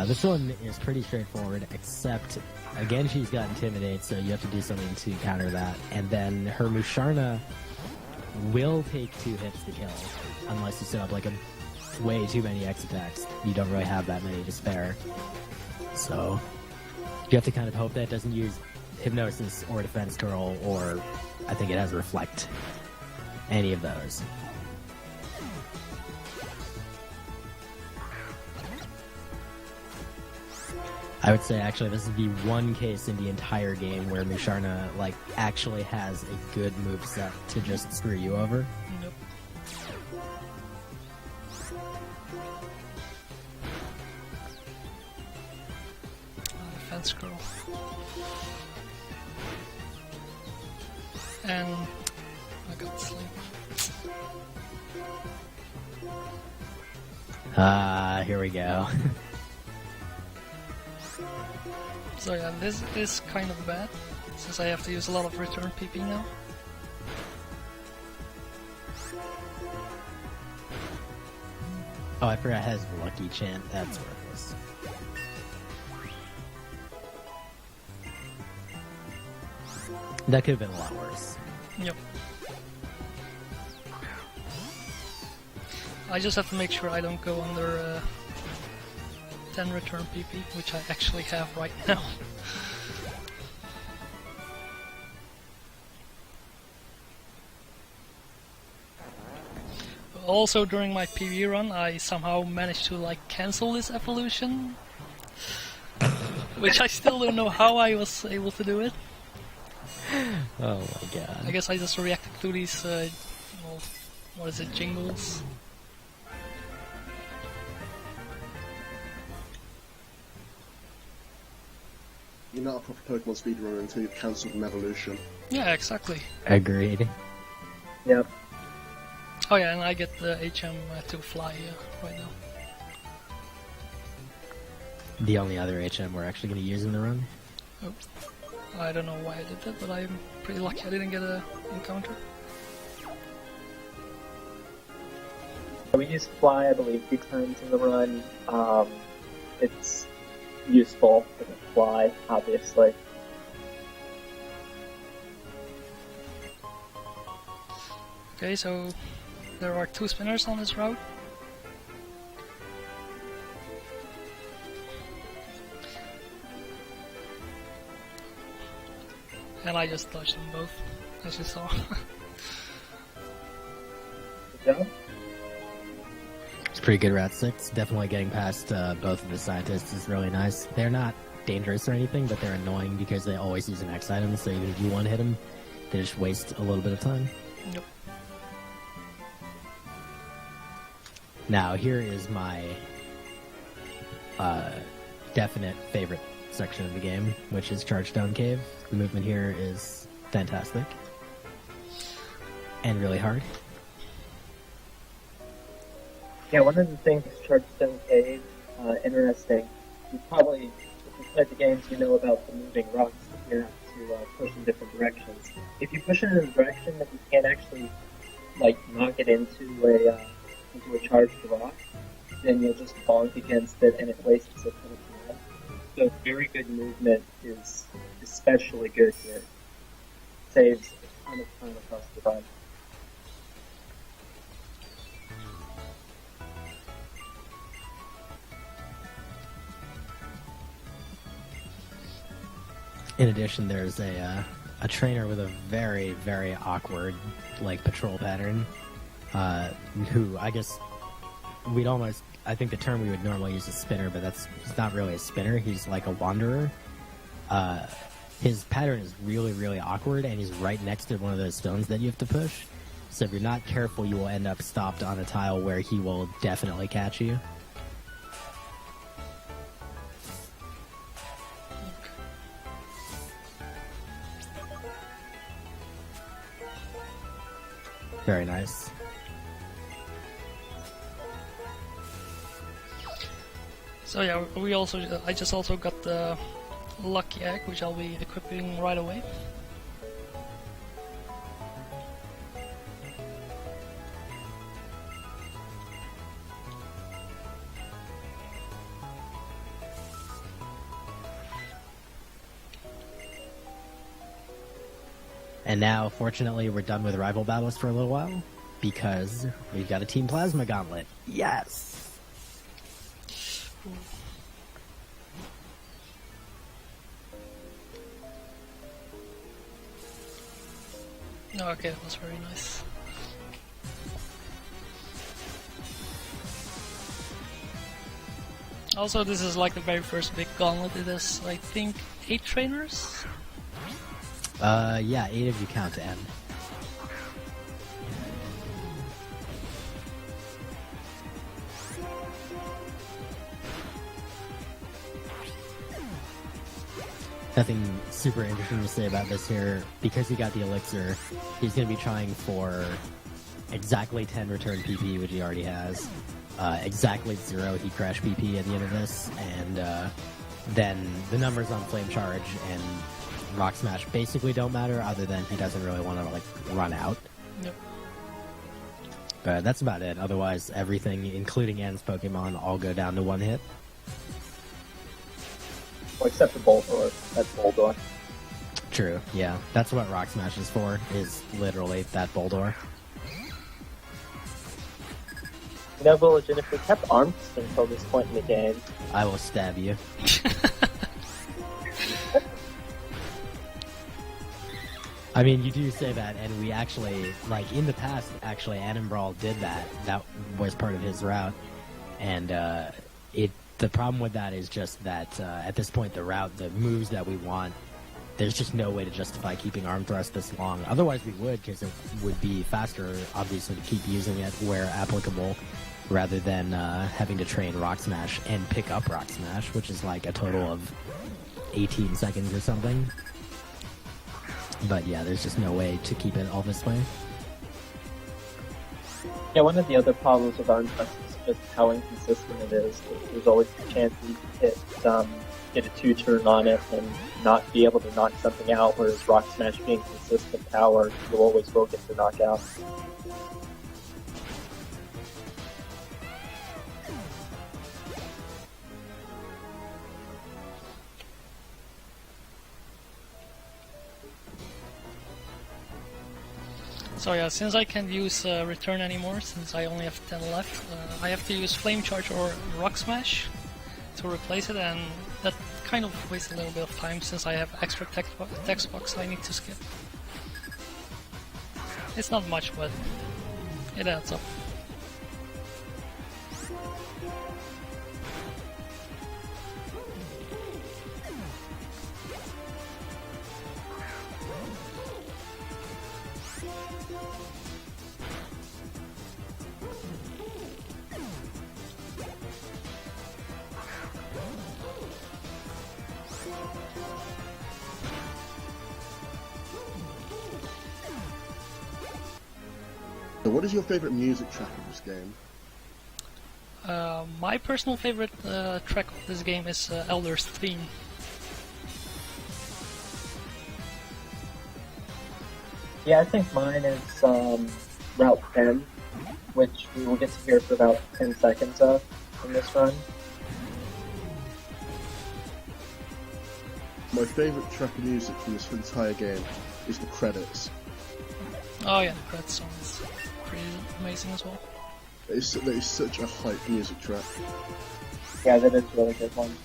This one is pretty straightforward, except, again, she's got Intimidate, so you have to do something to counter that. And then her Musharna will take 2 hits to kill, unless you set up like a way too many X attacks. You don't really have that many to spare. So you have to kind of hope that it doesn't use Hypnosis or Defense Curl, or I think it has Reflect. Any of those. I would say actually this is the one case in the entire game where Musharna like actually has a good moveset to just screw you over. Nope. Defense scroll. And I got sleep. Here we go. So yeah, this is kind of bad, since I have to use a lot of return PP now. Oh, I forgot it has Lucky Chant. That's worthless. That could have been a lot worse. Yep. I just have to make sure I don't go under 10 return PP, which I actually have right now. Also, during my PV run, I somehow managed to like cancel this evolution, which I still don't know how I was able to do it. Oh my god. I guess I just reacted to these, well, what is it, jingles? You're not a proper Pokemon speedrunner until you've cancelled an evolution. Yeah, exactly. Agreed. Yep. Oh yeah, and I get the HM to fly right now. The only other HM we're actually going to use in the run. Oh. I don't know why I did that, but I'm pretty lucky I didn't get an encounter. We use Fly, I believe, 2 times in the run. It's useful for the Fly, obviously. Okay, so there are 2 spinners on this route. And I just dodged them both, as you saw. Good job. It's pretty good Route 6. Definitely getting past both of the scientists is really nice. They're not dangerous or anything, but they're annoying because they always use an X item, so even if you one-hit them, they just waste a little bit of time. Yep. Now, here is my definite favorite section of the game, which is Chargestone Cave. The movement here is fantastic. And really hard. Yeah, one of the things Chargestone Cave, interesting, you probably, if you played the games, you know about the moving rocks that you have to push in different directions. If you push it in a direction that you can't actually, like, knock it into a charged rock, then you'll just bonk against it and it wastes a ton of time. So very good movement is especially good here. Saves a ton of time across the run. In addition, there's a trainer with a very, very awkward like patrol pattern, who I guess we'd almost, I think the term we would normally use is spinner, but he's not really a spinner. He's like a wanderer. His pattern is really, really awkward, and he's right next to one of those stones that you have to push. So if you're not careful, you will end up stopped on a tile where he will definitely catch you. Very nice. So yeah, I just also got the lucky egg, which I'll be equipping right away. And now, fortunately, we're done with rival battles for a little while, because we've got a Team Plasma Gauntlet. Yes! Okay, that was very nice. Also, this is like the very first big gauntlet. It is, I think, 8 trainers? Yeah, 8 if you count to end. Nothing super interesting to say about this here. Because he got the elixir, he's going to be trying for exactly 10 return PP, which he already has. Exactly 0 heat crash PP at the end of this, and then the numbers on Flame Charge and Rock Smash basically don't matter, other than he doesn't really want to like run out. Yep. But that's about it. Otherwise, everything, including Anne's Pokemon, all go down to 1 hit. Well, except for Boldor. That's Boldor. True, yeah. That's what Rock Smash is for, is literally that Boldor. You know, Village, and if we kept arms until this point in the game, I will stab you. I mean, you do say that, and we actually, like, in the past, actually, Adam Brawl did that. That was part of his route. And the problem with that is just that at this point, the moves that we want, there's just no way to justify keeping arm thrust this long. Otherwise, we would, because it would be faster, obviously, to keep using it where applicable, rather than having to train Rock Smash and pick up Rock Smash, which is like a total of 18 seconds or something. But yeah, there's just no way to keep it all this way. yeah, one of the other problems with arm thrust is just how inconsistent it is. There's always a chance that you can get a 2-turn on it and not be able to knock something out, whereas Rock Smash being consistent power, you always will get the knockout. So yeah, since I can't use Return anymore, since I only have 10 left, I have to use Flame Charge or Rock Smash to replace it, and that kind of wastes a little bit of time since I have extra text box I need to skip. It's not much, but it adds up. So what is your favourite music track of this game? My personal favorite track of this game is Elder's theme. Yeah, I think mine is Route 10, which we will get to hear for about 10 seconds of in this run. My favourite track of music from this entire game is the credits. Oh yeah, the credit song is pretty amazing as well. That is such a hype music track. Yeah, that is a really good one.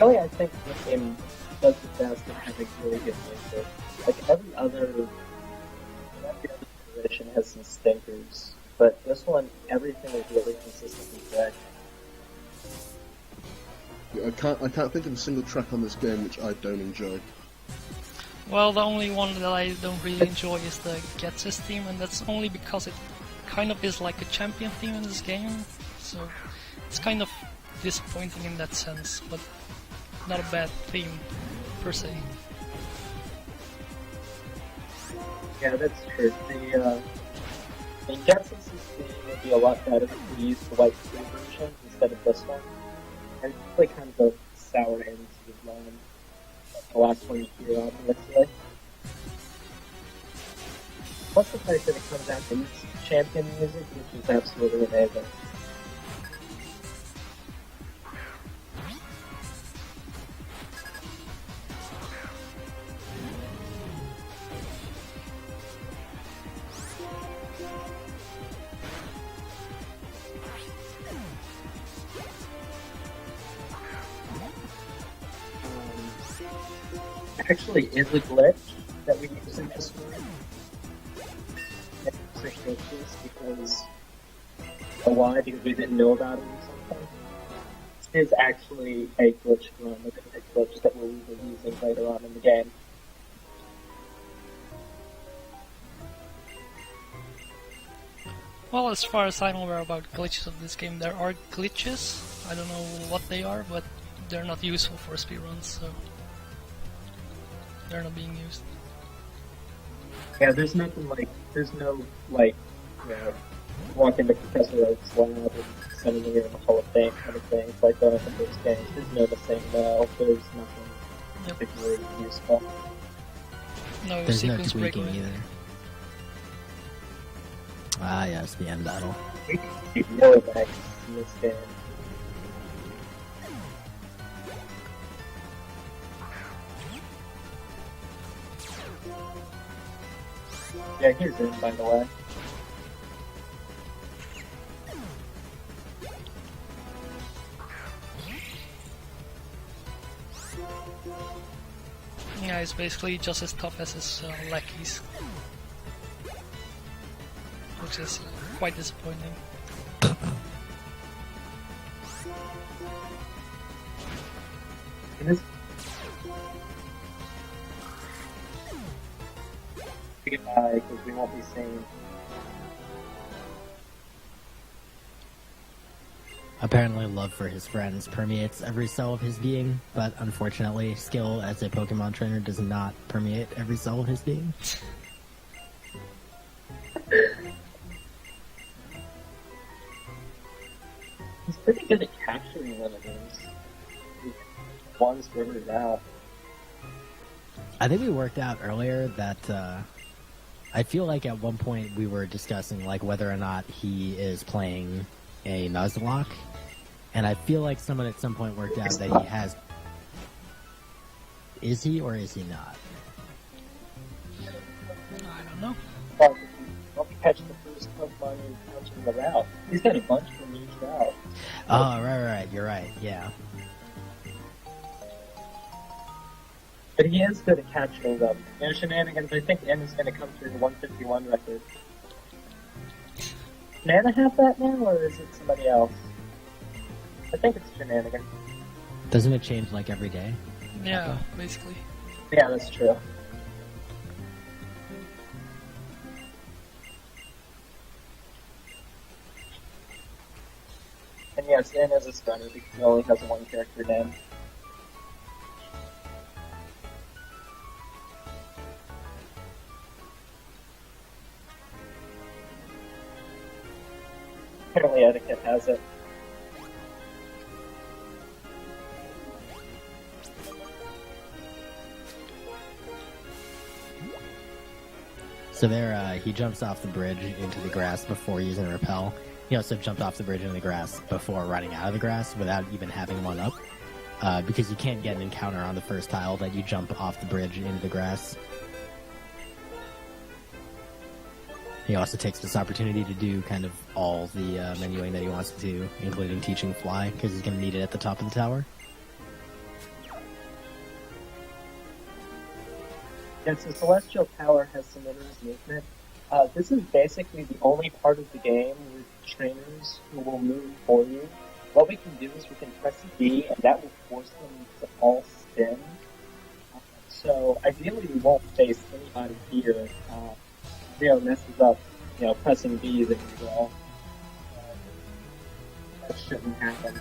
Really, I think this game does the best at having really good music. Like every other generation has some stinkers, but this one, everything is really consistently good. Yeah, I can't think of a single track on this game which I don't enjoy. Well, the only one that I don't really enjoy is the Getsis theme, and that's only because it kind of is like a champion theme in this game, so it's kind of disappointing in that sense, but not a bad theme per se. Yeah, that's true. The Getsis' theme would be a lot better if we used the White Screen version instead of this one. And it's really kind of a sour end to the line. The last one you hear on the list. Plus the fact that it comes out in champion music, which is absolutely amazing. Actually is a glitch that we use in this one. It's a glitches because why? Because we didn't know about it or something. It is actually a glitch from a glitch that we'll be using later on in the game. Well, as far as I'm aware about glitches of this game, there are glitches. I don't know what they are, but they're not useful for speedruns, so they're not being used. Yeah, there's no walking the Professor Oak's lab and sending you in the Hall of Fame kind of thing. It's like going from those games. There's no missing now. There's nothing particularly useful. No There's no sequence tweaking breakaway. either. Ah, yes, the end battle. You know that in this game. Yeah, here's in, by the way. Yeah, it's basically just as tough as his lackeys, which is quite disappointing. And this goodbye, because we won't be seeing. Apparently, love for his friends permeates every cell of his being, but unfortunately, skill as a Pokemon trainer does not permeate every cell of his being. He's pretty good at capturing one of those. One's figured out. I think we worked out earlier that I feel like at one point we were discussing like whether or not he is playing a Nuzlocke, and I feel like someone at some point worked out that he has. Is he or is he not? I don't know. Well, if you don't catch the first Pokemon, you're catching the route. He's got a bunch from each route. Oh, right, you're right, yeah. But he is good at capturing them. You know, Shenanigans, I think N is going to come through the 151 record. Nana have that now, or is it somebody else? I think it's Shenanigans. Doesn't it change like every day? Yeah, basically. Yeah, that's true. And yes, N is a stunner because he only has one character name. Apparently Etiquette has it. So there, he jumps off the bridge into the grass before using Repel. He also jumped off the bridge into the grass before running out of the grass without even having one up. Because you can't get an encounter on the first tile that you jump off the bridge into the grass. He also takes this opportunity to do kind of all the menuing that he wants to do, including teaching Fly, because he's going to need it at the top of the tower. And so Celestial Tower has some inner's movement. This is basically the only part of the game with trainers who will move for you. What we can do is we can press B, and that will force them to all spin. So ideally, we won't face anybody here. Rio messes up, pressing B, then you will. That shouldn't happen.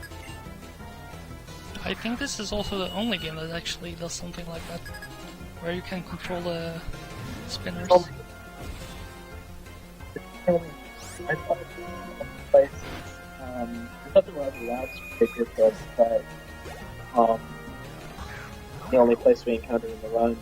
I think this is also the only game that actually does something like that, where you can control the spinners. I thought places, I thought there were other routes to take this, but the only place we encountered in the run.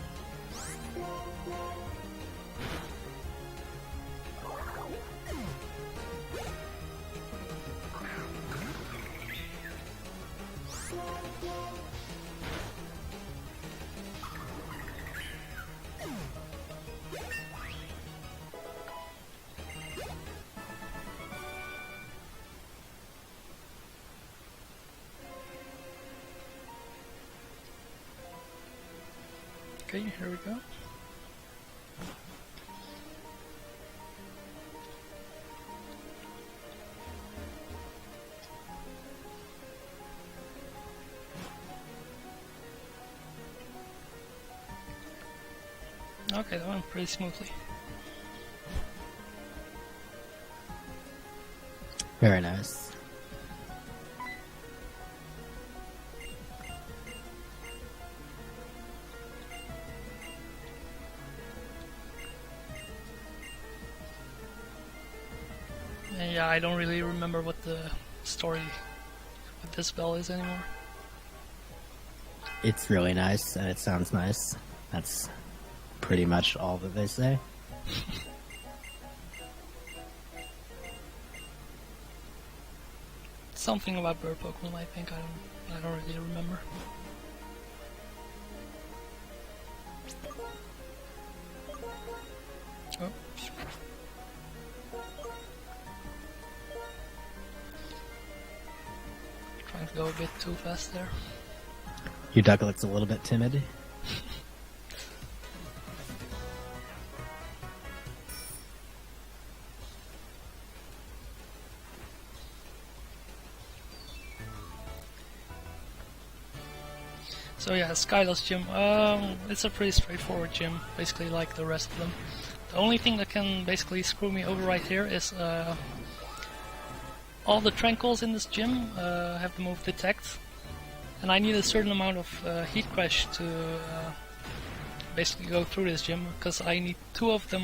Okay, here we go. Okay, that went pretty smoothly. Very nice. Yeah, I don't really remember what the story with this bell is anymore. It's really nice, and it sounds nice. That's pretty much all that they say. Something about bird Pokemon, I think. I don't really remember. Oh. Trying to go a bit too fast there. Your duck looks a little bit timid. So yeah, Skylar's gym. It's a pretty straightforward gym, basically like the rest of them. The only thing that can basically screw me over right here is all the Tranquils in this gym have the move Detect, and I need a certain amount of Heat Crash to basically go through this gym, because I need 2 of them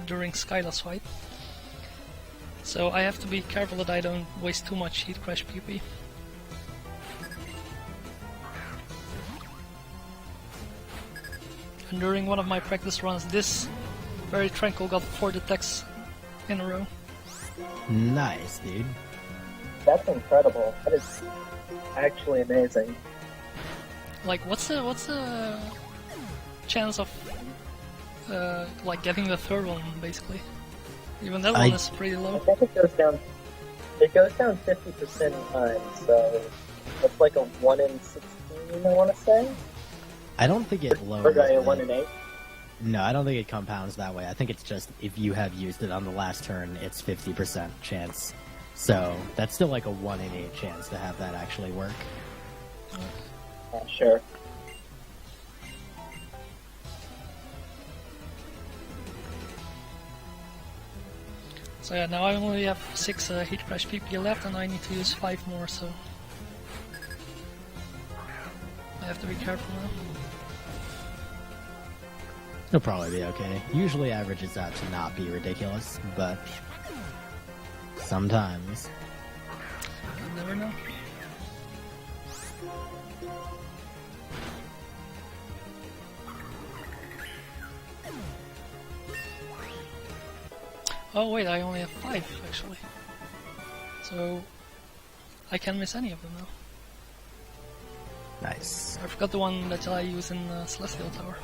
during Skylar's fight. So I have to be careful that I don't waste too much Heat Crash PP. And during one of my practice runs, this very Tranquil got 4 detects in a row. Nice, dude. That's incredible. That is actually amazing. Like, what's the chance of like getting the 3rd one, basically? Even that one is pretty I low. think it goes down. It goes down 50% in time, so it's like a 1 in 16. I want to say. I don't think it Or lowers a it. 1 in 8. No, I don't think it compounds that way. I think it's just if you have used it on the last turn, it's 50% chance. So that's still like a 1 in 8 chance to have that actually work. Sure. So yeah, now I only have 6 Heat Crash PP left, and I need to use 5 more, so I have to be careful now. It'll probably be okay. Usually averages out to not be ridiculous, but sometimes. You never know. Oh wait, I only have 5 actually. So I can't miss any of them now. Nice. I forgot the one that I use in Celestial Tower.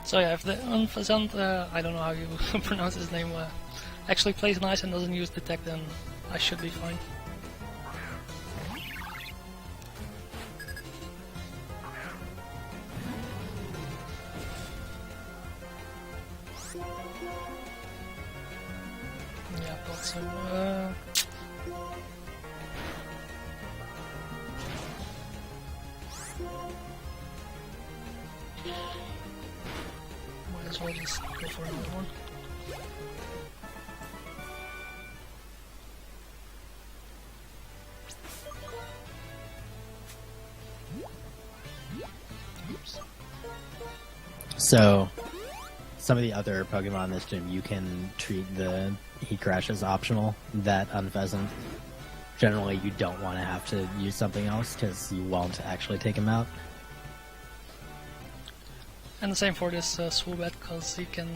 So yeah, if the Unfazant, I don't know how you pronounce his name, actually plays nice and doesn't use detect, then I should be fine. Yeah, I thought so. Might as well just go for another one. So, some of the other Pokemon in this gym, you can treat the heat crash as optional. That Unpheasant, generally you don't want to have to use something else because you won't actually take him out. And the same for this Swoobat, because he can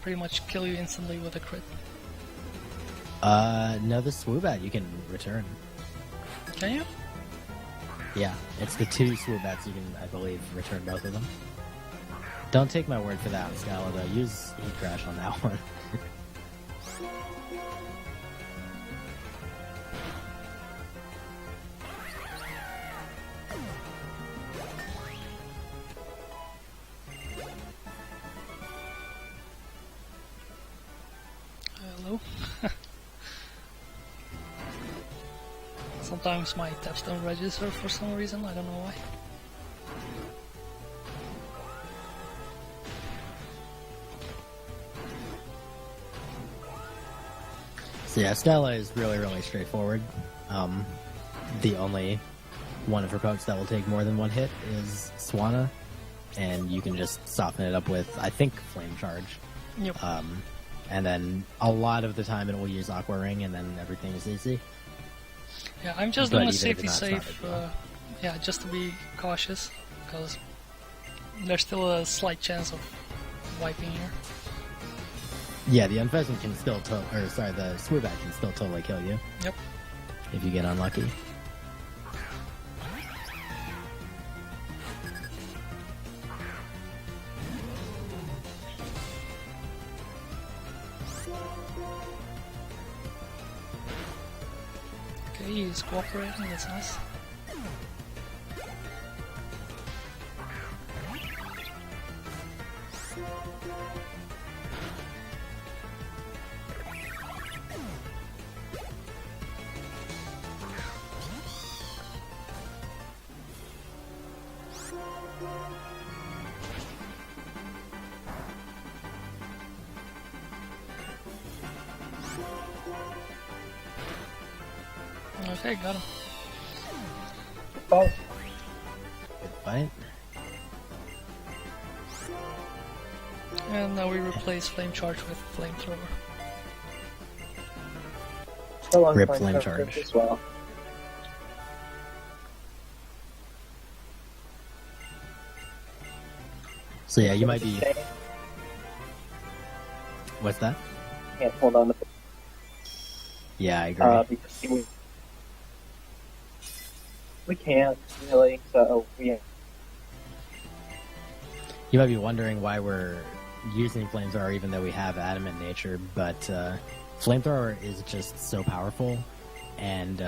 pretty much kill you instantly with a crit. No, the Swoobat you can return. Can you? Yeah, it's the 2 Swoobats you can, I believe, return both of them. Don't take my word for that, Scala, though. Use Heat Crash on that one. Hello. Sometimes my taps don't register for some reason, I don't know why. So yeah, Stella is really, really straightforward. The only one of her pokes that will take more than one hit is Swanna, and you can just soften it up with, I think, Flame Charge. Yep. And then a lot of the time it will use Aqua Ring, and then everything is easy. Yeah, I'm just But doing a even if safety it's not, it's save, not a big yeah, just to be cautious, because there's still a slight chance of wiping here. Yeah, the Unpheasant can still the Swoobat can still totally kill you. Yep. If you get unlucky. Okay, he's cooperating, that's nice. Okay, got him. But Good fight. And now we replace Flame Charge with Flamethrower. still on Rip Flame Flame Charge Charge. as well. So yeah, you might be... What's that? Can't hold on to Yeah, I agree. because we can't really. So we You might be wondering why we're using Flamethrower even though we have Adamant Nature, but Flamethrower is just so powerful, and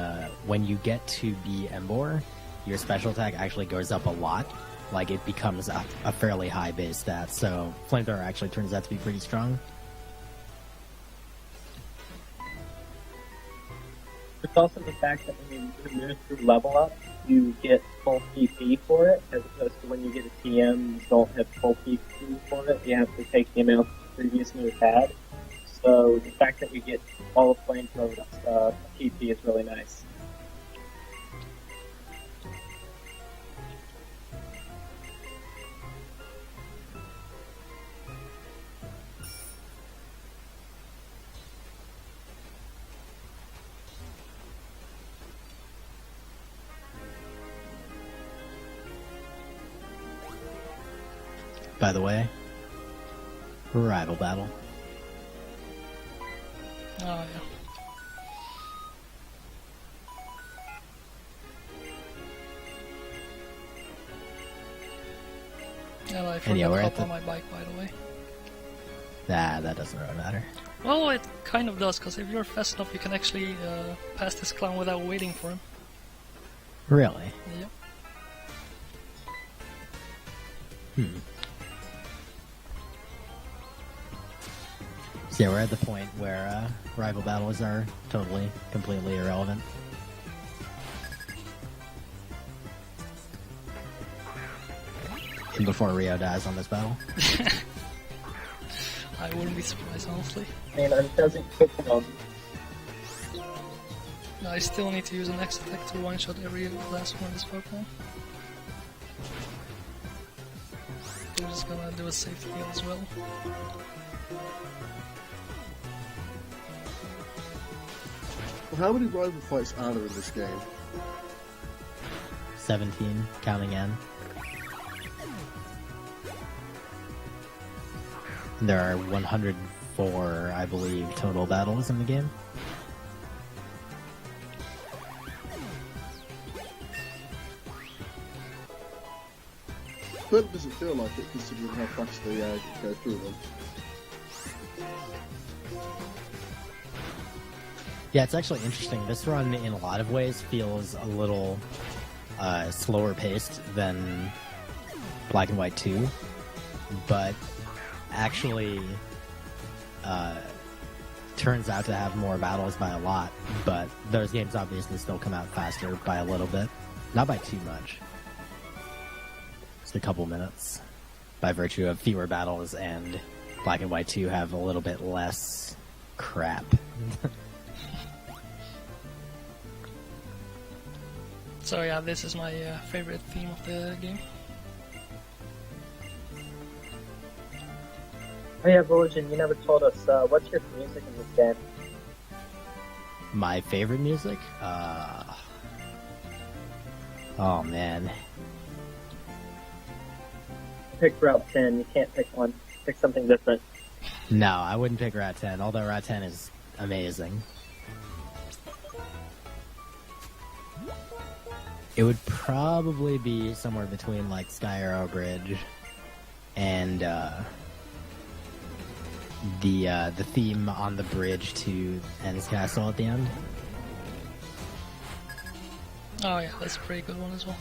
when you get to be Embor, your special attack actually goes up a lot. Like, it becomes a fairly high base stat, so Flamethrower actually turns out to be pretty strong. It's also the fact that when you move through level up, you get full PP for it, as opposed to when you get a TM, you don't have full PP for it. You have to take the amount the previous move had. So the fact that we get all of Flamethrower PP is really nice. By the way, rival battle. Oh, yeah. And I And yeah, forgot we're to at hop on my bike, by the way. Nah, that doesn't really matter. Well, it kind of does, because if you're fast enough, you can actually pass this clown without waiting for him. Really? Yep. So yeah, we're at the point where rival battles are totally, completely irrelevant. And before Ryo dies on this battle. I wouldn't be surprised, honestly. And I'm doesn't kick them. I still need to use an X attack to one-shot every last one of this Pokemon. I'm just gonna do a safety heal as well. Well, how many rival fights are there in this game? 17, counting N. There are 104, I believe, total battles in the game. But it doesn't feel like it, considering how fast they go through them. Yeah, it's actually interesting. This run, in a lot of ways, feels a little slower paced than Black and White 2, but actually turns out to have more battles by a lot. But those games obviously still come out faster by a little bit, not by too much. Just a couple minutes, by virtue of fewer battles, and Black and White 2 have a little bit less crap. So yeah, this is my favorite theme of the game. Oh yeah, Voligen, you never told us, what's your music in this game? My favorite music? Oh man. Pick Route 10, you can't pick one. Pick something different. No, I wouldn't pick Route 10, although Route 10 is amazing. It would probably be somewhere between like Sky Arrow Bridge and the theme on the bridge to Enn's Castle at the end. Oh yeah, that's a pretty good one as well.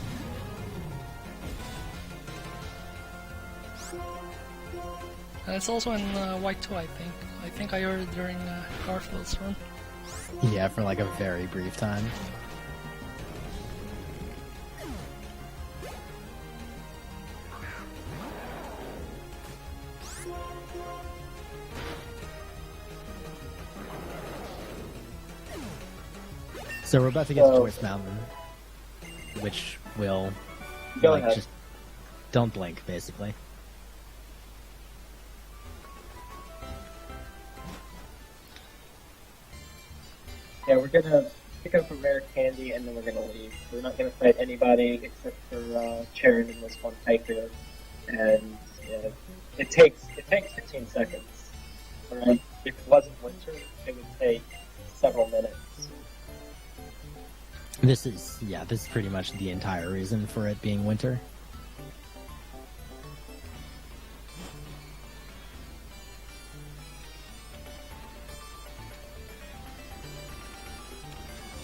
It's also in White 2, I think. I think I heard it during Garfield's run. Yeah, for like a very brief time. So we're about to get to Choice Mountain, which will Go like ahead. just don't blink, basically. Yeah, we're gonna pick up a rare candy and then we're gonna leave. We're not gonna fight anybody except for Charon and this one hiker. And yeah, it takes 15 seconds. Alright? If it wasn't winter, it would take several minutes. This is pretty much the entire reason for it being winter.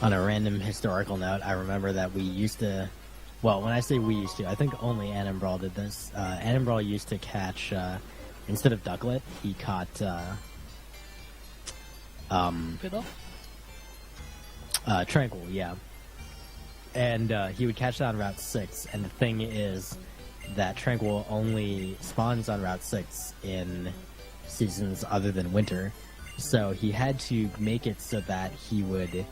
On a random historical note, I remember that we used to, well, when I say we used to, I think only Annenbrawl did this. Annenbrawl used to catch, instead of Ducklet, he caught, Fiddle? Tranquil, yeah. And he would catch it on Route 6, and the thing is that Tranquil only spawns on Route 6 in seasons other than winter. So he had to make it so that he would,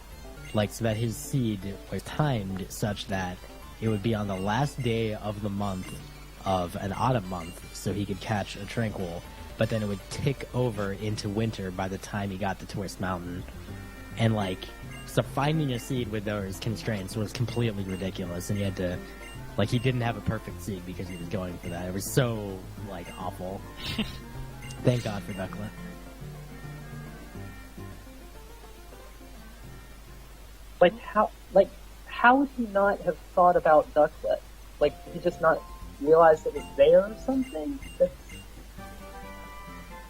so that his seed was timed such that it would be on the last day of the month of an autumn month, so he could catch a Tranquil, but then it would tick over into winter by the time he got to Twist Mountain. And so finding a seed with those constraints was completely ridiculous, and he had to, he didn't have a perfect seed because he was going for that. It was so, awful. Thank God for Ducklet. How would he not have thought about Ducklet? He just not realized it was there or something?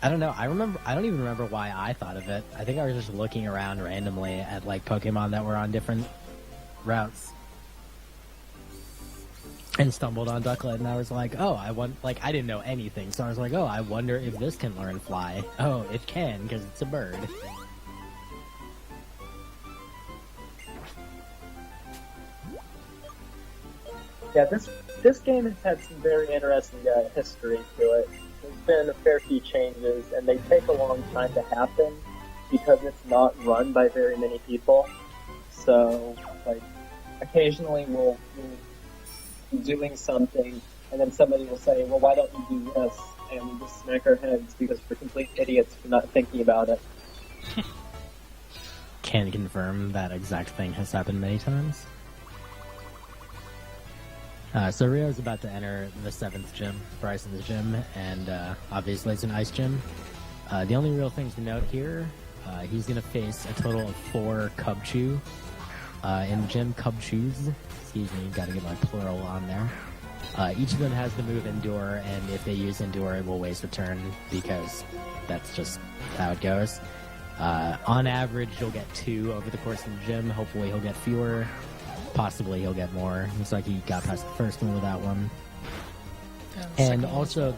I don't know. I don't even remember why I thought of it. I think I was just looking around randomly at like Pokemon that were on different routes, and stumbled on Ducklet, and I was like, oh, I didn't know anything, so I was like, oh, I wonder if this can learn fly. Oh, it can because it's a bird. Yeah, this game has had some very interesting history to it. There's been a fair few changes, and they take a long time to happen because it's not run by very many people. So, like, occasionally we'll be doing something, and then somebody will say, well, why don't you do this? And we just smack our heads because we're complete idiots for not thinking about it. Can confirm that exact thing has happened many times. So Ryo's about to enter the 7th gym, Bryson's gym, and obviously it's an ice gym. The only real things to note here, he's going to face a total of 4 Cubchoo in the gym. Cubchoos, excuse me, got to get my plural on there. Each of them has the move Endure, and if they use Endure, it will waste a turn, because that's just how it goes. On average, you'll get 2 over the course of the gym. Hopefully he'll get fewer. Possibly he'll get more. Looks like he got past the first one with that one. And also,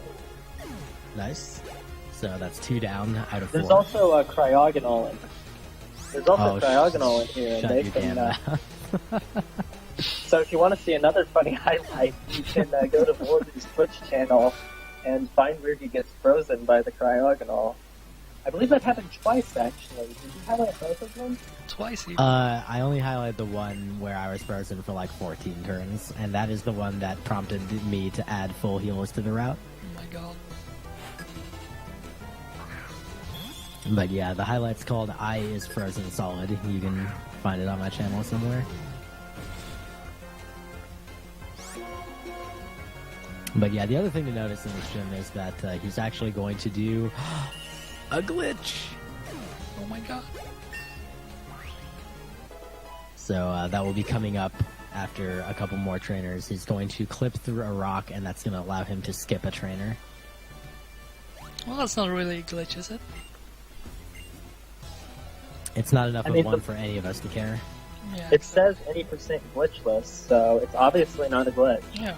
nice. So that's 2 down out of 4. There's also a Cryogonal in. There's also a Cryogonal in here, and they can. So if you want to see another funny highlight, you can go to Warby's Twitch channel and find where he gets frozen by the Cryogonal. I believe that happened twice, actually. Did you highlight both of them? Twice even. I only highlighted the one where I was frozen for like 14 turns, and that is the one that prompted me to add full heals to the route. Oh my god. But yeah, the highlight's called I is Frozen Solid. You can find it on my channel somewhere. But yeah, the other thing to notice in this gym is that he's actually going to do a glitch. Oh my god. So that will be coming up after a couple more trainers. He's going to clip through a rock, and that's going to allow him to skip a trainer. Well, that's not really a glitch, is it? It's not enough of one for any of us to care. Yeah. It says any percent glitchless, so it's obviously not a glitch. Yeah.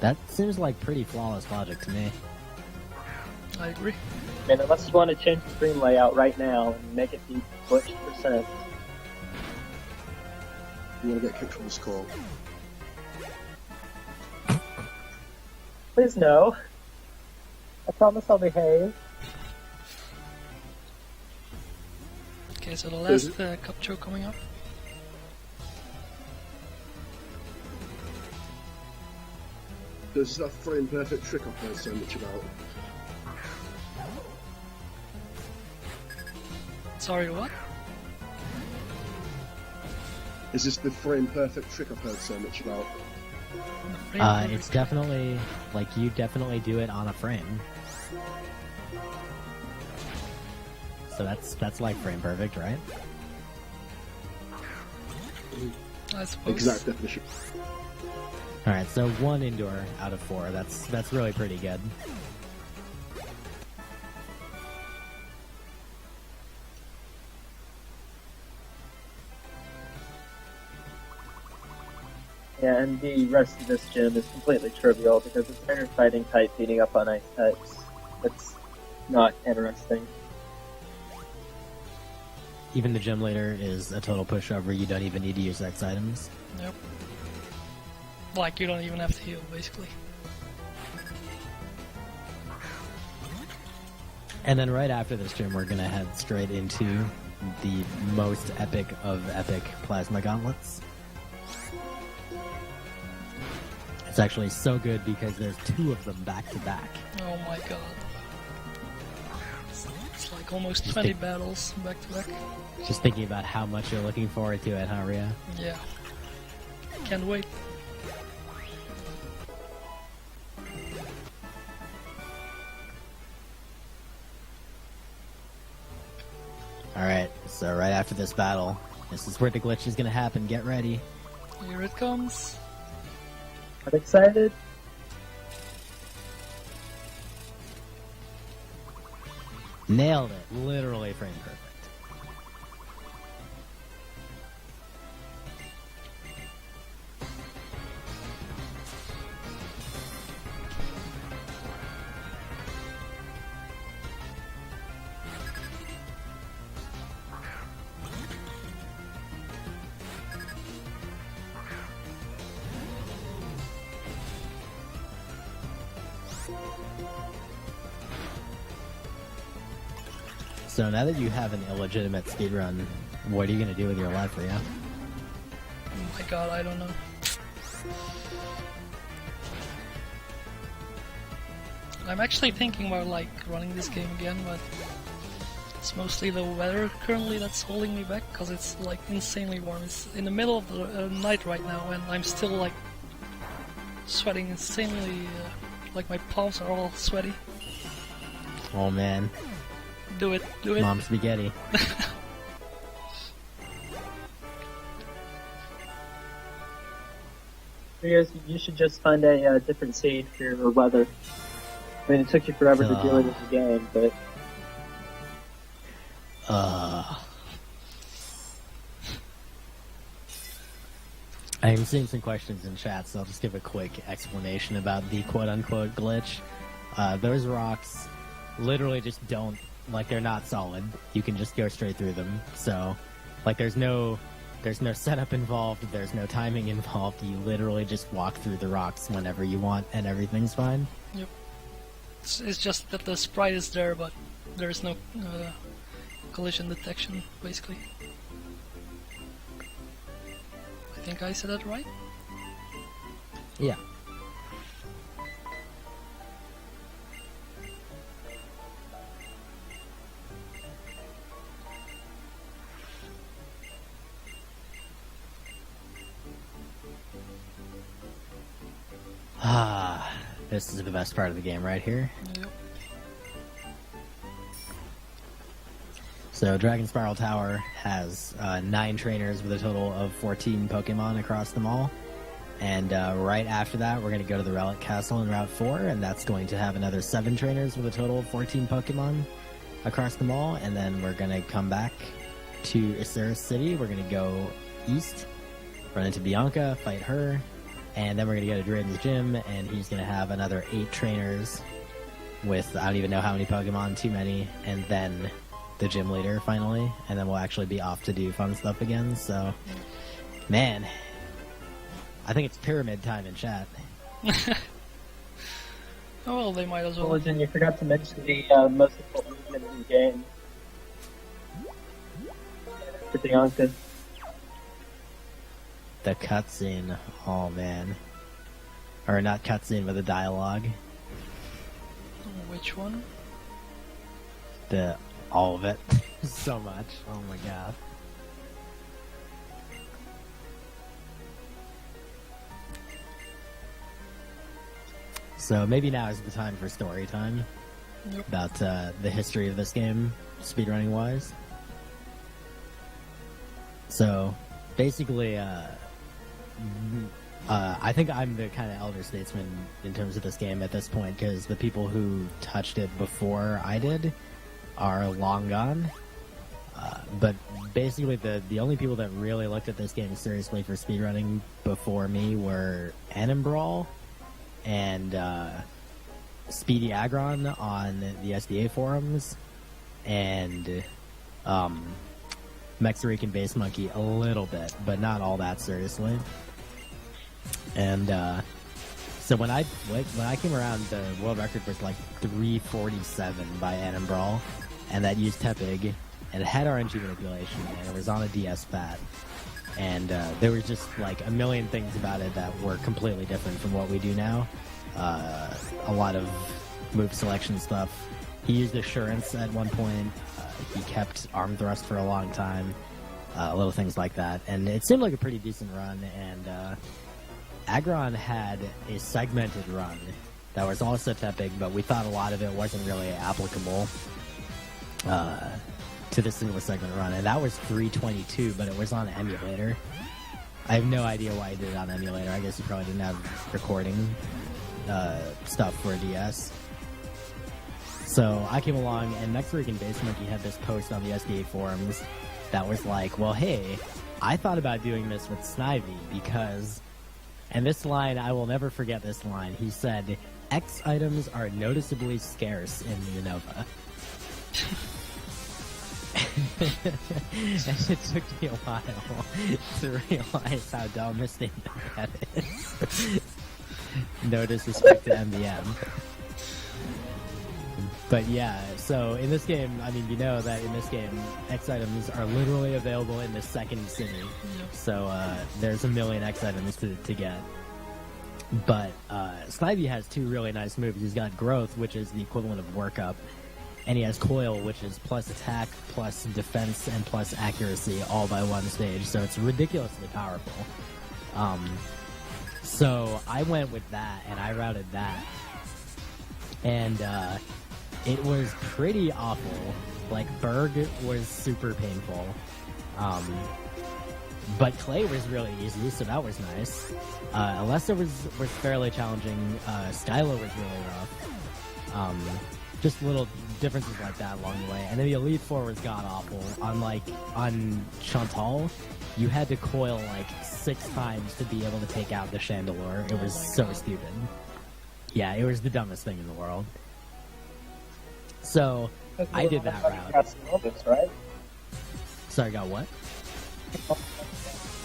That seems like pretty flawless logic to me. I agree. I mean, unless you want to change the stream layout right now and make it be glitched percent. You want to get kicked from this call? Please no. I promise I'll behave. Okay, so the last Cubchoo coming up. There's that frame perfect trick I've heard so much about. Sorry, what? Is this the frame perfect trick I've heard so much about? It's definitely, like, you definitely do it on a frame. So that's like frame perfect, right? I suppose. Exact definition. Alright, so 1 Endure out of 4. That's really pretty good. Yeah, and the rest of this gym is completely trivial because it's trainer fighting type beating up on ice types. It's not interesting. Even the gym leader is a total pushover. You don't even need to use X items. Yep. Like, you don't even have to heal, basically. And then right after this gym, we're gonna head straight into the most epic of epic plasma gauntlets. It's actually so good because there's 2 of them back to back. Oh my god. It's like almost 20 battles back to back. Just thinking about how much you're looking forward to it, huh, Rhea? Yeah. Can't wait. Alright, so right after this battle, this is where the glitch is gonna happen. Get ready. Here it comes. I'm excited. Nailed it. Literally frame perfect. So now that you have an illegitimate speedrun, what are you going to do with your life, Ryo? Oh my god, I don't know. I'm actually thinking about like running this game again, but it's mostly the weather currently that's holding me back, because it's like insanely warm. It's in the middle of the night right now, and I'm still like sweating insanely, like my palms are all sweaty. Oh man. Do it, do it. Mom spaghetti. You should just find a different seed for your weather. I mean, it took you forever to do it in the game, but... I'm seeing some questions in chat, so I'll just give a quick explanation about the quote-unquote glitch. Those rocks literally just don't, like, they're not solid. You can just go straight through them. So, like, there's no setup involved, there's no timing involved. You literally just walk through the rocks whenever you want, and everything's fine. Yep. It's just that the sprite is there, but there's no collision detection, basically. I think I said that right? Yeah. This is the best part of the game right here. Yep. So Dragon Spiral Tower has 9 trainers with a total of 14 Pokemon across them all. And right after that, we're going to go to the Relic Castle in Route 4, and that's going to have another 7 trainers with a total of 14 Pokemon across them all. And then we're going to come back to Castelia City. We're going to go east, run into Bianca, fight her, and then we're going to go to Drayden's gym, and he's going to have another 8 trainers with, I don't even know how many Pokemon, too many, and then the gym leader finally, and then we'll actually be off to do fun stuff again. So, man, I think it's pyramid time in chat. Oh well, they might as well. Well, you forgot to mention the most important movement in the game. For Bianca. The cutscene, oh man. Or not cutscene, but the dialogue. Which one? All of it. So much. Oh my god. So maybe now is the time for story time. Yep. About the history of this game, speedrunning wise. So basically, I think I'm the kind of elder statesman in terms of this game at this point, because the people who touched it before I did are long gone. But basically, the only people that really looked at this game seriously for speedrunning before me were Brawl and Speedy Agron on the SDA forums, and Mexarican Base Monkey a little bit, but not all that seriously. And so when I came around, the world record was like 347 by Brawl, and that used Tepig, and it had RNG manipulation, and it was on a DS Fat. And there was just like a million things about it that were completely different from what we do now. A lot of move selection stuff. He used Assurance at one point. He kept Arm Thrust for a long time. Little things like that. And it seemed like a pretty decent run. And Agron had a segmented run that was also Tepig, but we thought a lot of it wasn't really applicable to the single segment run. And that was 322, but it was on emulator. I have no idea why he did it on emulator. I guess he probably didn't have recording stuff for a DS. So I came along, and next week in Base Monkey had this post on the SDA forums that was like, well, hey, I thought about doing this with Snivy because, and this line, I will never forget this line. He said, X items are noticeably scarce in Unova. And it took me a while to realize how dumb a statement that is. No disrespect to MDM. But yeah, so in this game, I mean, you know that in this game, X items are literally available in the second city. So there's a million X items to get. But Snivy has two really nice moves. He's got Growth, which is the equivalent of Workup, and he has Coil, which is plus attack, plus defense, and plus accuracy, all by one stage. So it's ridiculously powerful. So I went with that, and I routed that. And it was pretty awful. Like, Berg was super painful. But Clay was really easy, so that was nice. Alessa was fairly challenging. Skylo was really rough. Just little differences like that along the way. And then the Elite Four was god-awful. On Chantal, you had to coil like 6 times to be able to take out the Chandelure. It was so stupid. Yeah, it was the dumbest thing in the world. So, I did that route. Got some moments, right? Sorry, got what?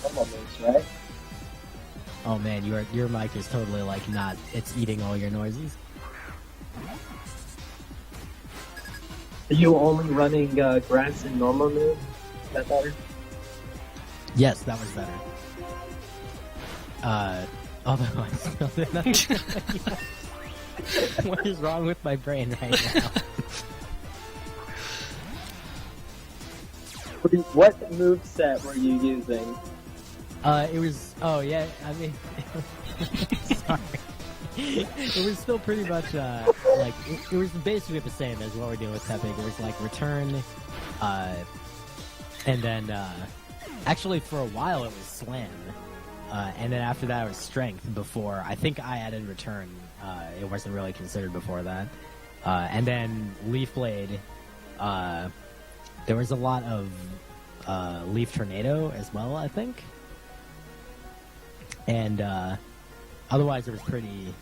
Some moments, right? Oh man, your mic is totally like not, it's eating all your noises. Are you only running grass and normal move? Is that better? Yes, that was better. Although I still did not. What is wrong with my brain right now? What moveset were you using? It was, oh yeah, I mean, sorry. It was still pretty much, like, it was basically the same as what we're doing with Tepig. It was like return, and then, actually for a while it was slam. And then after that it was strength before, I think I added return. It wasn't really considered before that. And then Leaf Blade, there was a lot of, Leaf Tornado as well, I think. And, otherwise it was pretty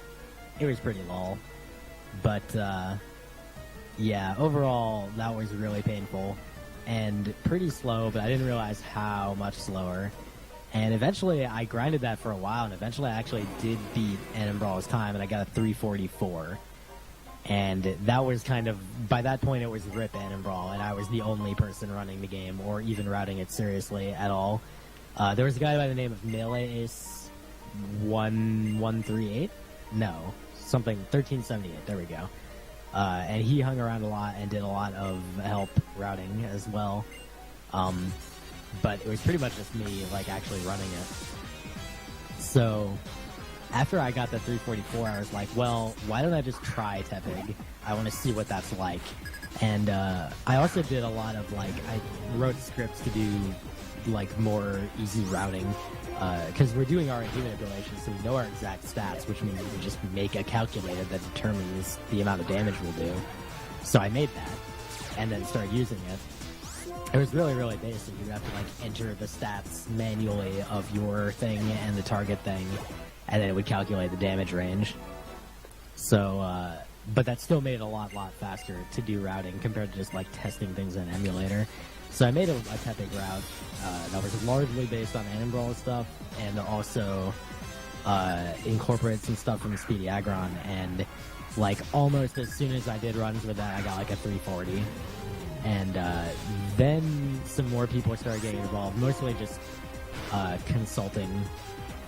lol. But, yeah, overall that was really painful and pretty slow, but I didn't realize how much slower. And eventually I grinded that for a while, and eventually I actually did beat Annambrawl's time, and I got a 344. And that was kind of, by that point it was RIP Annambrawl, and I was the only person running the game, or even routing it seriously at all. There was a guy by the name of Melee Ace 1138? No, something, 1378, there we go. And he hung around a lot and did a lot of help routing as well. But it was pretty much just me, like, actually running it. So, after I got the 344, I was like, well, why don't I just try Tepig? I want to see what that's like. And, I also did a lot of, like, I wrote scripts to do, like, more easy routing. Because we're doing RNG manipulation, so we know our exact stats, which means we can just make a calculator that determines the amount of damage we'll do. So I made that, and then started using it. It was really, really basic. You have to, like, enter the stats manually of your thing and the target thing, and then it would calculate the damage range. So, but that still made it a lot faster to do routing compared to just, like, testing things in emulator. So I made a Tepig route that was largely based on Annambrawl stuff, and also incorporated some stuff from Speedy Aggron, and, like, almost as soon as I did runs with that, I got, like, a 340. And then some more people started getting involved, mostly just consulting.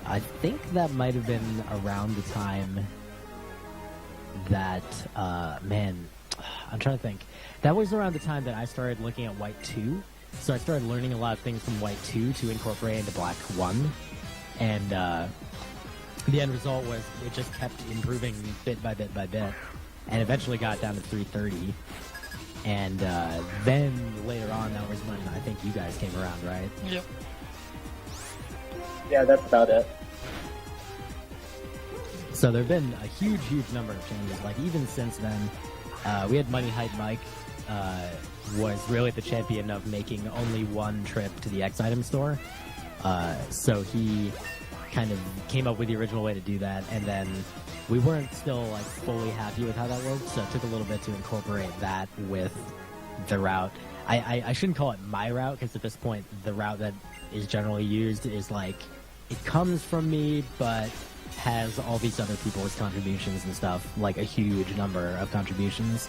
I think that might have been around the time that, man, I'm trying to think. That was around the time that I started looking at White 2. So I started learning a lot of things from White 2 to incorporate into Black 1. And the end result was it just kept improving bit by bit by bit. And eventually got down to 330. And then later on, that was when I think you guys came around, right? Yep. Yeah, that's about it. So there have been a huge number of changes. Like, even since then, we had Money Height Mike, was really the champion of making only one trip to the X item store. So he kind of came up with the original way to do that, and then we weren't still like fully happy with how that worked, so it took a little bit to incorporate that with the route. I shouldn't call it my route, because at this point the route that is generally used is like, it comes from me, but has all these other people's contributions and stuff, like a huge number of contributions.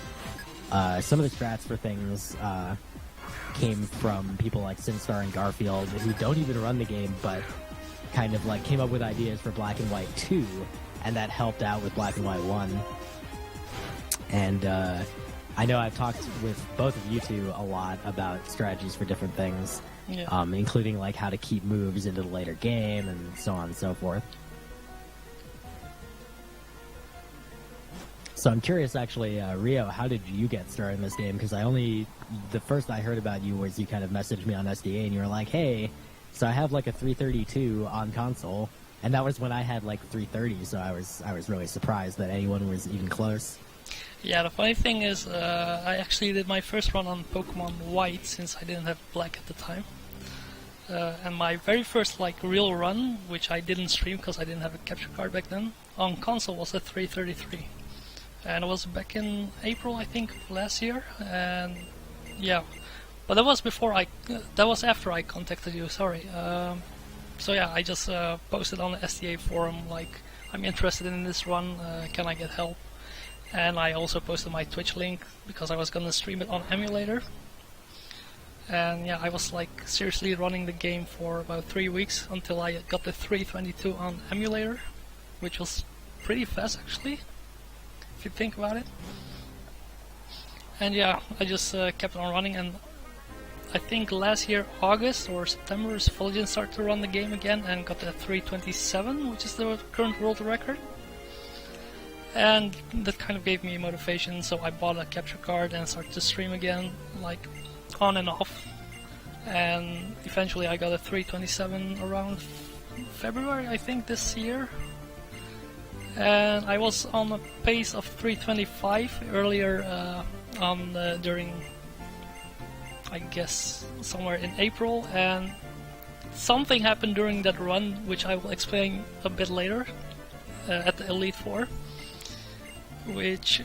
Some of the strats for things came from people like Sinstar and Garfield, who don't even run the game, but kind of like came up with ideas for Black and White 2, and that helped out with Black and White 1. And I know I've talked with both of you two a lot about strategies for different things, including like how to keep moves into the later game and so on and so forth. So I'm curious, actually, Rio, how did you get started in this game? Because the first I heard about you was you kind of messaged me on SDA and you were like, hey, so I have like a 332 on console, and that was when I had like 330, so I was really surprised that anyone was even close. Yeah, the funny thing is, I actually did my first run on Pokemon White, since I didn't have Black at the time. And my very first like real run, which I didn't stream because I didn't have a capture card back then, on console was a 333. And it was back in April, I think, last year, and yeah, but that was after I contacted you. Sorry. So yeah, I just posted on the SDA forum like, I'm interested in this run. Can I get help? And I also posted my Twitch link because I was gonna stream it on emulator. And yeah, I was like seriously running the game for about 3 weeks until I got the 322 on emulator, which was pretty fast actually, if you think about it. And yeah, I just kept on running, and I think last year, August or September, Fulgin started to run the game again and got the 327, which is the current world record. And that kind of gave me motivation, so I bought a capture card and started to stream again, like on and off. And eventually I got a 327 around February, I think, this year. And I was on a pace of 325 earlier during, I guess, somewhere in April, and something happened during that run, which I will explain a bit later, at the Elite Four, which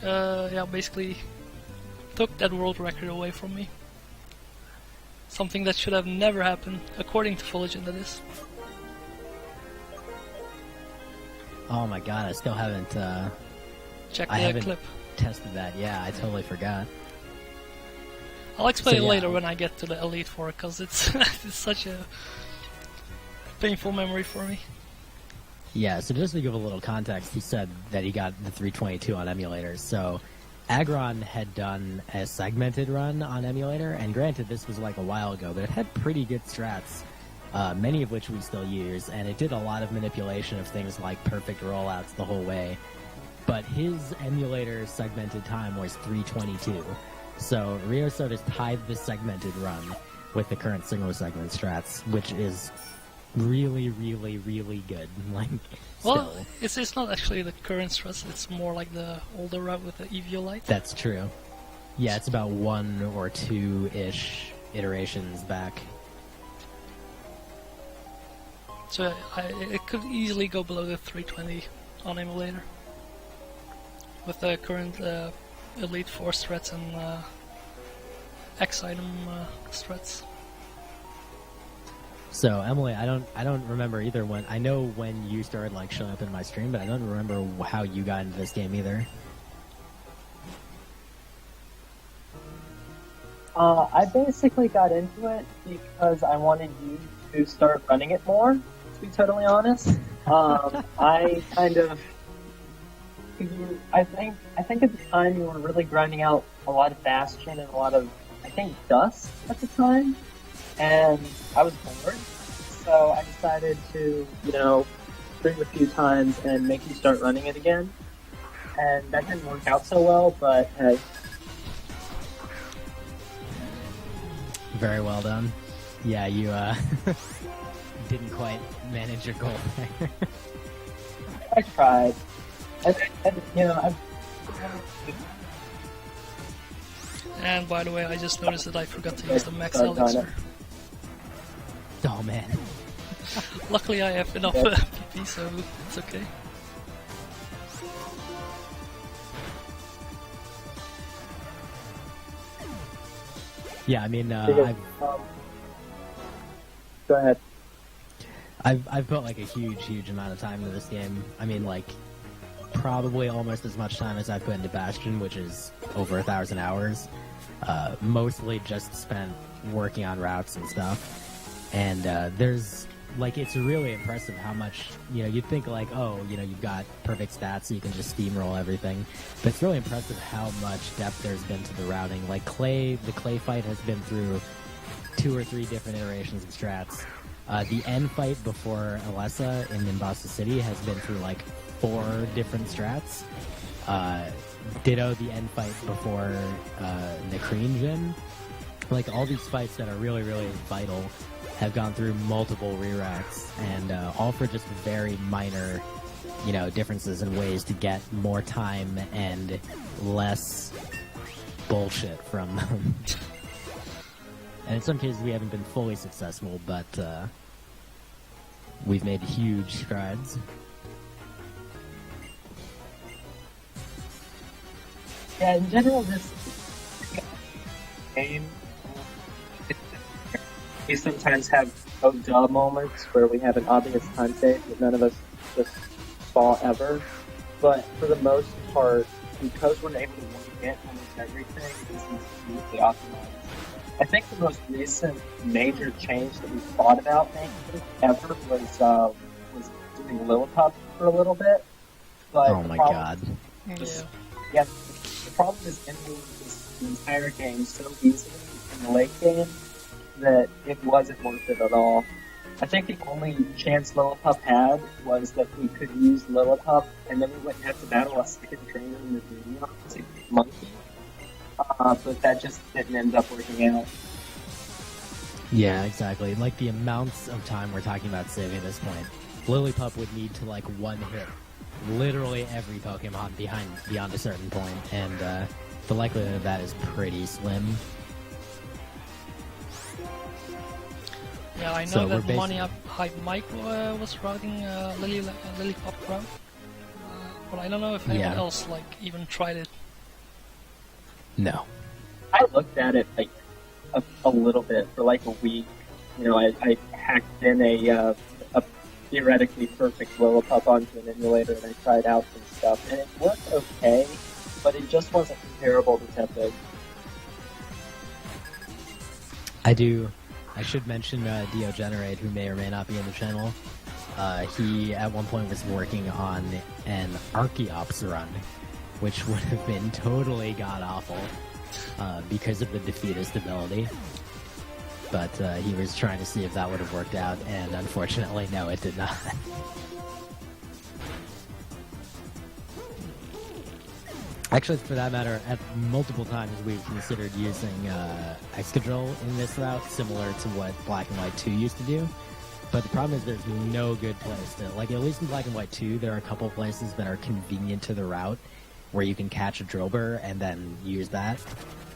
basically took that world record away from me. Something that should have never happened, according to Fulgin, that is. Oh my god, I still haven't Check I the haven't clip. tested that. Yeah, I totally forgot. I'll explain So, it yeah. later when I get to the Elite Four, because it's it's such a painful memory for me. Yeah, so just to give a little context, he said that he got the 322 on emulator. So Agron had done a segmented run on emulator, and granted this was like a while ago, but it had pretty good strats, many of which we still use, and it did a lot of manipulation of things like perfect rollouts the whole way. But his emulator segmented time was 322. So Ryosotis tied the segmented run with the current single segment strats, which is really, really, really good. Like, Well, still. it's not actually the current stress, it's more like the older route with the Eviolite. That's true. Yeah, it's about 1 or 2-ish iterations back. So it could easily go below the 320 on emulator with the current Elite Four strats and X item strats. So Emily, I don't remember either when. I know when you started like showing up in my stream, but I don't remember how you got into this game either. I basically got into it because I wanted you to start running it more, to be totally honest. I kind of I think at the time you were really grinding out a lot of Bastion and a lot of, I think, Dust at the time, and I was bored, so I decided to, stream a few times and make you start running it again. And that didn't work out so well, but hey. Very well done. Yeah, you didn't quite manage your goal there. I tried. And by the way, I just noticed that I forgot to use the max Sorry, Donna. elixir. Oh man. Luckily I have enough PP, so it's okay. Yeah, I mean, Because, go ahead. I've put like a huge amount of time into this game. I mean, like, probably almost as much time as I put into Bastion, which is over 1,000 hours. Mostly just spent working on routes and stuff. And there's, like, it's really impressive how much, you know, you'd think like, oh, you know, you've got perfect stats so you can just steamroll everything. But it's really impressive how much depth there's been to the routing. Like, the clay fight has been through 2 or 3 different iterations of strats. The end fight before Alessa in Nimbasa City has been through like 4 different strats. Ditto the end fight before Nakreen Gym. Like, all these fights that are really vital have gone through multiple reroutes, and all for just very minor, you know, differences in ways to get more time and less bullshit from them. And in some cases we haven't been fully successful, but we've made huge strides. Yeah, in general, this game, we sometimes have oh duh moments where we have an obvious time save that none of us just saw ever. But for the most part, because we're able to one-hit almost everything, this is usually optimized. I think the most recent major change that we thought about making ever was doing Lilliput for a little bit. But Oh my god. Yeah. the problem is ending the entire game so easily in the late game that it wasn't worth it at all. I think the only chance Lilliput had was that we could use Lilliput, and then we went and had to battle a second trainer in the video, it's a monkey. But that just didn't end up working out. Yeah, exactly. Like, the amounts of time we're talking about saving at this point. Lillipup would need to, like, one-hit literally every Pokemon beyond a certain point, and the likelihood of that is pretty slim. Yeah, I know So that we're Money Hype Mike was routing Lilliput route, but I don't know if anyone Yeah. else like even tried it. No. I looked at it like a little bit for like a week. You know, I hacked in a theoretically perfect Lilliput onto an emulator and I tried out some stuff, and it worked okay, but it just wasn't comparable to Tempest. I should mention Dio Generate, who may or may not be in the channel. He at one point was working on an Archeops run, which would have been totally god-awful because of the defeatist ability. But he was trying to see if that would have worked out, and unfortunately, no, it did not. Actually, for that matter, at multiple times we've considered using Excadrill in this route, similar to what Black and White 2 used to do. But the problem is there's no good place to, like, at least in Black and White 2, there are a couple places that are convenient to the route where you can catch a Drillbur and then use that.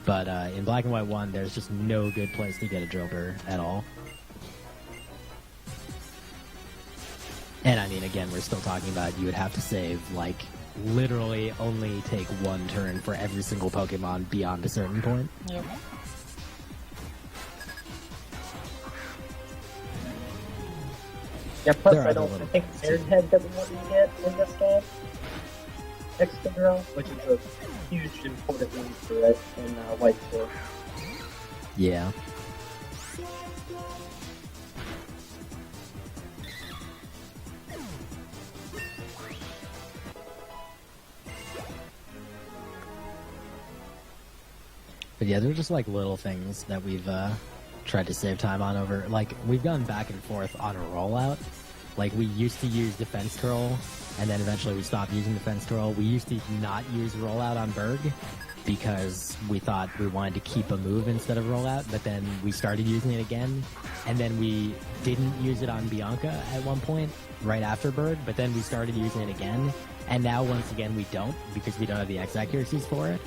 But in Black and White 1, there's just no good place to get a Drillbur at all. And I mean, again, we're still talking about you would have to save, like, literally only take one turn for every single Pokemon beyond a certain point. Yep. Yeah, plus There are I the little think Airhead doesn't want to get in this game. Excadrill, which is a huge important one for it in White 4. Yeah. But yeah, they're just like little things that we've tried to save time on over. Like, we've gone back and forth on a rollout. Like, we used to use Defense Curl, and then eventually we stopped using Defense Curl. We used to not use rollout on Berg because we thought we wanted to keep a move instead of rollout, but then we started using it again, and then we didn't use it on Bianca at one point, right after Berg, but then we started using it again, and now once again we don't, because we don't have the X accuracies for it.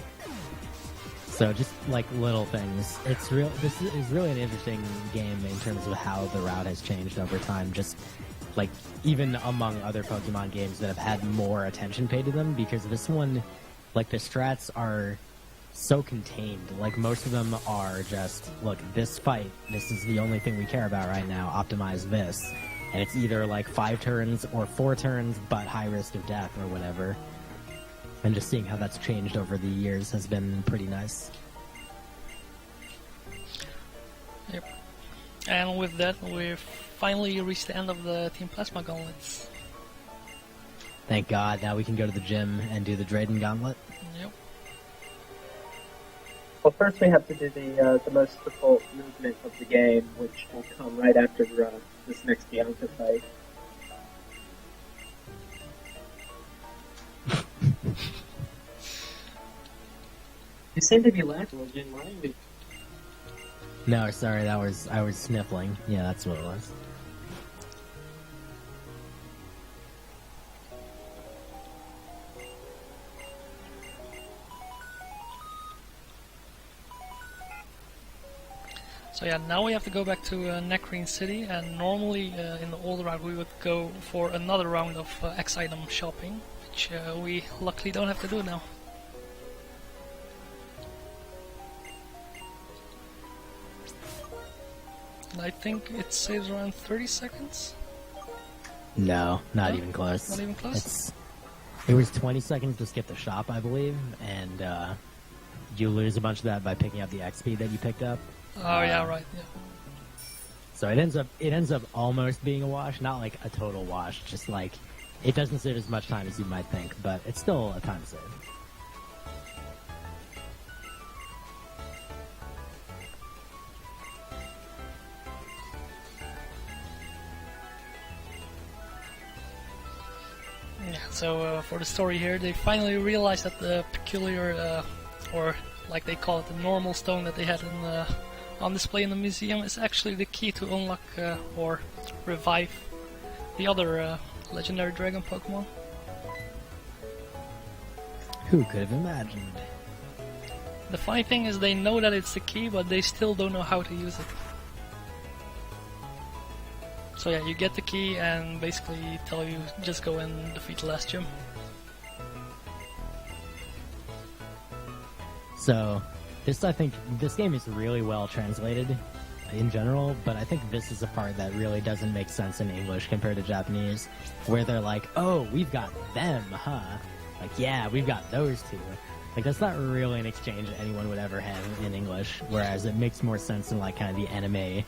So just like little things. It's real. This is really an interesting game in terms of how the route has changed over time. Just like even among other Pokemon games that have had more attention paid to them, because this one, like the strats are so contained. Like most of them are just, look, this fight, this is the only thing we care about right now. Optimize this, and it's either like 5 turns or 4 turns, but high risk of death or whatever. And just seeing how that's changed over the years has been pretty nice. Yep. And with that, we've finally reached the end of the Team Plasma Gauntlets. Thank God, now we can go to the gym and do the Drayden Gauntlet. Yep. Well, first we have to do the most difficult movement of the game, which will come right after this next Bianca fight. You seem to be laughing. Would you mind me? No, sorry, I was sniffling. Yeah, that's what it was. So yeah, now we have to go back to Necrene City, and normally in the old route we would go for another round of X-item shopping, which we luckily don't have to do now. And I think it saves around 30 seconds? No, not No? even close. Not even close? It was 20 seconds to skip the shop, I believe, and you lose a bunch of that by picking up the XP that you picked up. Oh yeah, right, yeah. So it ends up almost being a wash, not like a total wash, just like it doesn't save as much time as you might think, but it's still a time save. Yeah, so for the story here, they finally realized that the peculiar, or like they call it, the normal stone that they had in on display in the museum is actually the key to unlock or revive the other legendary dragon Pokemon. Who could have imagined? The funny thing is they know that it's the key, but they still don't know how to use it. So yeah, you get the key and basically tell you just go and defeat the last gym. So, I think this game is really well translated in general, but I think this is the part that really doesn't make sense in English compared to Japanese, where they're like, oh, we've got them, huh? Like, yeah, we've got those two. Like, that's not really an exchange that anyone would ever have in English, whereas it makes more sense in, like, kind of the anime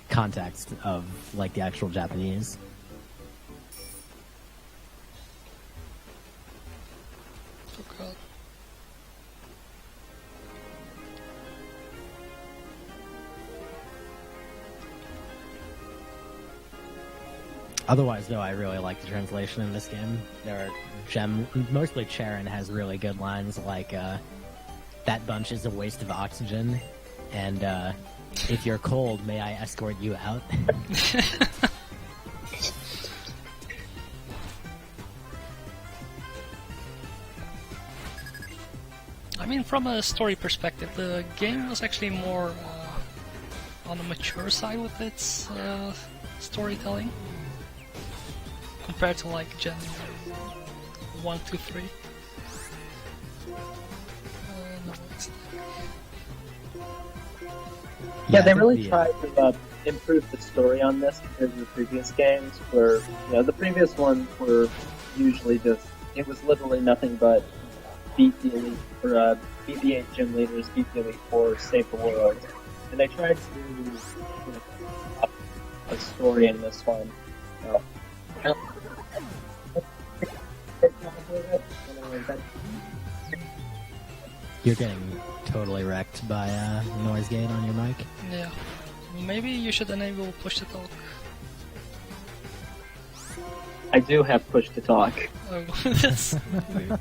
context of, like, the actual Japanese. Oh god. Otherwise, though, I really like the translation in this game. There are mostly Charon has really good lines like, that bunch is a waste of oxygen, and, if you're cold, may I escort you out? I mean, from a story perspective, the game was actually more on the mature side with its storytelling compared to like Gen 1, 2, 3. No, it's Yeah, they I think really tried to improve the story on this compared to the previous games, where the previous ones were usually just, it was literally nothing but beat the elite, or beat the 8 gym leaders, beat the elite 4, save the world. And they tried to up a story in this one. You're getting totally wrecked by noise gate on your mic. yeah. Maybe you should enable push to talk. I do have push to talk. Oh, that's weird.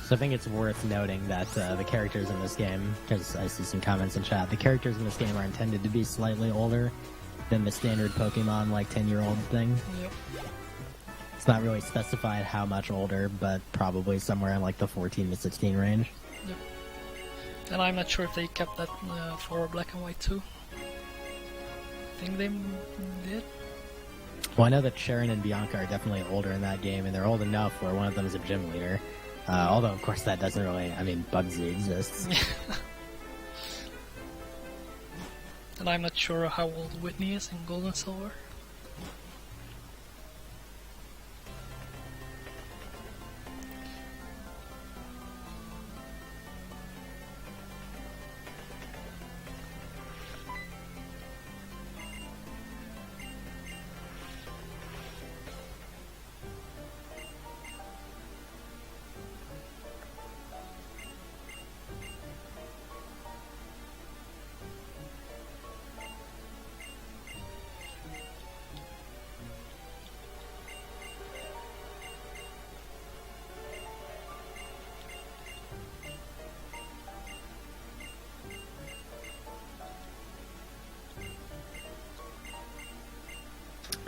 So I think it's worth noting that the characters in this game, because I see some comments in chat, the characters in this game are intended to be slightly older than the standard Pokemon, like, 10-year-old thing. Yep. It's not really specified how much older, but probably somewhere in, like, the 14 to 16 range. Yep. And I'm not sure if they kept that for Black and White too. I think they did. Well, I know that Sharon and Bianca are definitely older in that game, and they're old enough where one of them is a gym leader. Although, of course, that doesn't really... I mean, Bugsy exists. And I'm not sure how old Whitney is in Gold and Silver.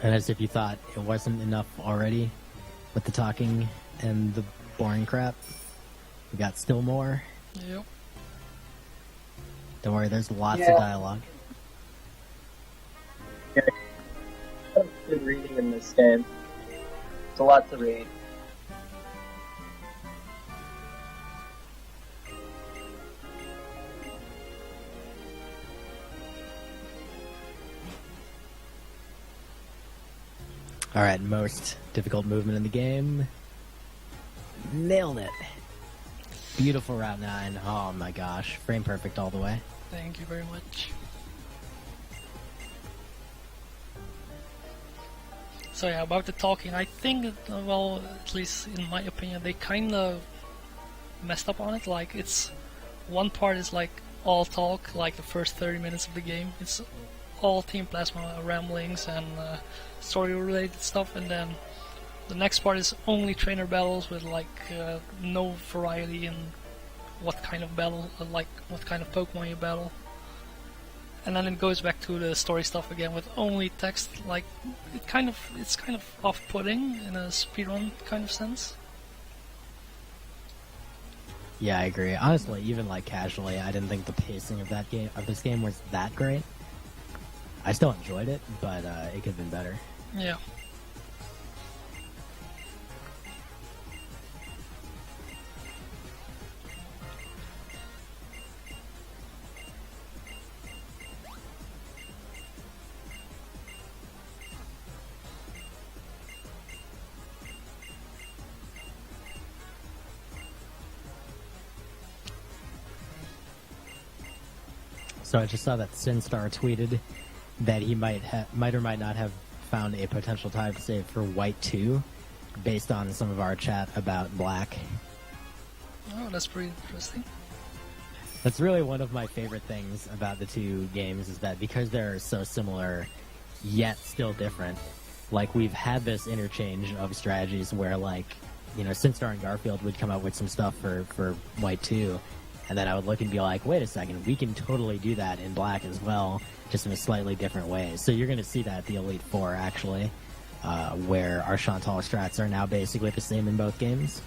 And as if you thought it wasn't enough already with the talking and the boring crap, we got still more. Yep. Don't worry, there's lots Yeah. of dialogue. Good reading in this game. It's a lot to read. Alright, most difficult movement in the game. Nailed it. Beautiful Route 9. Oh my gosh. Frame perfect all the way. Thank you very much. So yeah, about the talking, I think, well, at least in my opinion, they kind of messed up on it. Like, it's one part is like all talk, like the first 30 minutes of the game. It's all Team Plasma ramblings and story-related stuff, and then the next part is only trainer battles with like no variety in what kind of battle, like what kind of Pokemon you battle. And then it goes back to the story stuff again with only text. Like it's kind of off-putting in a speedrun kind of sense. Yeah, I agree. Honestly, even like casually, I didn't think the pacing of this game was that great. I still enjoyed it, but it could have been better. Yeah. So I just saw that Sinstar tweeted that he might or might not have found a potential time save for White 2 based on some of our chat about Black. Oh, that's pretty interesting. That's really one of my favorite things about the two games, is that because they're so similar yet still different, like we've had this interchange of strategies where, like, you know, Sinstar and Garfield would come up with some stuff for White 2, and then I would look and be like, wait a second, we can totally do that in Black as well, just in a slightly different way. So you're going to see that at the Elite Four, actually, where our Chantal strats are now basically the same in both games.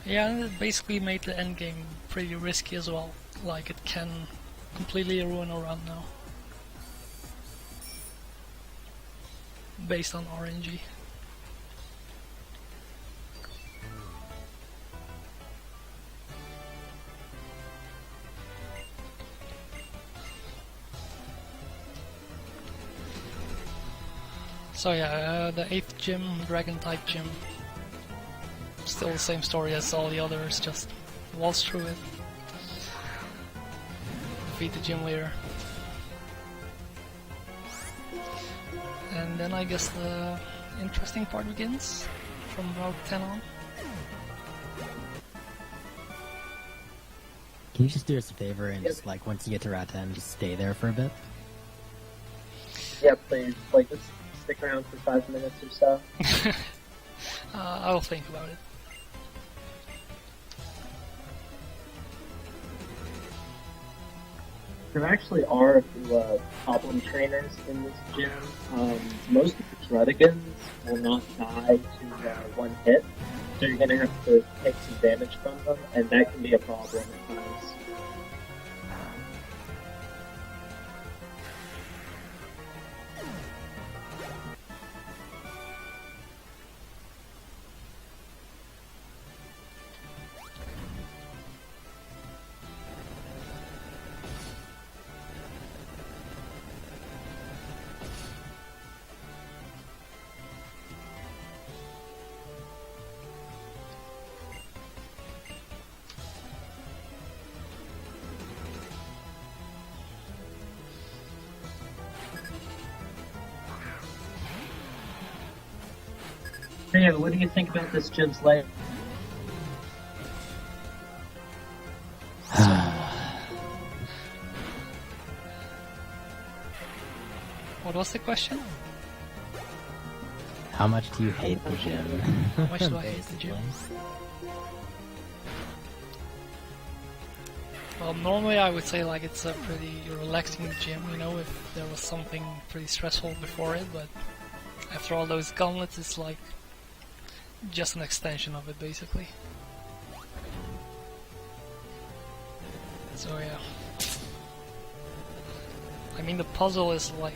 Yeah, and it basically made the end game pretty risky as well. Like, it can completely ruin a run now. Based on RNG. So yeah, the 8th gym, Dragon type gym. Still the same story as all the others, just waltz through it. Defeat the gym leader. And then I guess the interesting part begins from Route 10 on. Can you just do us a favor and just, like, once you get to Route 10, just stay there for a bit? Yeah, please. Like, just stick around for 5 minutes or so. I'll think about it. There actually are a few problem trainers in this gym. Most of the Druddigans will not die to one hit, so you're going to have to take some damage from them, and that can be a problem at times. Hey, what do you think about this gym's layout? What was the question? How much do you hate the gym? How much do I hate the gym? Well, normally I would say like it's a pretty relaxing gym, you know, if there was something pretty stressful before it, but after all those gauntlets, it's like just an extension of it, basically. So yeah. I mean, the puzzle is like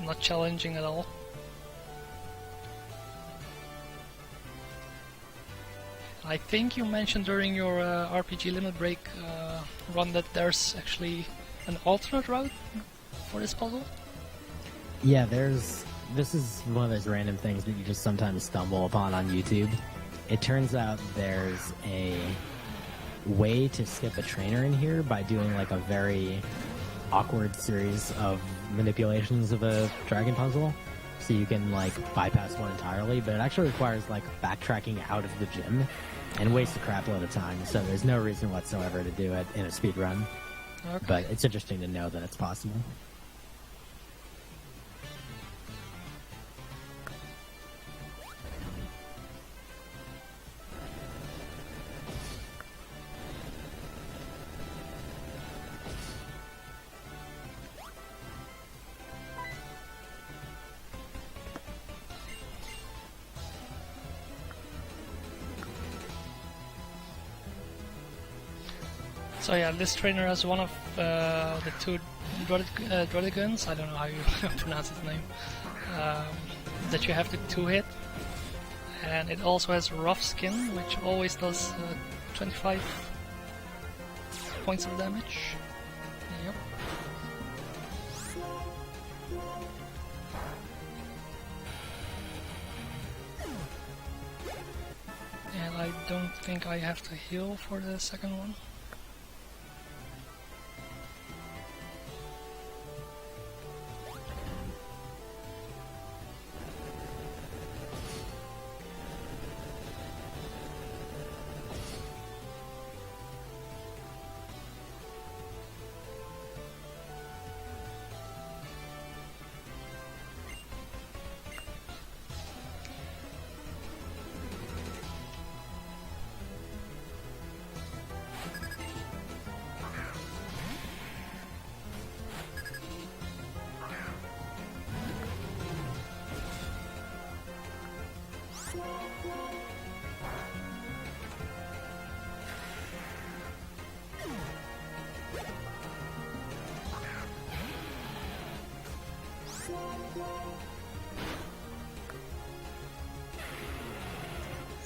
not challenging at all. I think you mentioned during your RPG Limit Break run that there's actually an alternate route for this puzzle? Yeah, this is one of those random things that you just sometimes stumble upon on YouTube. It turns out there's a way to skip a trainer in here by doing like a very awkward series of manipulations of a dragon puzzle. So you can like bypass one entirely, but it actually requires like backtracking out of the gym and wastes a crap load of time. So there's no reason whatsoever to do it in a speed run. Okay. But it's interesting to know that it's possible. So yeah, this trainer has one of the two Druddigans, I don't know how you pronounce his name, that you have to two-hit. And it also has Rough Skin, which always does 25 points of damage. Yep. And I don't think I have to heal for the second one.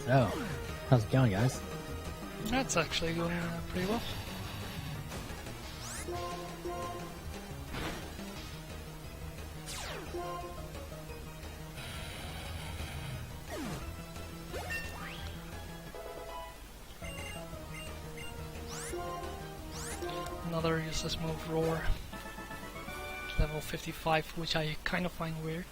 So, how's it going, guys? That's actually going pretty well. Another useless move, Roar. Level 55, which I kind of find weird.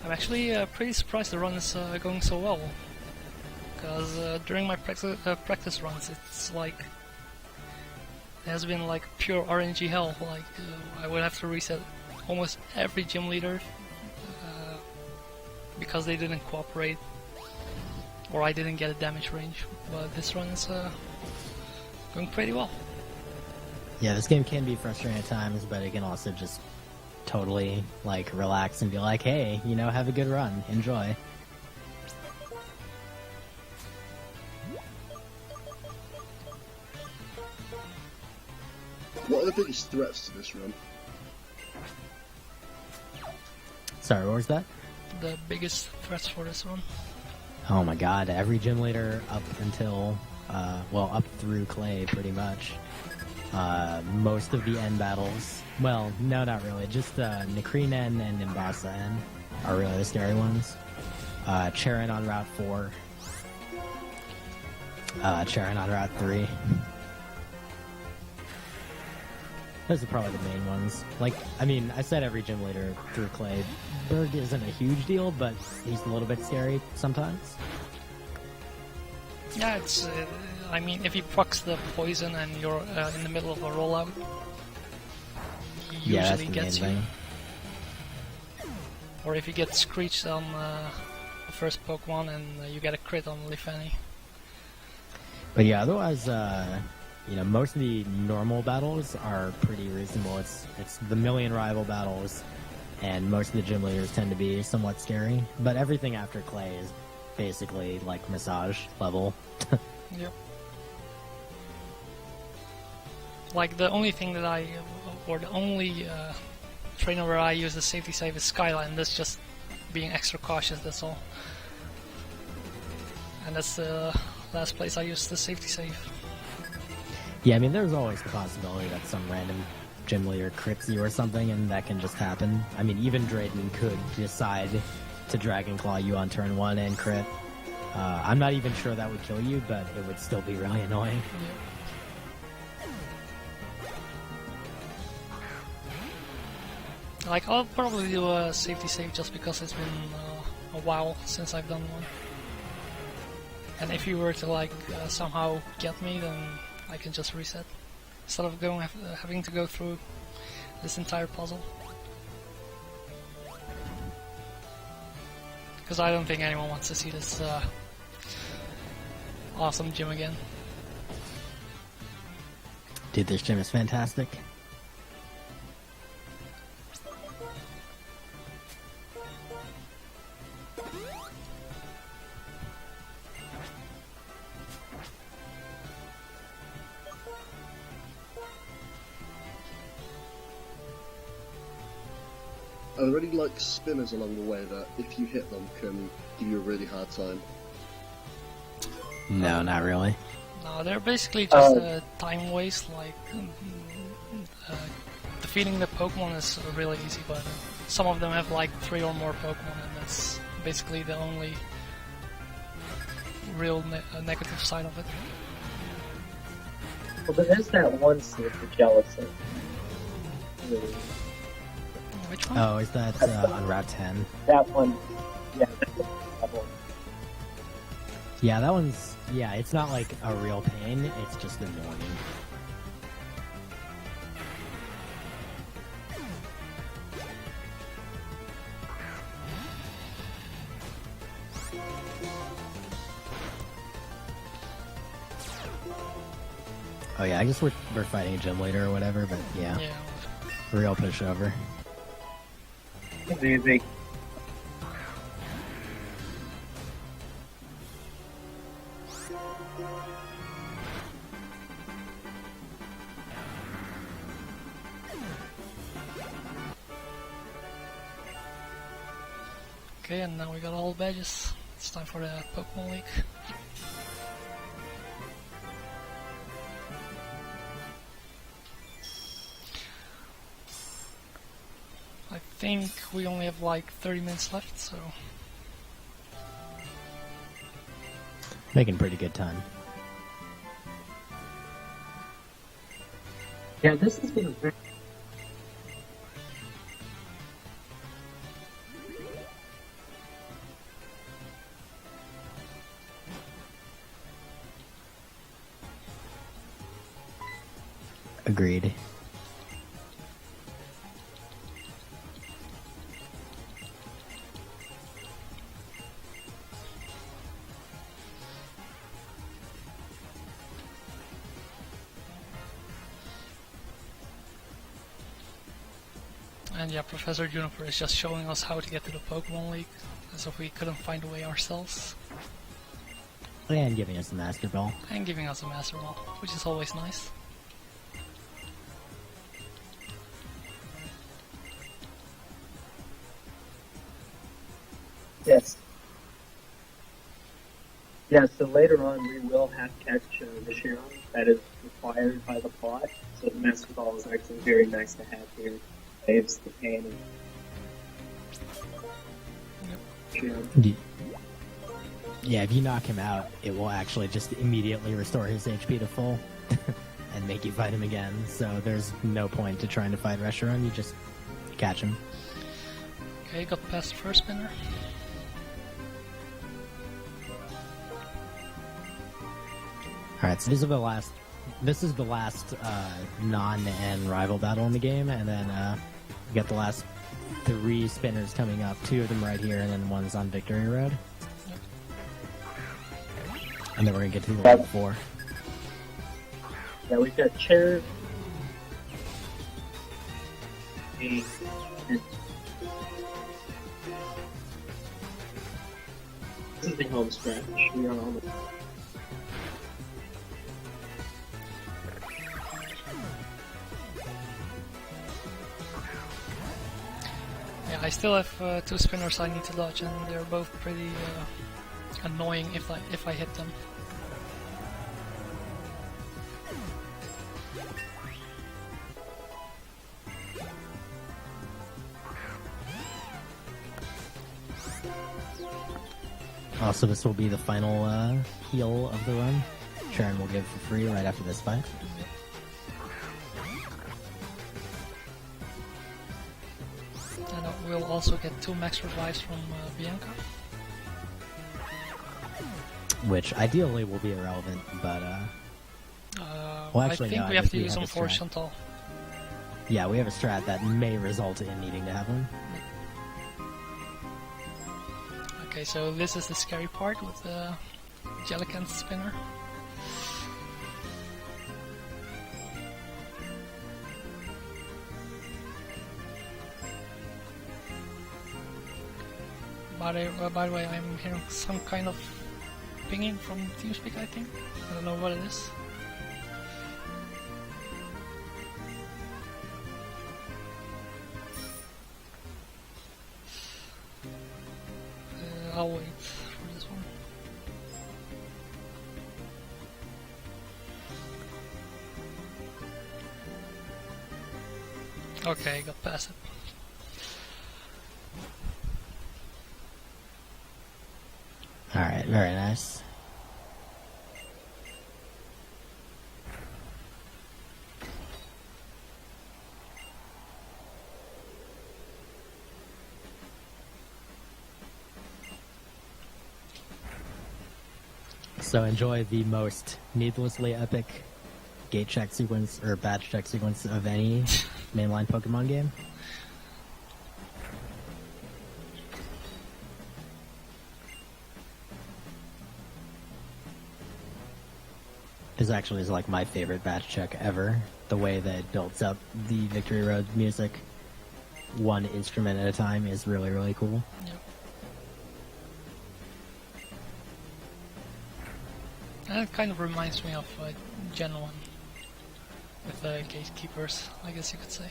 I'm actually pretty surprised the run is going so well. because during my practice runs, it's like it has been like pure RNG hell. Like I would have to reset almost every gym leader because they didn't cooperate, or I didn't get a damage range. But this run is going pretty well. Yeah, this game can be frustrating at times, but it can also just totally like relax and be like, hey, you know, have a good run, enjoy. What are the biggest threats to this run? Sorry, what was that? The biggest threats for this one. Oh my god, every gym leader up until, well, up through Clay, pretty much. Most of the end battles, well, no, not really, just Nikreen N and Nimbasa N are really the scary ones. Charon on Route 4. Charon on Route 3. Those are probably the main ones. Like, I mean, I said every gym leader through Clay. Berg isn't a huge deal, but he's a little bit scary sometimes. Yeah, it's. I mean, if he procs the poison and you're in the middle of a rollout, he Yeah, that's usually the gets main you. thing. Or if you get screeched on the first Pokemon and you get a crit on Lifani. But yeah, otherwise, you know, most of the normal battles are pretty reasonable. It's the million rival battles, and most of the gym leaders tend to be somewhat scary. But everything after Clay is basically like massage level. Yep. Like the only thing that or the only trainer where I use the safety save is Skyline. That's just being extra cautious, that's all. And that's the last place I use the safety save. Yeah, I mean, there's always the possibility that some random gym leader crits you or something, and that can just happen. I mean, even Drayden could decide to Dragon Claw you on turn 1 and crit. I'm not even sure that would kill you, but it would still be really annoying. Yeah. Like, I'll probably do a safety save just because it's been a while since I've done one. And if you were to like somehow get me, then I can just reset instead of having to go through this entire puzzle. Because I don't think anyone wants to see this awesome gym again. Dude, this gym is fantastic. Are there any like spinners along the way that, if you hit them, can give you a really hard time? No, not really. No, they're basically just a time waste. Like defeating the Pokemon is really easy, but some of them have like 3 or more Pokemon, and that's basically the only real negative side of it. Well, there is that one scene for jealousy. Which one? Oh, is that on Route 10? That one, yeah, that one. Yeah, that one's... Yeah, it's not like a real pain, it's just annoying. Oh yeah, I guess we're fighting a gym leader or whatever, but yeah, Yeah. real pushover. It's easy. Okay, and now we got all badges. It's time for the Pokemon League. I think we only have like 30 minutes left, so Making pretty good time. Yeah, this has been very... Agreed. And yeah, Professor Juniper is just showing us how to get to the Pokemon League, as if we couldn't find a way ourselves. And giving us the Master Ball. And giving us a Master Ball, which is always nice. Yes. Yeah, so later on we will have to catch Reshiram. That is required by the plot. So the Master Ball is actually very nice to have here. Saves the pain of Reshiram. Yeah, if you knock him out, it will actually just immediately restore his HP to full and make you fight him again. So there's no point to trying to fight Reshiram, you just catch him. Okay, got past the first spinner. Alright, so this is the last non-N rival battle in the game, and then we got the last 3 spinners coming up, 2 of them right here, and then one's on Victory Road. Yep. And then we're gonna get to level 4. Yeah, we've got Chair. And this is the home stretch. We are on the Yeah, I still have 2 spinners I need to dodge, and they're both pretty annoying if I hit them. Also, this will be the final heal of the run. Sharon will give for free right after this fight. And we'll also get 2 max revives from Bianca. Which ideally will be irrelevant, but well, actually, I think no, we have to use a them for strat. Chantal. Yeah, we have a strat that may result in needing to have one. Okay, so this is the scary part with the Jellicent spinner. By the way, I'm hearing some kind of pinging from TeamSpeak, I think. I don't know what it is. I'll wait for this one. Okay, got past it. Alright, very nice. So enjoy the most needlessly epic gate check sequence, or badge check sequence of any mainline Pokemon game. This actually is like my favorite batch check ever. The way that it builds up the Victory Road music, one instrument at a time, is really, really cool. Yep. And it kind of reminds me of Gen 1 with the gatekeepers, I guess you could say.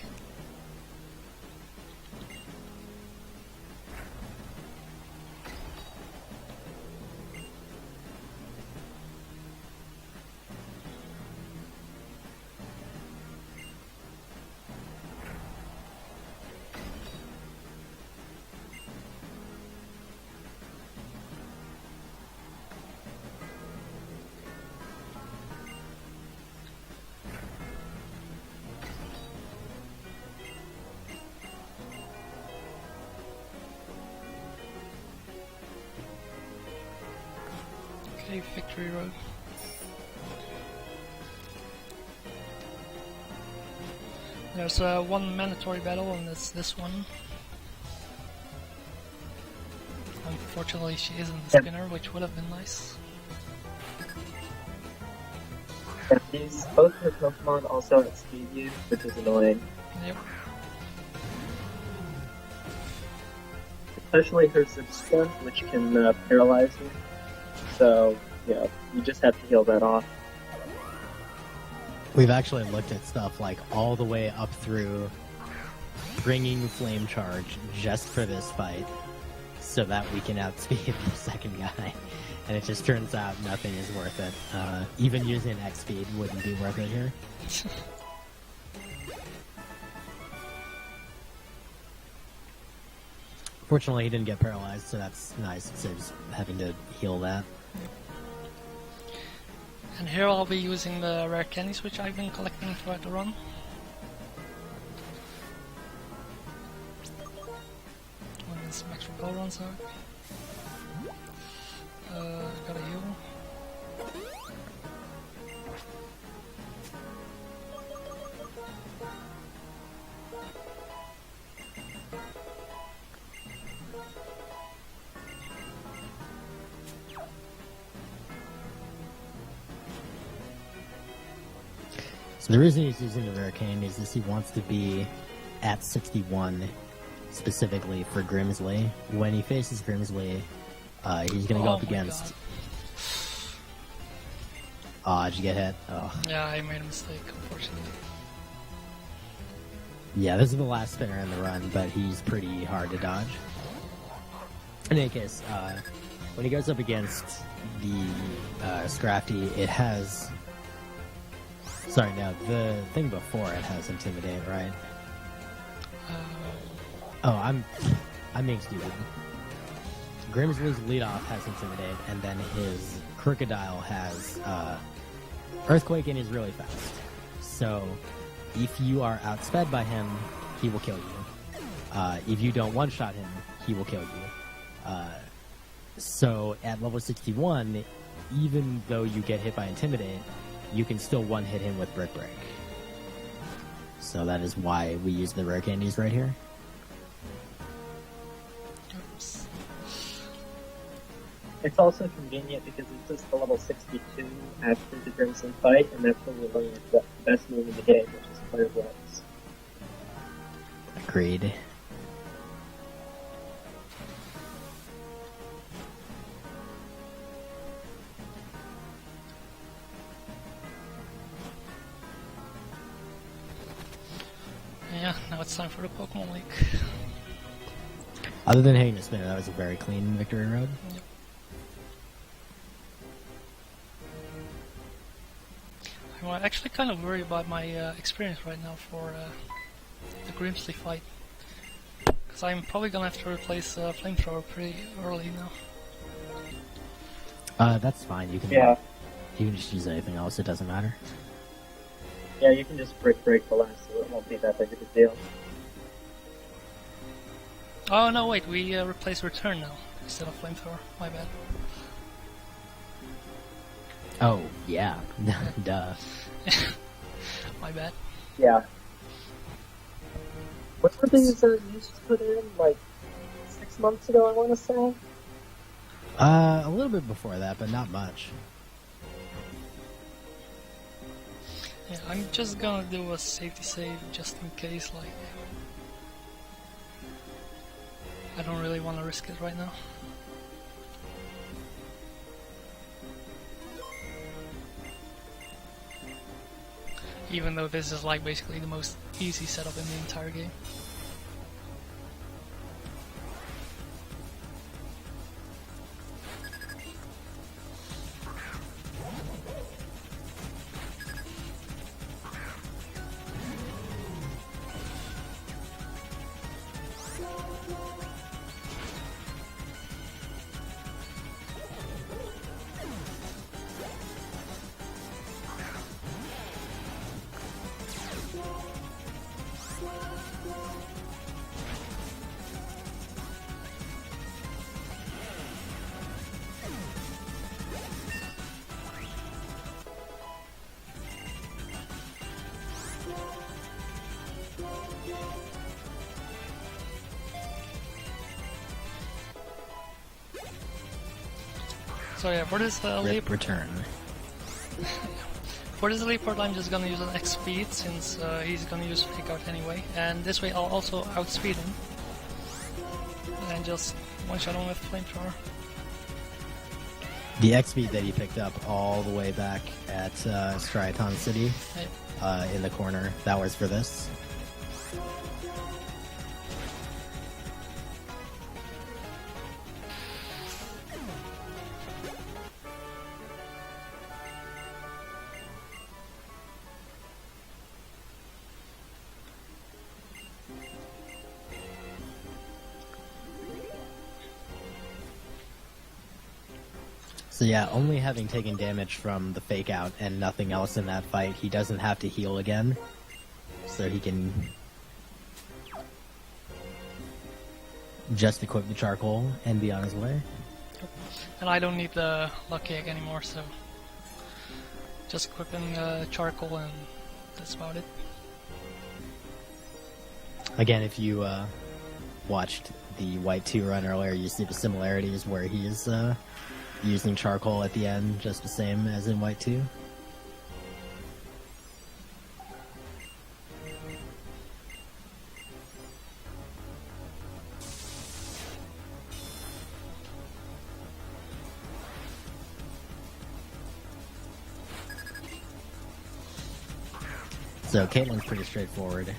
Okay, Victory Road. There's one mandatory battle, and it's this one. Unfortunately, she isn't the spinner, which would have been nice. Yeah, both her Pokemon also at speed use, which is annoying. Yep. Especially her Zipstar, which can paralyze you. So, yeah, you just have to heal that off. We've actually looked at stuff like all the way up through bringing Flame Charge just for this fight so that we can outspeed the second guy. And it just turns out nothing is worth it. Even using X speed wouldn't be worth it here. Fortunately, he didn't get paralyzed, so that's nice. It saves having to heal that. And here I'll be using the rare candies which I've been collecting throughout the run. When this max repel runs out. Gotta heal. So the reason he's using the rare candies is he wants to be at 61 specifically for Grimsley. When he faces Grimsley, he's going to go up against... Oh, did you get hit? Oh. Yeah, I made a mistake, unfortunately. Yeah, this is the last spinner in the run, but he's pretty hard to dodge. In any case, when he goes up against the Scrafty, it has... Sorry, no, the thing before it has Intimidate, right? Oh, I'm being stupid. Grimsley's leadoff has Intimidate, and then his Crocodile has Earthquake and is really fast. So, if you are outsped by him, he will kill you. If you don't one-shot him, he will kill you. So, at level 61, even though you get hit by Intimidate, you can still one-hit him with Brick Break. So that is why we use the rare candies right here. Oops. It's also convenient because it's just the level 62 after the Crimson fight, and that's when you learn the best move in the game, which is Flare Blitz. Agreed. Yeah, now it's time for the Pokemon League. Other than hitting the spinner, that was a very clean victory road. Yep. I'm actually kind of worried about my experience right now for the Grimsley fight. Because I'm probably gonna have to replace Flamethrower pretty early now. That's fine. You can just use anything else. It doesn't matter. Yeah, you can just break the last, so it won't be that big of a deal. Oh no, wait, we replace Return now instead of Flamethrower. My bad. Oh yeah, duh. My bad. Yeah. What were these used to put in, like, 6 months ago, I want to say? A little bit before that, but not much. Yeah, I'm just gonna do a safety save just in case, like... I don't really want to risk it right now. Even though this is like basically the most easy setup in the entire game. So yeah, for this leap, Return. for this leaport, I'm just gonna use an X speed since he's gonna use fake out anyway, and this way I'll also outspeed him and just one shot him with flamethrower. The X speed that he picked up all the way back at Striaton City, in the corner, that was for this. So yeah, only having taken damage from the fake out and nothing else in that fight, he doesn't have to heal again. So he can just equip the charcoal and be on his way. And I don't need the lucky egg anymore, so just equipping charcoal and that's about it. Again, if you watched the White 2 run earlier, you see the similarities where he's using charcoal at the end, just the same as in White 2. So Caitlin's pretty straightforward.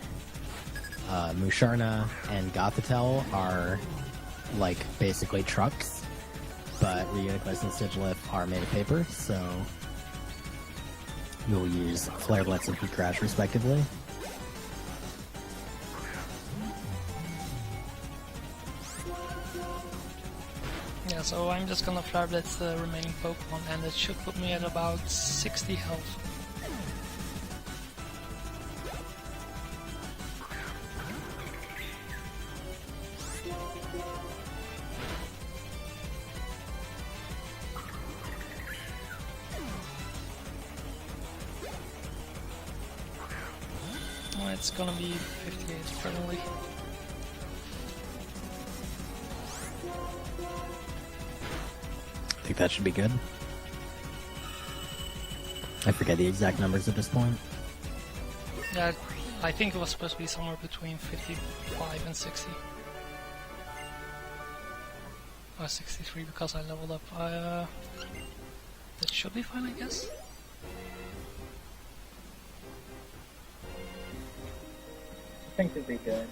Musharna and Gothitelle are like basically trucks, but Ryosotis and Sigilith are made of paper, so you'll use Flare Blitz and Heat Crash respectively. Yeah, so I'm just gonna Flare Blitz the remaining Pokemon, and it should put me at about 60 health. It's gonna be 58 probably. I think that should be good. I forget the exact numbers at this point. Yeah, I think it was supposed to be somewhere between 55 and 60. Or 63 because I leveled up. That should be fine, I guess. I think it'd be good.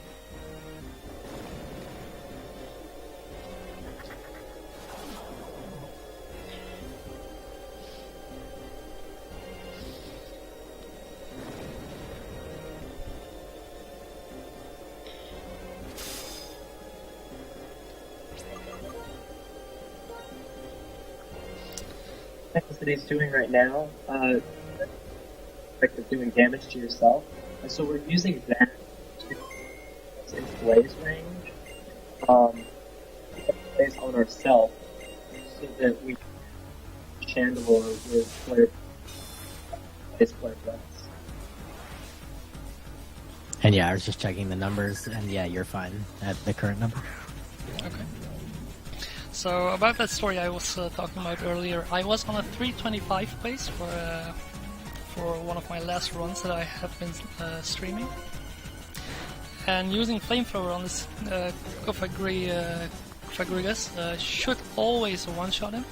What he's doing right now, like doing damage to yourself, and so we're using that in Blaze range, Blaze on ourselves, so that we Chandelure with Flare Blitz. And yeah, I was just checking the numbers, and yeah, you're fine at the current number. Okay. So about that story I was talking about earlier, I was on a 325 pace for one of my last runs that I have been streaming. And using flamethrower on this Cofagrigus should always one-shot him.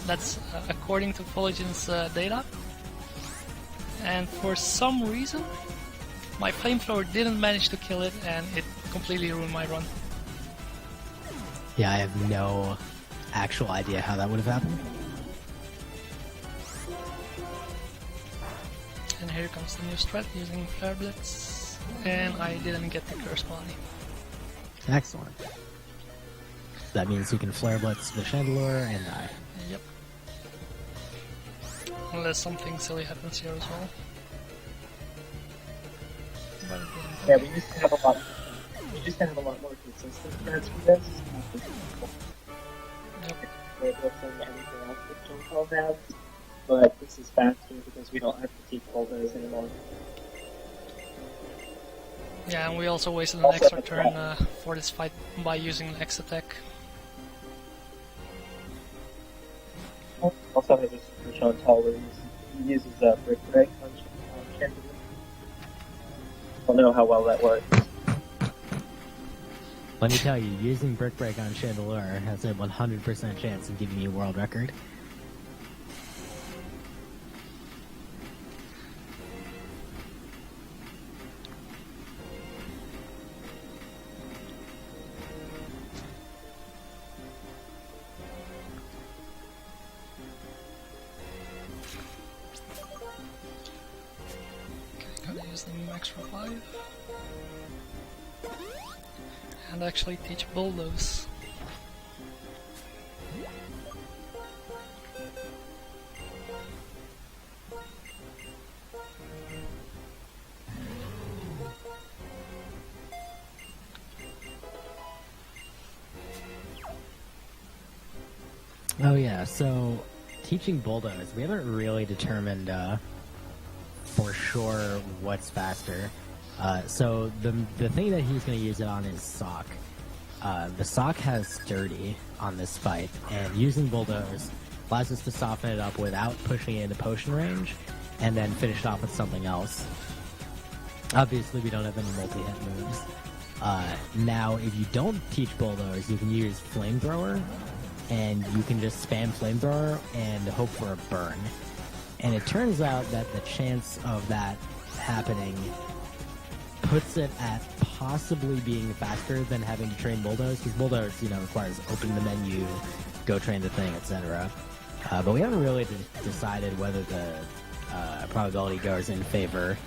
That's according to Polygen's data. And for some reason, my flamethrower didn't manage to kill it, and it completely ruined my run. Yeah, I have no actual idea how that would have happened. And here comes the new strat using Flare Blitz, and I didn't get the Curse Body. Excellent. That means you can Flare Blitz the Chandelure and die. Yep. Unless something silly happens here as well. But it didn't. Yeah, we used to have a lot more consistent strats for this. Yep. Anything else that Jinko has, but this is faster because we don't have to keep all those anymore. Yeah, and we also wasted an extra turn for this fight by using an X attack. Also has a super shown tall where he uses brick break on Chandelier. I'll know how well that works. Let me tell you, using Brick Break on Chandelier has a 100% chance of giving you a world record. Gotta use the max revive. And actually teach bulldoze. Oh yeah, so teaching bulldoze, we haven't really determined for sure what's faster. So the thing that he's going to use it on is sock. The sock has sturdy on this fight, and using bulldoze allows us to soften it up without pushing it into potion range, and then finish it off with something else. Obviously, we don't have any multi-hit moves. Now, if you don't teach bulldoze, you can use flamethrower, and you can just spam flamethrower and hope for a burn. And it turns out that the chance of that happening puts it at possibly being faster than having to train bulldoze, because bulldoze, requires open the menu, go train the thing, etc. But we haven't really decided whether the probability goes in favor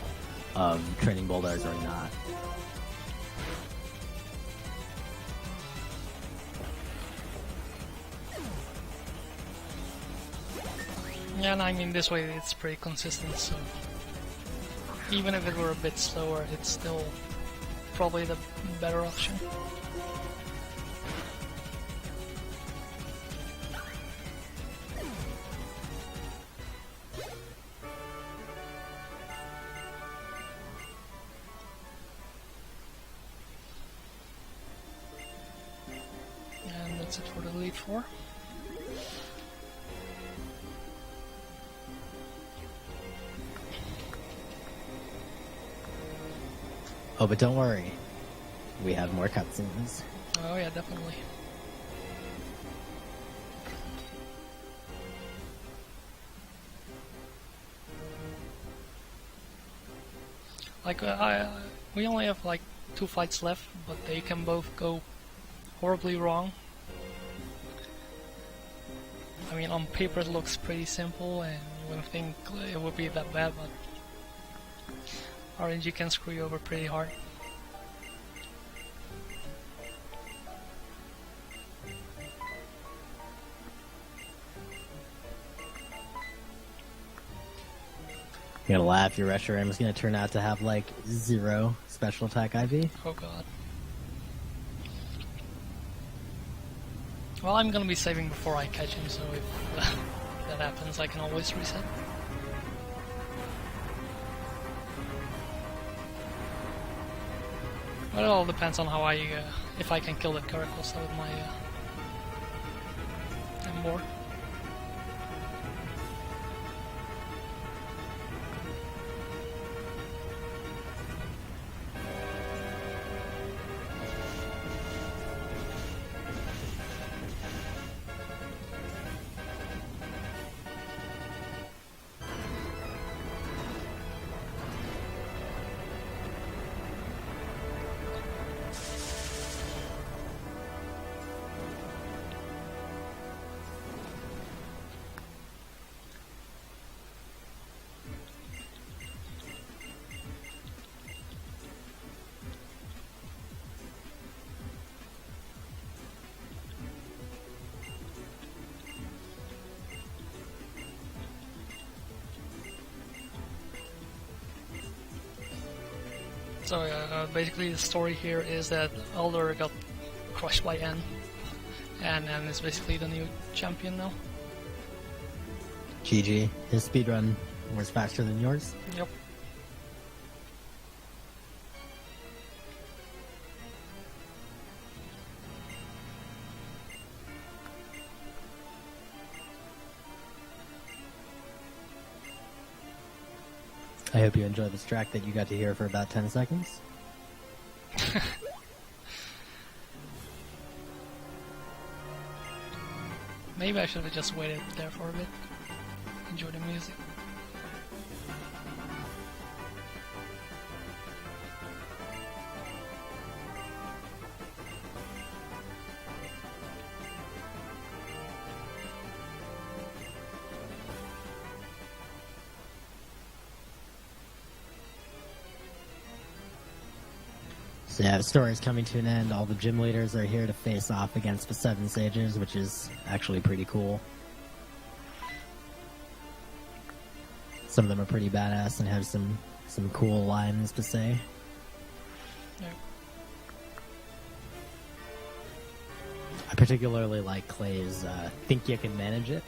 of training bulldoze or not. Yeah, and I mean this way it's pretty consistent, so even if it were a bit slower, it's still probably the better option. And that's it for the lead 4. Oh, but don't worry. We have more cutscenes. Oh yeah, definitely. Like, we only have like 2 fights left, but they can both go horribly wrong. I mean, on paper it looks pretty simple, and you wouldn't think it would be that bad, but RNG can screw you over pretty hard. You're gonna laugh, your Reshiram is gonna turn out to have like 0 special attack IV. Oh god. Well, I'm gonna be saving before I catch him, so if that happens, I can always reset. But it all depends on how if I can kill that Caracosta with my M4. So basically the story here is that Elder got crushed by N, and N is basically the new champion now. GG. His speedrun was faster than yours. Yep. I hope you enjoy this track that you got to hear for about 10 seconds. Maybe I should have just waited there for a bit. Enjoy the music. So yeah, the story's coming to an end. All the gym leaders are here to face off against the 7 sages, which is actually pretty cool. Some of them are pretty badass and have some cool lines to say. Yeah. I particularly like Clay's think you can manage it.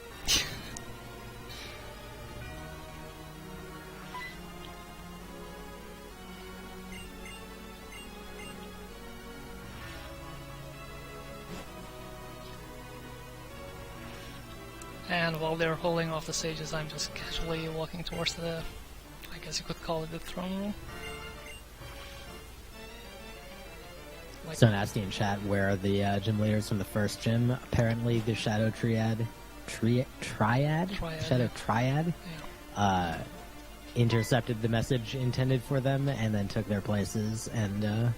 And while they're holding off the sages, I'm just casually walking towards the, I guess you could call it the throne room. Like, Someone asking in chat where are the gym leaders from the first gym. Apparently the Shadow Triad, Triad? Shadow Triad, yeah. Intercepted the message intended for them and then took their places and,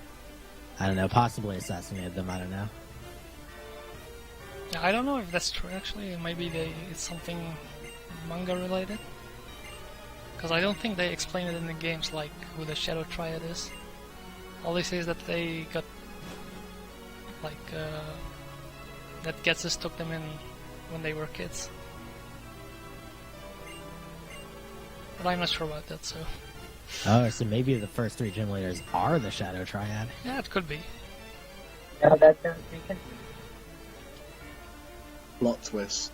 I don't know, possibly assassinated them, I don't know. Yeah, I don't know if that's true actually. Maybe it's something manga related. Because I don't think they explain it in the games, like who the Shadow Triad is. All they say is that they got, like, that Getsus took them in when they were kids. But I'm not sure about that, so... Oh, so maybe the first 3 gym leaders are the Shadow Triad. Yeah, it could be. Yeah, that sounds pretty. Plot twist.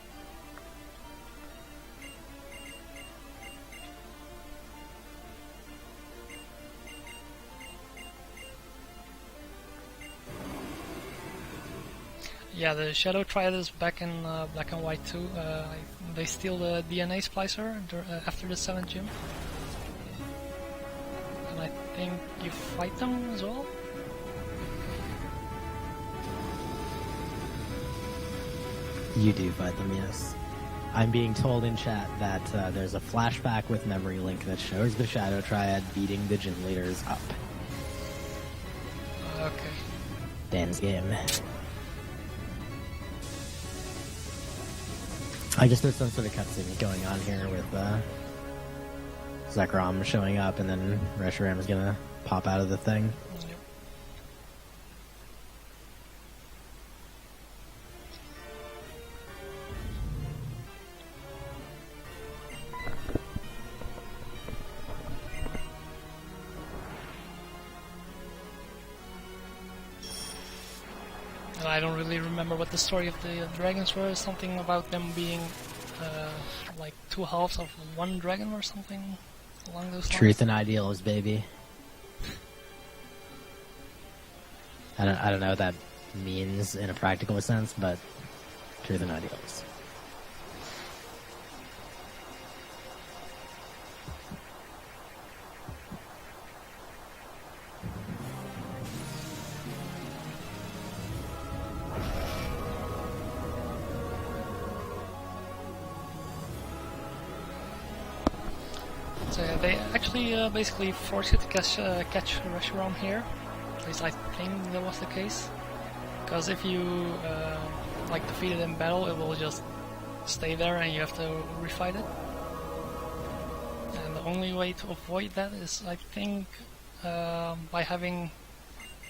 Yeah, the Shadow Triad is back in Black and White too. They steal the DNA splicer after the 7th gym. And I think you fight them as well? You do fight them, yes. I'm being told in chat that there's a flashback with Memory Link that shows the Shadow Triad beating the gym leaders up. Okay. Dan's game. I guess there's some sort of cutscene going on here with Zekrom showing up and then Reshiram is gonna pop out of the thing. Yep. And I don't really remember what the story of the dragons were. Something about them being like 2 halves of 1 dragon or something along those lines. Truth and ideals, baby. I don't know what that means in a practical sense, but truth and ideals. So yeah, they actually basically force you to catch Reshiram here. At least I think that was the case. Because if you like defeat it in battle, it will just stay there and you have to refight it. And the only way to avoid that is, I think, by having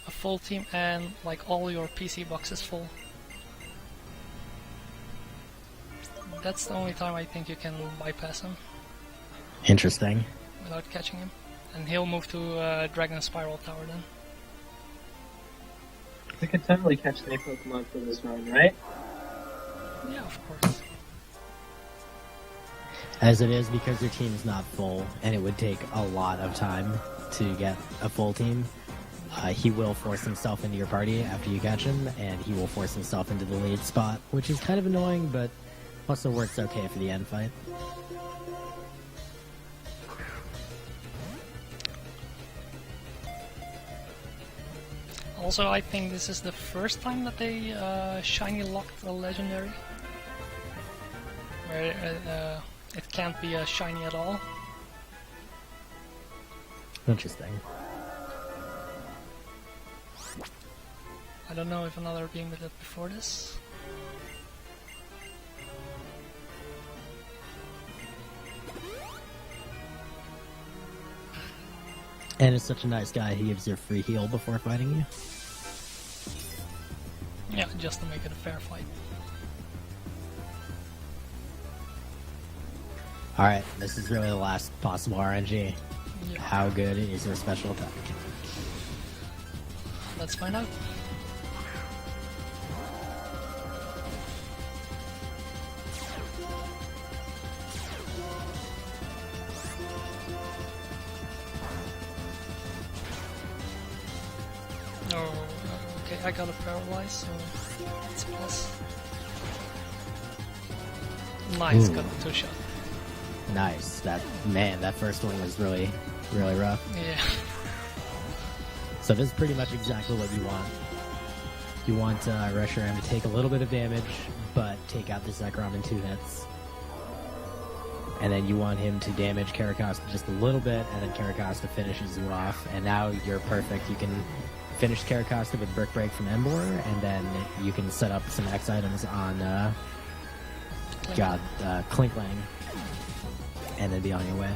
a full team and like all your PC boxes full. That's the only time I think you can bypass him Interesting. without catching him. And he'll move to Dragon Spiral Tower then. We could totally catch any Pokemon for this run, right? Yeah, of course. As it is, because your team's not full, and it would take a lot of time to get a full team, he will force himself into your party after you catch him, and he will force himself into the lead spot, which is kind of annoying, but also works okay for the end fight. Also, I think this is the first time that they shiny locked a legendary, where it can't be a shiny at all. Interesting. I don't know if another game did it before this. And it's such a nice guy, he gives you a free heal before fighting you. Yeah, just to make it a fair fight. Alright, this is really the last possible RNG. Yeah. How good is your special attack? Let's find out. Oh, okay, I got a paralyze, so it's a plus. Nice, Ooh. got a 2-shot. Nice. That first one was really, really rough. Yeah. So this is pretty much exactly what you want. You want Reshiram to take a little bit of damage, but take out the Zekrom in 2 hits. And then you want him to damage Caracosta just a little bit, and then Caracosta finishes you off. And now you're perfect. You can finish Caracosta with Brick Break from Embor, and then you can set up some X items on Klinklang, and then be on your way.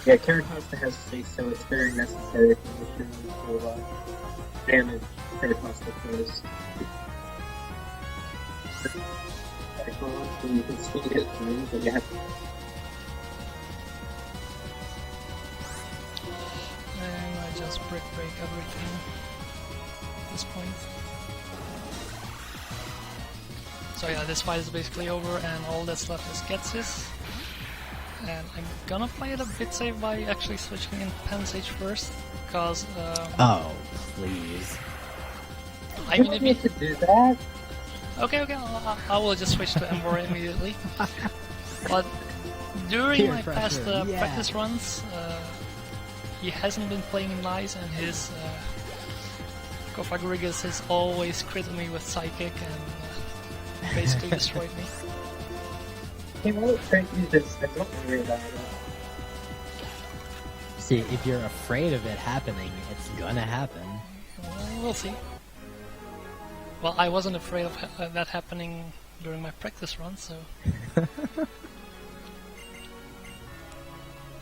Yeah, Caracosta has face, so it's very necessary for the to damage Caracosta first. So you can still get through, but you have to. And I just brick break everything at this point. So yeah, this fight is basically over, and all that's left is Getsis. And I'm gonna play it a bit safe by actually switching in Pensage first, because Oh, please. I You mean, don't if need to do that. okay, I will just switch to Embor immediately. But during Peer my past pressure, yeah. practice runs, he hasn't been playing nice, and his Kofagrigus has always critted me with Psychic and basically destroyed me. He won't hurt you this time, don't worry about it. See, if you're afraid of it happening, it's gonna happen. We'll see. Well, I wasn't afraid of that happening during my practice run, so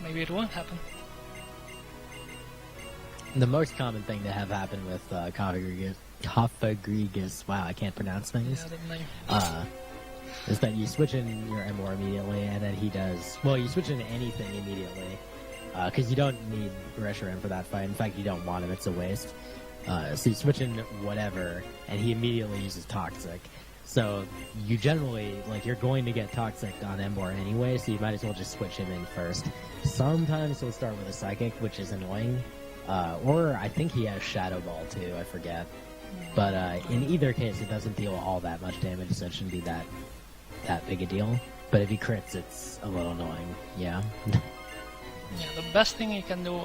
maybe it won't happen. The most common thing to have happen with Kofagrigus, wow, I can't pronounce things, Yeah, the name. is that you switch in your Embor immediately, and then he does... Well, you switch into anything immediately, because you don't need Reshiram for that fight. In fact, you don't want him, it's a waste. So you switch in whatever, and he immediately uses Toxic. So you generally, like, you're going to get Toxic on Embor anyway, so you might as well just switch him in first. Sometimes he'll start with a Psychic, which is annoying. Or I think he has Shadow Ball too, I forget. But in either case, it doesn't deal all that much damage, so it shouldn't be that big a deal. But if he crits, it's a little annoying, yeah. Yeah, the best thing you can do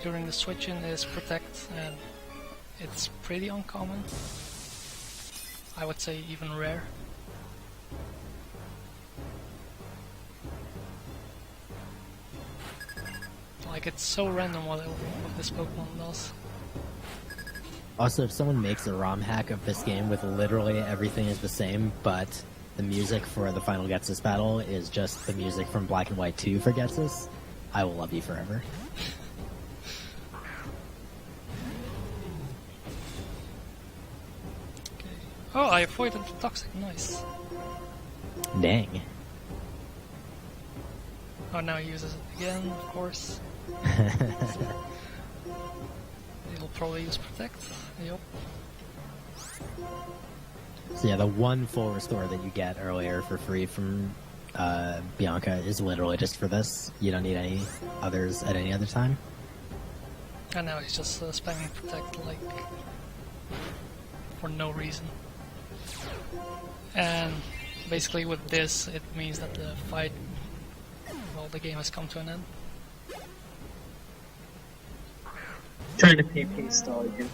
during the switch-in is Protect, and it's pretty uncommon. I would say even rare. Like, it's so random what this Pokemon does. Also, if someone makes a ROM hack of this game with literally everything is the same, but the music for the final Getsus battle is just the music from Black and White 2 for Getsus, I will love you forever. Okay. Oh, I avoided the Toxic, nice. Dang. Oh, now he uses it again, of course. He'll probably use Protect. Yep. So yeah, the one full restore that you get earlier for free from Bianca is literally just for this. You don't need any others at any other time. And now he's just spamming Protect, like, for no reason. And basically with this, it means that the fight, well, the game has come to an end. Trying to PP stall you.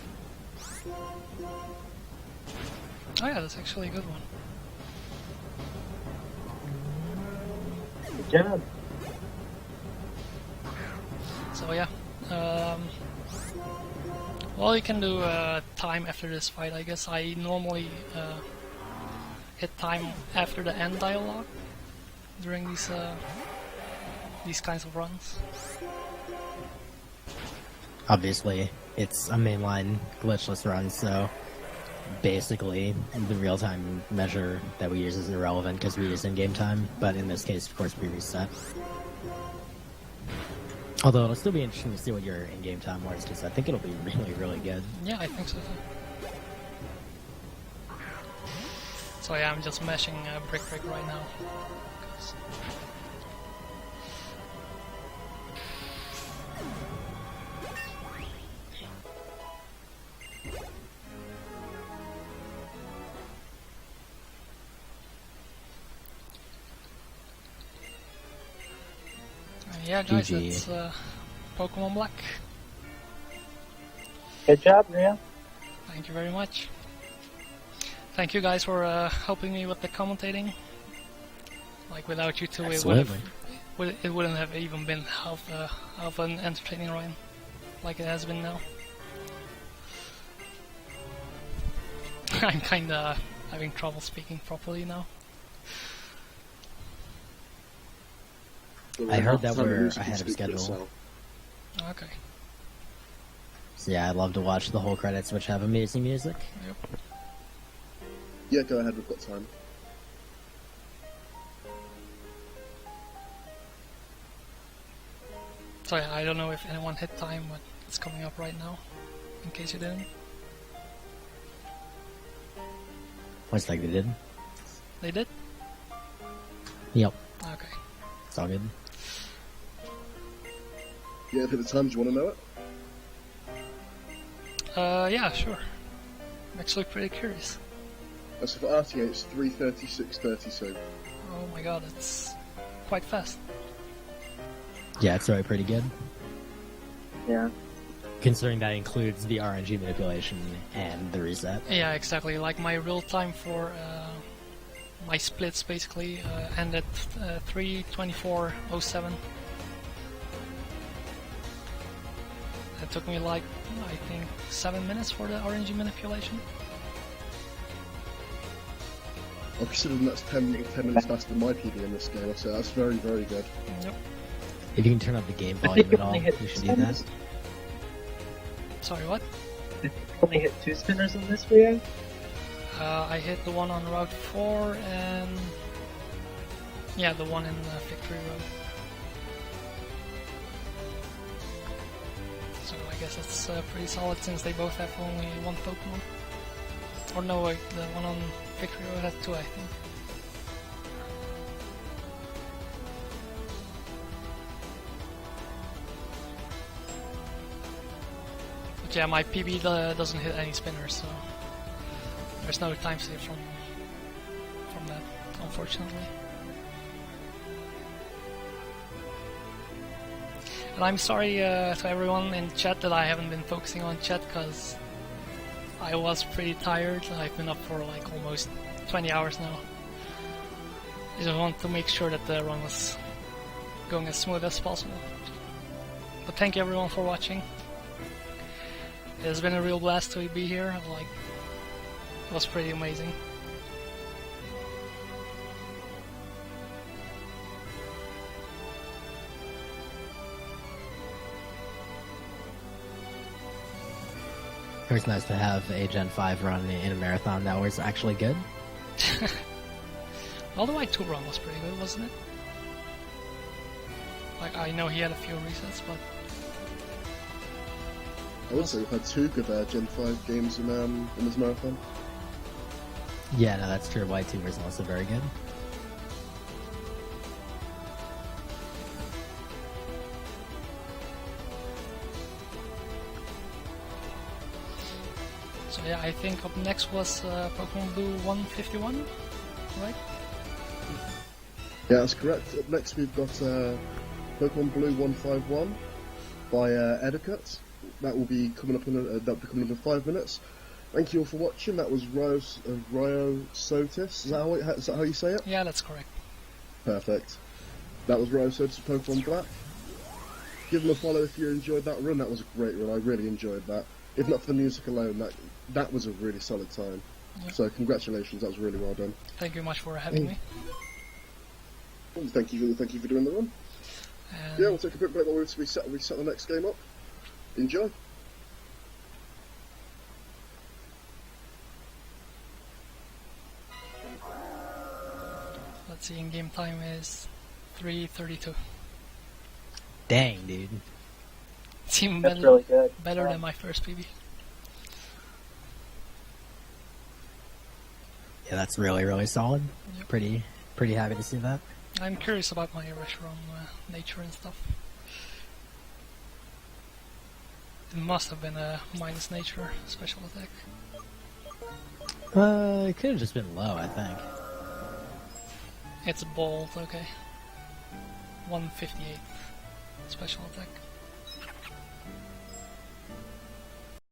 Oh yeah, that's actually a good one. Good job. So yeah, well, you can do time after this fight. I guess I normally hit time after the end dialogue during these kinds of runs. Obviously, it's a mainline glitchless run, so basically the real-time measure that we use is irrelevant because we use in-game time, but in this case, of course, we reset. Although it'll still be interesting to see what your in-game time was, because I think it'll be really, really good. Yeah, I think so too. So yeah, I'm just mashing brick right now. 'Cause yeah, guys, GG. it's Pokemon Black. Good job, Ryo. Thank you very much. Thank you guys for helping me with the commentating. Like without you two, Absolutely. it wouldn't have even been half an entertaining run like it has been now. I'm kinda having trouble speaking properly now. I heard that Time we're music ahead can of speak for schedule. itself. Okay. So yeah, I'd love to watch the whole credits, which have amazing music. Yep. Yeah, go ahead, we've got time. So yeah, I don't know if anyone hit time, but it's coming up right now. In case you didn't, Looks like they did. they did. Yep, Okay. it's all good. Yeah, at the time, do you want to know it? Yeah, sure. I'm actually pretty curious. So for RTA, it's 3:36:32. Oh my god, it's quite fast. Yeah, it's already pretty good. Yeah. Considering that includes the RNG manipulation and the reset. Yeah, exactly. Like my real time for my splits basically ended 3:24:07. It took me like I think 7 minutes for the RNG manipulation. I'm considering that's 10 minutes faster than my PB in this game, so that's very, very good. Yep. If you can turn up the game I think volume you at all, only hit you should two do that. spinners. Sorry, what? You only hit 2 spinners on this, Ryo? I hit the one on Route 4 and yeah, the one in Victory Road. So I guess it's pretty solid since they both have only one Pokemon. Or no, wait, the one on Victory Road has 2, I think. But yeah, my PB doesn't hit any spinners, so there's no time save from that, unfortunately. And I'm sorry to everyone in chat that I haven't been focusing on chat because I was pretty tired. I've been up for like almost 20 hours now. I just want to make sure that the run was going as smooth as possible. But thank you everyone for watching. It has been a real blast to be here. Like, it was pretty amazing. It was nice to have a Gen 5 run in a marathon that was actually good. Well, the Y2 run was pretty good, wasn't it? Like, I know he had a few resets, but I would say we've had 2 good Gen 5 games in this marathon. Yeah, no, that's true. Y2 was also very good. so yeah, I think up next was Pokemon Blue 151, right? Yeah, that's correct. Up next we've got Pokemon Blue 151 by Edicut, that will be coming up in 5 minutes. Thank you all for watching. That was Ryosotis. Is that how you say it? Yeah, that's correct. Perfect. That was Ryosotis of Pokemon Black. Give them a follow if you enjoyed that run. That was a great run. I really enjoyed that. If not for the music alone, that was a really solid time. Yeah. So congratulations. That was really well done. Thank you much for having me. Thank you for doing the run. And Yeah, we'll take a quick break while we set the next game up. Enjoy. let's see, in-game time is 3:32. Dang, dude. It's even That's better, really good. better than my first PB. Yeah, that's really, really solid. Yep. Pretty happy to see that. I'm curious about my Reshiram nature and stuff. It must have been a minus nature special attack. It could have just been low, I think. It's bold, okay. 158 special attack.